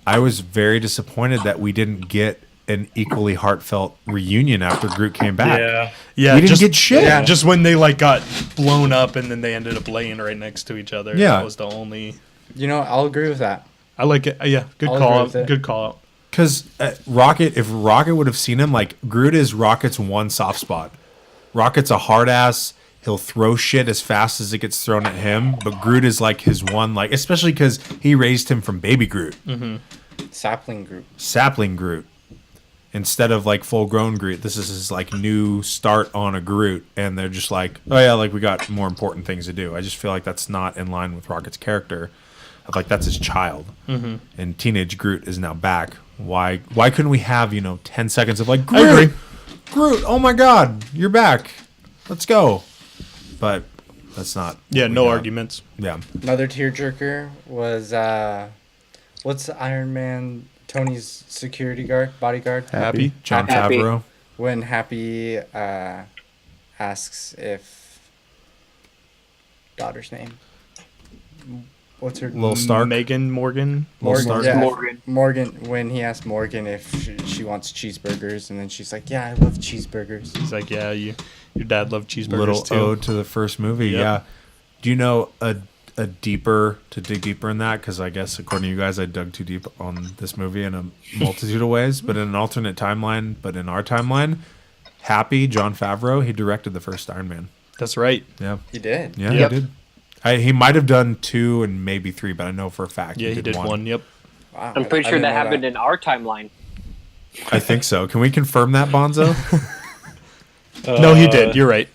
I was very disappointed that we didn't get an equally heartfelt reunion after Groot came back. Yeah, Yeah, We didn't just, get shit. Yeah, just when they like got blown up and then they ended up laying right next to each other. Yeah. That was the only. You know, I'll agree with that. I like it. Yeah, good I'll call agree out. with it. Good call out. Because Rocket, if Rocket would have seen him, like, Groot is Rocket's one soft spot. Rocket's a hard ass. He'll throw shit as fast as it gets thrown at him. But Groot is like his one, like, especially because he raised him from baby Groot, Sapling group. sapling Groot, instead of like full grown Groot. This is his like new start on a Groot. And they're just like, oh yeah, like we got more important things to do. I just feel like that's not in line with Rocket's character. Of like, that's his child. And teenage Groot is now back. Why couldn't we have, 10 seconds of like, Groot, I agree. Groot, oh my God, you're back. Let's go. But that's not. Yeah, what we no got. arguments. Yeah. Another tearjerker was what's Iron Man Tony's security guard, bodyguard? Happy. John Happy. Favreau. When Happy asks if daughter's name. what's her Little Stark. Megan Morgan. Morgan, Stark. yeah, Morgan. Morgan, when he asked Morgan if she wants cheeseburgers, and then she's like, "Yeah, I love cheeseburgers." He's like, yeah, your dad loved cheeseburgers Little too. ode to the first movie. Yep. Yeah. Do you know to dig deeper in that? Because I guess according to you guys, I dug too deep on this movie in a multitude of ways. But in an alternate timeline, but in our timeline, Happy Jon Favreau, he directed the first Iron Man. That's right. Yeah. He did. Yeah, Yep. he did. He might have done 2 and maybe 3, but I know for a fact Yeah, he did one. Yep. Wow, I'm pretty I sure didn't that know happened in our timeline. I think so. Can we confirm that, Bonzo? No, he did. You're right.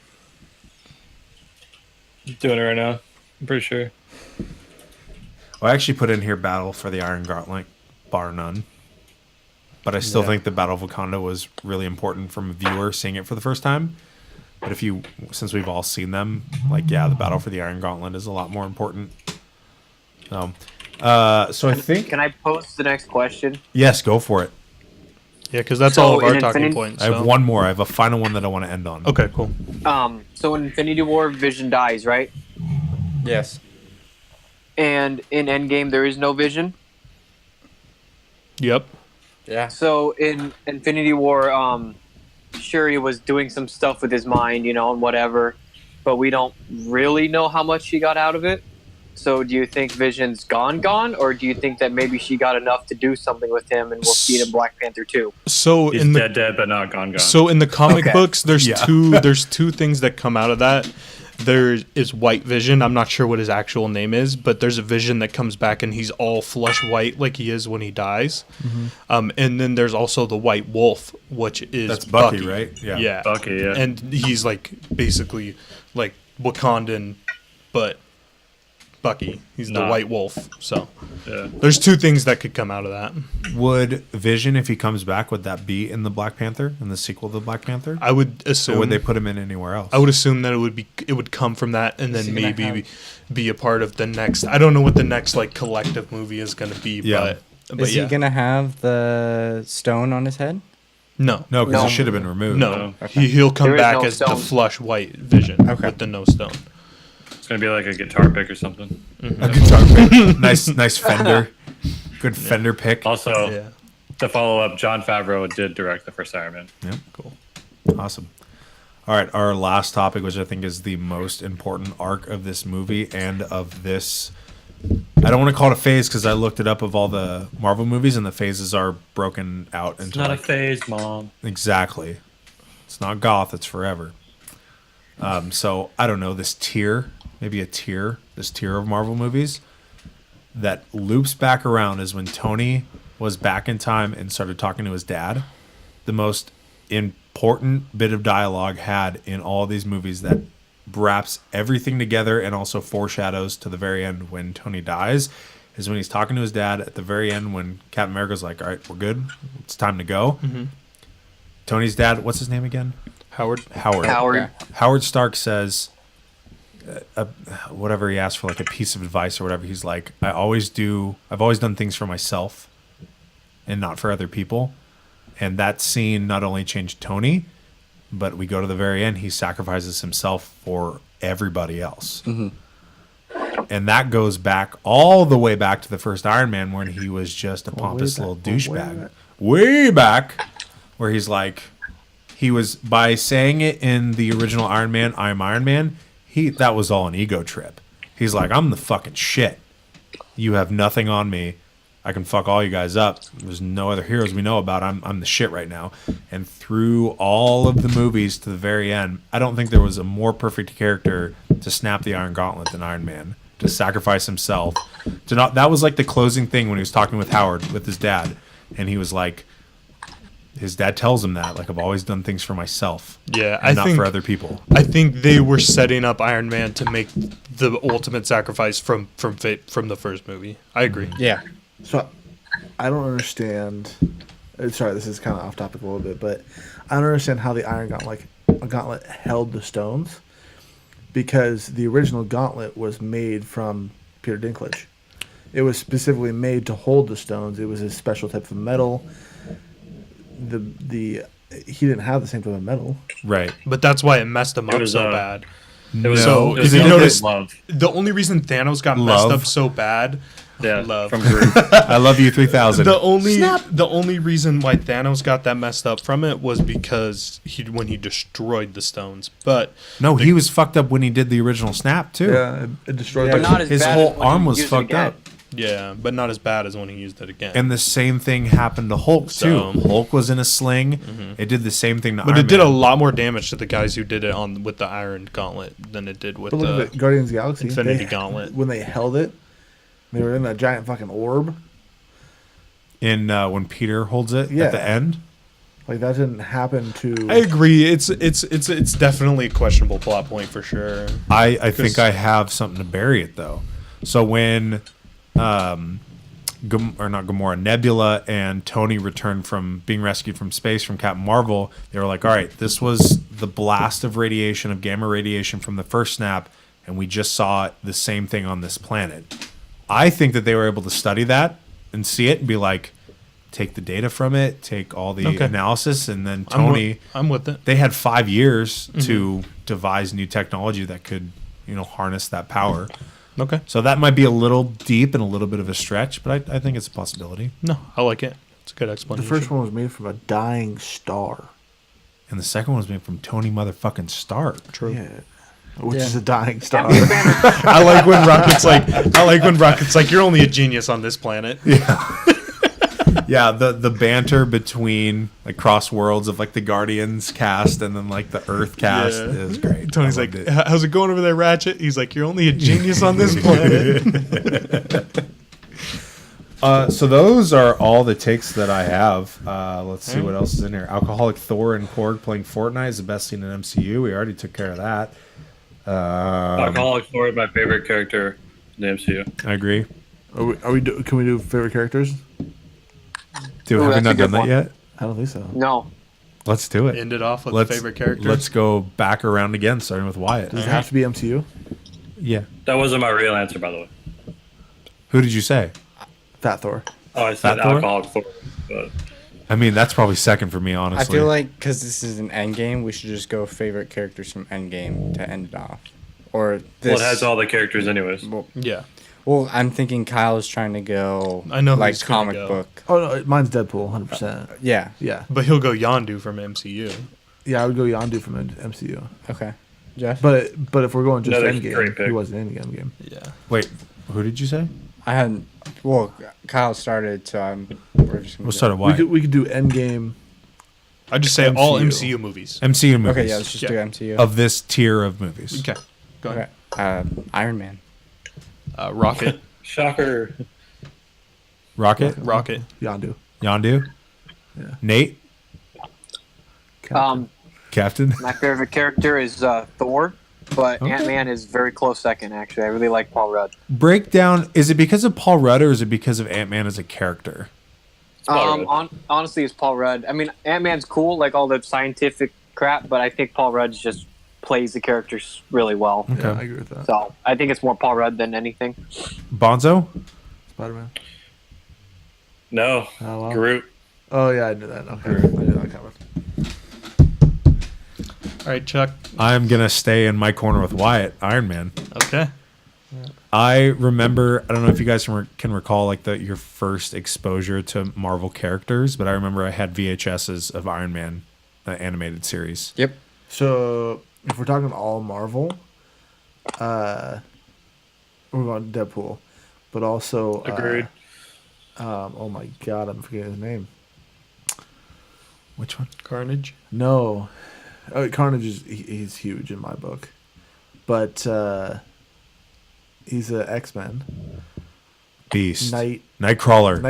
Doing it right now. I'm pretty sure. Well, I actually put in here Battle for the Iron Gauntlet, bar none. But I still think the Battle of Wakanda was really important from a viewer seeing it for the first time. But since we've all seen them, like, yeah, the Battle for the Iron Gauntlet is a lot more important. So I think, Can I pose the next question? yes, go for it. Yeah, because that's So all of our in talking Infinity- points. I have so- one more. I have a final one that I want to end on. Okay, cool. So in Infinity War, Vision dies, right? Yes. And in Endgame, there is no Vision. Yep. Yeah. So in Infinity War, Shuri was doing some stuff with his mind, and whatever, but we don't really know how much she got out of it. So do you think Vision's gone, or do you think that maybe she got enough to do something with him, and we'll see it in Black Panther 2? So He's in the dead, but not gone. So in the comic Okay. books, there's Yeah. two things that come out of that. There is White Vision. I'm not sure what his actual name is, but there's a Vision that comes back and he's all flesh white like he is when he dies. And then there's also the White Wolf, which is That's Bucky, right? Yeah. Yeah. Bucky, yeah. And he's like basically like Wakandan, but Bucky. He's the Nah. White Wolf. So Yeah. there's two things that could come out of that. Would Vision, if he comes back, would that be in the Black Panther, in the sequel to Black Panther? I would assume. Or would they put him in anywhere else? I would assume that it would come from that, and Is then he gonna maybe have- be a part of the next. I don't know what the next like collective movie is going to be, Yeah. but Is yeah, he gonna have the stone on his head? no, No, because No. it should have been removed. no, Okay. he'll come There is back no as the stone. flush white Vision Okay. with the no stone. It's gonna be like a guitar pick or something. A guitar pick. Nice Fender. Good Fender pick. Also, Yeah, to follow up, Jon Favreau did direct the first Iron Man. Yep. Cool. Awesome. All right, our last topic, which I think is the most important arc of this movie and of this. I don't want to call it a phase because I looked it up of all the Marvel movies, and the phases are broken out It's into not a like, phase, Mom. exactly. It's not goth. It's forever. So I don't know this tier of Marvel movies that loops back around is when Tony was back in time and started talking to his dad. The most important bit of dialogue had in all these movies that wraps everything together and also foreshadows to the very end when Tony dies is when he's talking to his dad at the very end when Captain America's like, all right, we're good. It's time to go. Tony's dad, what's his name again? Howard. Howard. Howard. Howard Stark says, whatever he asked for, like a piece of advice or whatever. He's like, I've always done things for myself and not for other people. And that scene not only changed Tony, but we go to the very end, he sacrifices himself for everybody else. And that goes back all the way back to the first Iron Man when he was just a pompous little douchebag. Way back, where he's like, he was, by saying it in the original Iron Man, I'm Iron Man, that was all an ego trip. He's like, I'm the fucking shit. You have nothing on me. I can fuck all you guys up. There's no other heroes we know about. I'm the shit right now. And through all of the movies to the very end, I don't think there was a more perfect character to snap the Iron Gauntlet than Iron Man. To sacrifice himself. That was like the closing thing when he was talking with Howard, with his dad. And he was like, his dad tells him that, like, I've always done things for myself. Yeah, and not for other people. I think they were setting up Iron Man to make the ultimate sacrifice from the first movie. I agree. Yeah. So I don't understand. Sorry, this is kind of off topic a little bit, but I don't understand how the Iron Gauntlet held the stones, because the original gauntlet was made from Peter Dinklage. It was specifically made to hold the stones. It was a special type of metal. He didn't have the same type of metal. Right. But that's why it messed him It up was, so bad. It was, So, it was if you something notice- love. The only reason Thanos got messed Love. up so bad, Yeah, love. from Groot. I love you 3000. the only reason why Thanos got that messed up from it was because when he destroyed the stones. But No, he was fucked up when he did the original snap too. Yeah, it destroyed. But not as His bad whole as when arm he was used it fucked again. up. yeah, but not as bad as when he used it again. And the same thing happened to Hulk too. So- Hulk was in a sling. It did the same thing to but Iron it did Man. a lot more damage to the guys who did it with the Iron Gauntlet than it did with But look the at the Guardians of the Galaxy. Infinity Gauntlet. When they held it, they were in that giant fucking orb. in when Peter holds it Yeah. at the end. Like that didn't happen to. I agree. It's definitely a questionable plot point for sure. I think I have something to bury it though. So when not Gamora, Nebula and Tony returned from being rescued from space from Captain Marvel, they were like, all right, this was the blast of radiation, of gamma radiation from the first snap, and we just saw the same thing on this planet. I think that they were able to study that and see it and be like, take the data from it, take all the Okay. analysis, and then Tony, I'm with it. they had 5 years to devise new technology that could, harness that power. Okay. So that might be a little deep and a little bit of a stretch, but I think it's a possibility. No, I like it. It's a good The explanation. first one was made from a dying star. And the second one was made from Tony motherfucking Stark. True. Yeah. Which is a dying star. I like when Rocket's like, you're only a genius on this planet. Yeah, the banter between like cross worlds of like the Guardians cast and then like the Earth cast Yeah. is great. Tony's I like, loved it. how's it going over there, Ratchet? He's like, you're only a genius on this planet. So those are all the takes that I have. Let's see what else is in here. Alcoholic Thor and Korg playing Fortnite is the best scene in MCU. We already took care of that. Alcoholic Thor is my favorite character in the MCU. I agree. Can we do favorite characters? Dude, Ooh, have we that's a not good done that one. yet? I don't think so. No. Let's do it. End it off with Let's favorite characters. Let's go back around again, starting with Wyatt. Does it have to be MCU? Yeah. That wasn't my real answer, by the way. Who did you say? Fat Thor. Oh, I said Fat Thor? Alcoholic Thor. But I mean, that's probably second for me, I honestly. feel like because this is an Endgame, we should just go favorite characters from Endgame to end it off. Or this. well, it has all the characters anyways. yeah. Well, I'm thinking Kyle is trying to go. I know who like he's gonna comic go. book. Oh no, mine's Deadpool, 100%. Yeah. Yeah, But he'll go Yondu from MCU. yeah, I would go Yondu from MCU. Okay. Jeff. But if we're going just Another great Endgame, pick. he wasn't in Endgame. Yeah. Wait, who did you say? I hadn't. Well, Kyle started, so we're just gonna. We'll start at We Wyatt. could do Endgame. I just say all MCU. MCU movies. MCU movies. Okay, yeah, let's just Yeah. do MCU. Of this tier of movies. Okay. Go ahead. Okay. Iron Man. Rocket. Shocker. Rocket? Rocket. Yondu. Yondu? Yeah. Nate? Captain? My favorite character is Thor, but Okay. Ant-Man is very close second, actually. I really like Paul Rudd. Breakdown, is it because of Paul Rudd or is it because of Ant-Man as a character? Paul Rudd. Honestly, it's Paul Rudd. I mean, Ant-Man's cool, like all the scientific crap, but I think Paul Rudd just plays the characters really well. Okay. Yeah, I agree with that. So I think it's more Paul Rudd than anything. Bonzo? Spider-Man. No. Oh, wow. Groot. Oh yeah, I knew that. Okay, I knew that coming. All right, Chuck. I'm going to stay in my corner with Wyatt, Iron Man. Okay. I remember, I don't know if you guys can recall like your first exposure to Marvel characters, but I remember I had VHSs of Iron Man, the animated series. Yep. So if we're talking all Marvel, we're going Deadpool, but also Agreed. oh my god, I'm forgetting his name. Which one? Carnage. No, Carnage is he's huge in my book, but he's a X-Men. Beast. Nightcrawler.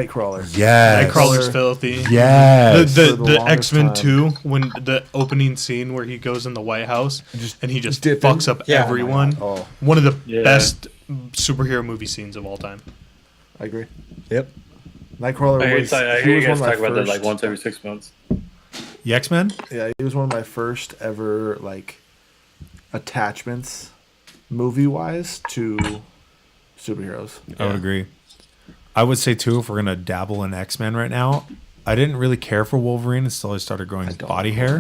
Yes. Nightcrawler's filthy. Yes. The For the longest X-Men time. 2, when the opening scene where he goes in the White House and he just dipping. fucks up Yeah. everyone. Oh my God. One of the Yeah. best superhero movie scenes of all time. I agree. Yep. Nightcrawler I was. hear he you was guys one of talk my about that first. like once every 6 months. The X-Men? Yeah, he was one of my first ever like attachments, movie wise, to superheroes. I would agree. I would say too, if we're gonna dabble in X-Men right now, I didn't really care for Wolverine until I started growing I don't body like hair.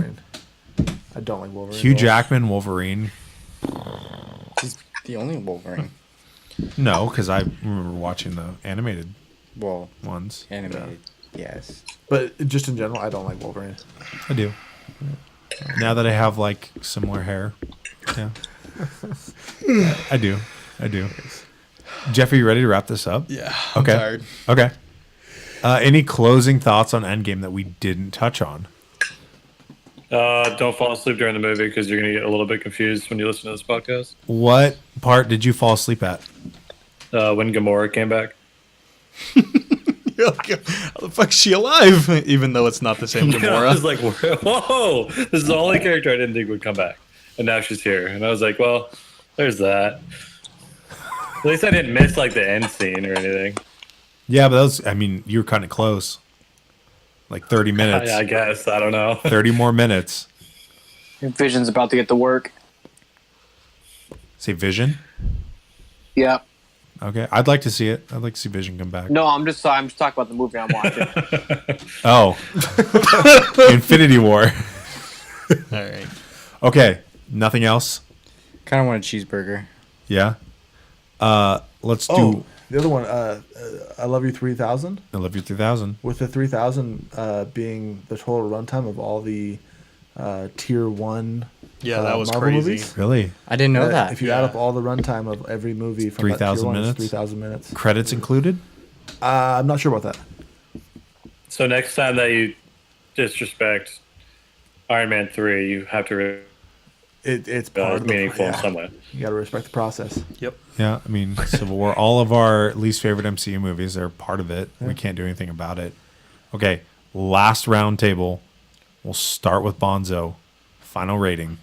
Wolverine. I don't like Wolverine. Hugh at all. Jackman, Wolverine. The only Wolverine. No, because I remember watching the animated Well, ones. animated. Yes. But just in general, I don't like Wolverine. I do. Now that I have like similar hair, yeah, I do. Jeff, are you ready to wrap this up? Yeah. Okay. I'm tired. Okay. Any closing thoughts on Endgame that we didn't touch on? Don't fall asleep during the movie because you're gonna get a little bit confused when you listen to this podcast. What part did you fall asleep at? When Gamora came back. You're like, how the fuck's she alive? Even though it's not the same I Gamora. was like, whoa, this is the only character I didn't think would come back. And now she's here. And I was like, well, there's that. At least I didn't miss like the end scene or anything. Yeah, but that was, I mean, you were kind of close. Like 30 minutes. I guess. I don't know. 30 more minutes. Vision's about to get to work. Say Vision? Yep. Okay. I'd like to see it. I'd like to see Vision come back. No, I'm just talking about the movie I'm watching. Oh. Infinity War. All right. Okay. Nothing else? Kind of want a cheeseburger. Yeah. Let's Oh, do the other one, I Love You 3000. I Love You 3000. With the 3000 being the total runtime of all the tier 1 Yeah, that was Marvel crazy. movies. Really? I didn't know that. If you add up all the runtime of every movie from 3,000 that tier 1, it's minutes? 3,000 minutes. Credits included? I'm not sure about that. So next time that you disrespect Iron Man 3, you have to It's part of the meaningful in some way. You got to respect the process. Yep. Yeah, I mean, Civil War, all of our least favorite MCU movies, they're part of it. We can't do anything about it. Okay, last round table. We'll start with Bonzo. Final rating.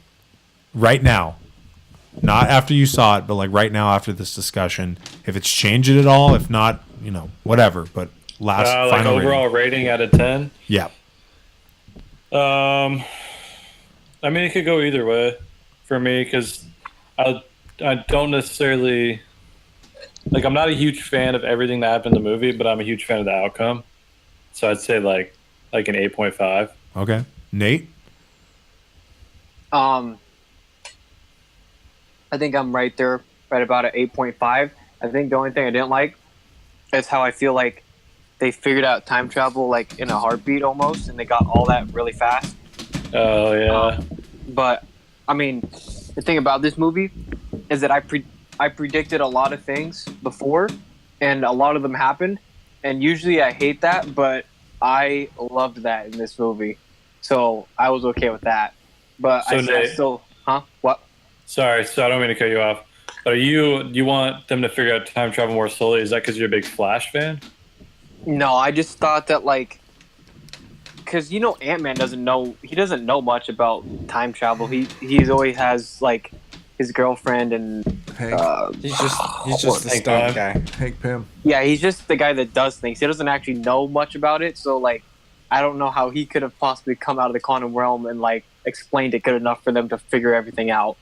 Right now. Not after you saw it, but like right now after this discussion. If it's changed it at all, if not, whatever. But last Like final overall rating out of 10? Yeah. I mean, it could go either way for me because I don't necessarily like. I'm not a huge fan of everything that happened in the movie, but I'm a huge fan of the outcome. So I'd say like an 8.5. Okay. Nate? I think I'm right there, right about an 8.5. I think the only thing I didn't like is how I feel like they figured out time travel like in a heartbeat almost, and they got all that really fast. Oh yeah. But I mean, the thing about this movie is that I predicted a lot of things before, and a lot of them happened. And usually I hate that, but I loved that in this movie, so I was okay with that. But So I Nate- still, what? Sorry, so I don't mean to cut you off. But you want them to figure out time travel more slowly? Is that because you're a big Flash fan? No, I just thought that because Ant-Man doesn't know much about time travel. He's always has like his girlfriend and Hank, He's just the Thank stunt God. guy. Hank Pym. yeah, he's just the guy that does things. He doesn't actually know much about it, so like I don't know how he could have possibly come out of the quantum realm and like explained it good enough for them to figure everything out.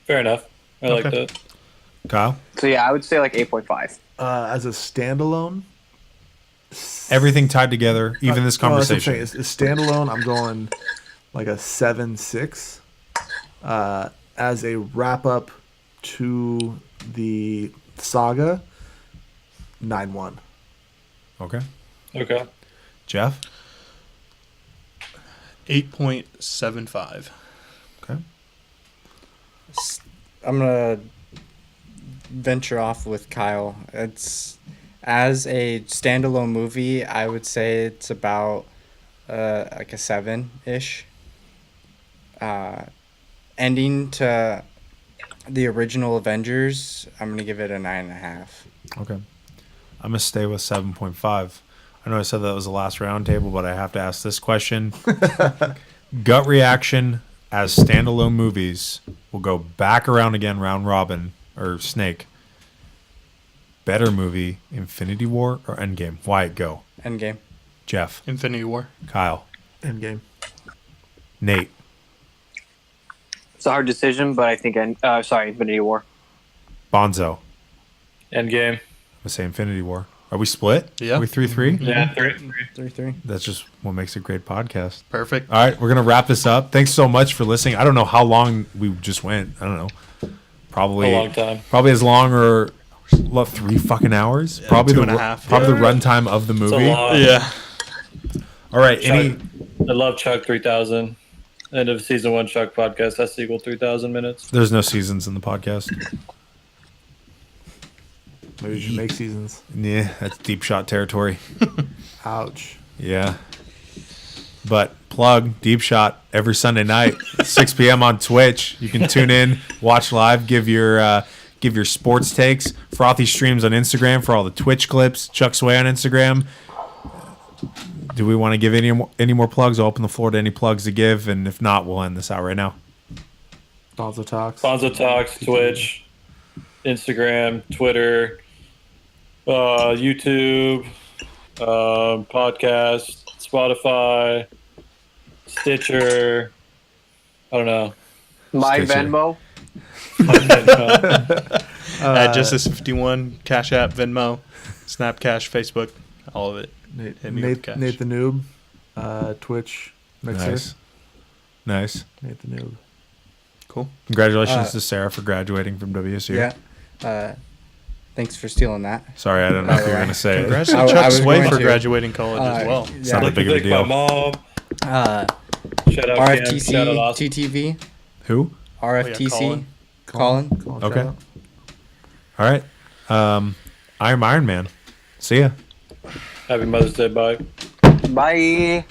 Fair enough. I like Okay. that. Kyle? So yeah, I would say like 8.5. As a standalone, Everything tied together, even this no, that's what I'm conversation. saying. It's standalone, I'm going like a 7.6. As a wrap up to the saga, 9.1. Okay. Okay. Jeff? 8.75. Okay. I'm gonna venture off with Kyle. It's as a standalone movie, I would say it's about like a 7-ish. Ending to the original Avengers, I'm gonna give it a 9.5. Okay. I'm going to stay with 7.5. I know I said that was the last round table, but I have to ask this question. Gut reaction as standalone movies. We'll go back around again, round robin, or snake. Better movie, Infinity War or Endgame? Wyatt, go. Endgame. Jeff. Infinity War. Kyle. Endgame. Nate. It's a hard decision, but I think Infinity War. Bonzo. Endgame. I say Infinity War. Are we split? Yeah. Are we 3-3? Yeah, 3. 3-3. That's just what makes a great podcast. Perfect. All right, we're going to wrap this up. Thanks so much for listening. I don't know how long we just went. I don't know. Probably A long time. Probably as long or 3 fucking hours. Probably 2.5. Probably the runtime of the It's a movie. lot. Yeah. All right. Chuck, I love Chuck 3000. End of season 1 Chuck podcast has to equal 3,000 minutes. There's no seasons in the podcast. Maybe we should make seasons. Yeah, that's deep shot territory. Ouch. Yeah. But plug Deep Shot every Sunday night, 6 p.m. on Twitch. You can tune in, watch live, give your sports takes. Frothy streams on Instagram for all the Twitch clips. Chuck Sway on Instagram. Do we want to give any more plugs? I'll open the floor to any plugs to give, and if not, we'll end this out right now. Bonzo Talks. Bonzo Talks, Twitch, Instagram, Twitter, YouTube, podcast, Spotify, Stitcher. I don't know. My Stitcher. Venmo. At Justice51, Cash App, Venmo, Snapcash, Facebook, all of it. Hit me with Nate, cash. Nate the Noob. Twitch. Mixer. Nice. Nate the Noob. Cool. Congratulations to Sarah for graduating from WSU. Yeah. Thanks for stealing that. Sorry, I don't know if you were going to say it. Congrats to I Chuck was Sway going for to. graduating college as well. It's not that big of a Thank my deal. mom. Shout out RFTC, Cam, shout out Austin. TTV, Who? RFTC, Colin. Okay. All right. I'm Iron Man. See ya. Happy Mother's Day. Bye. Bye.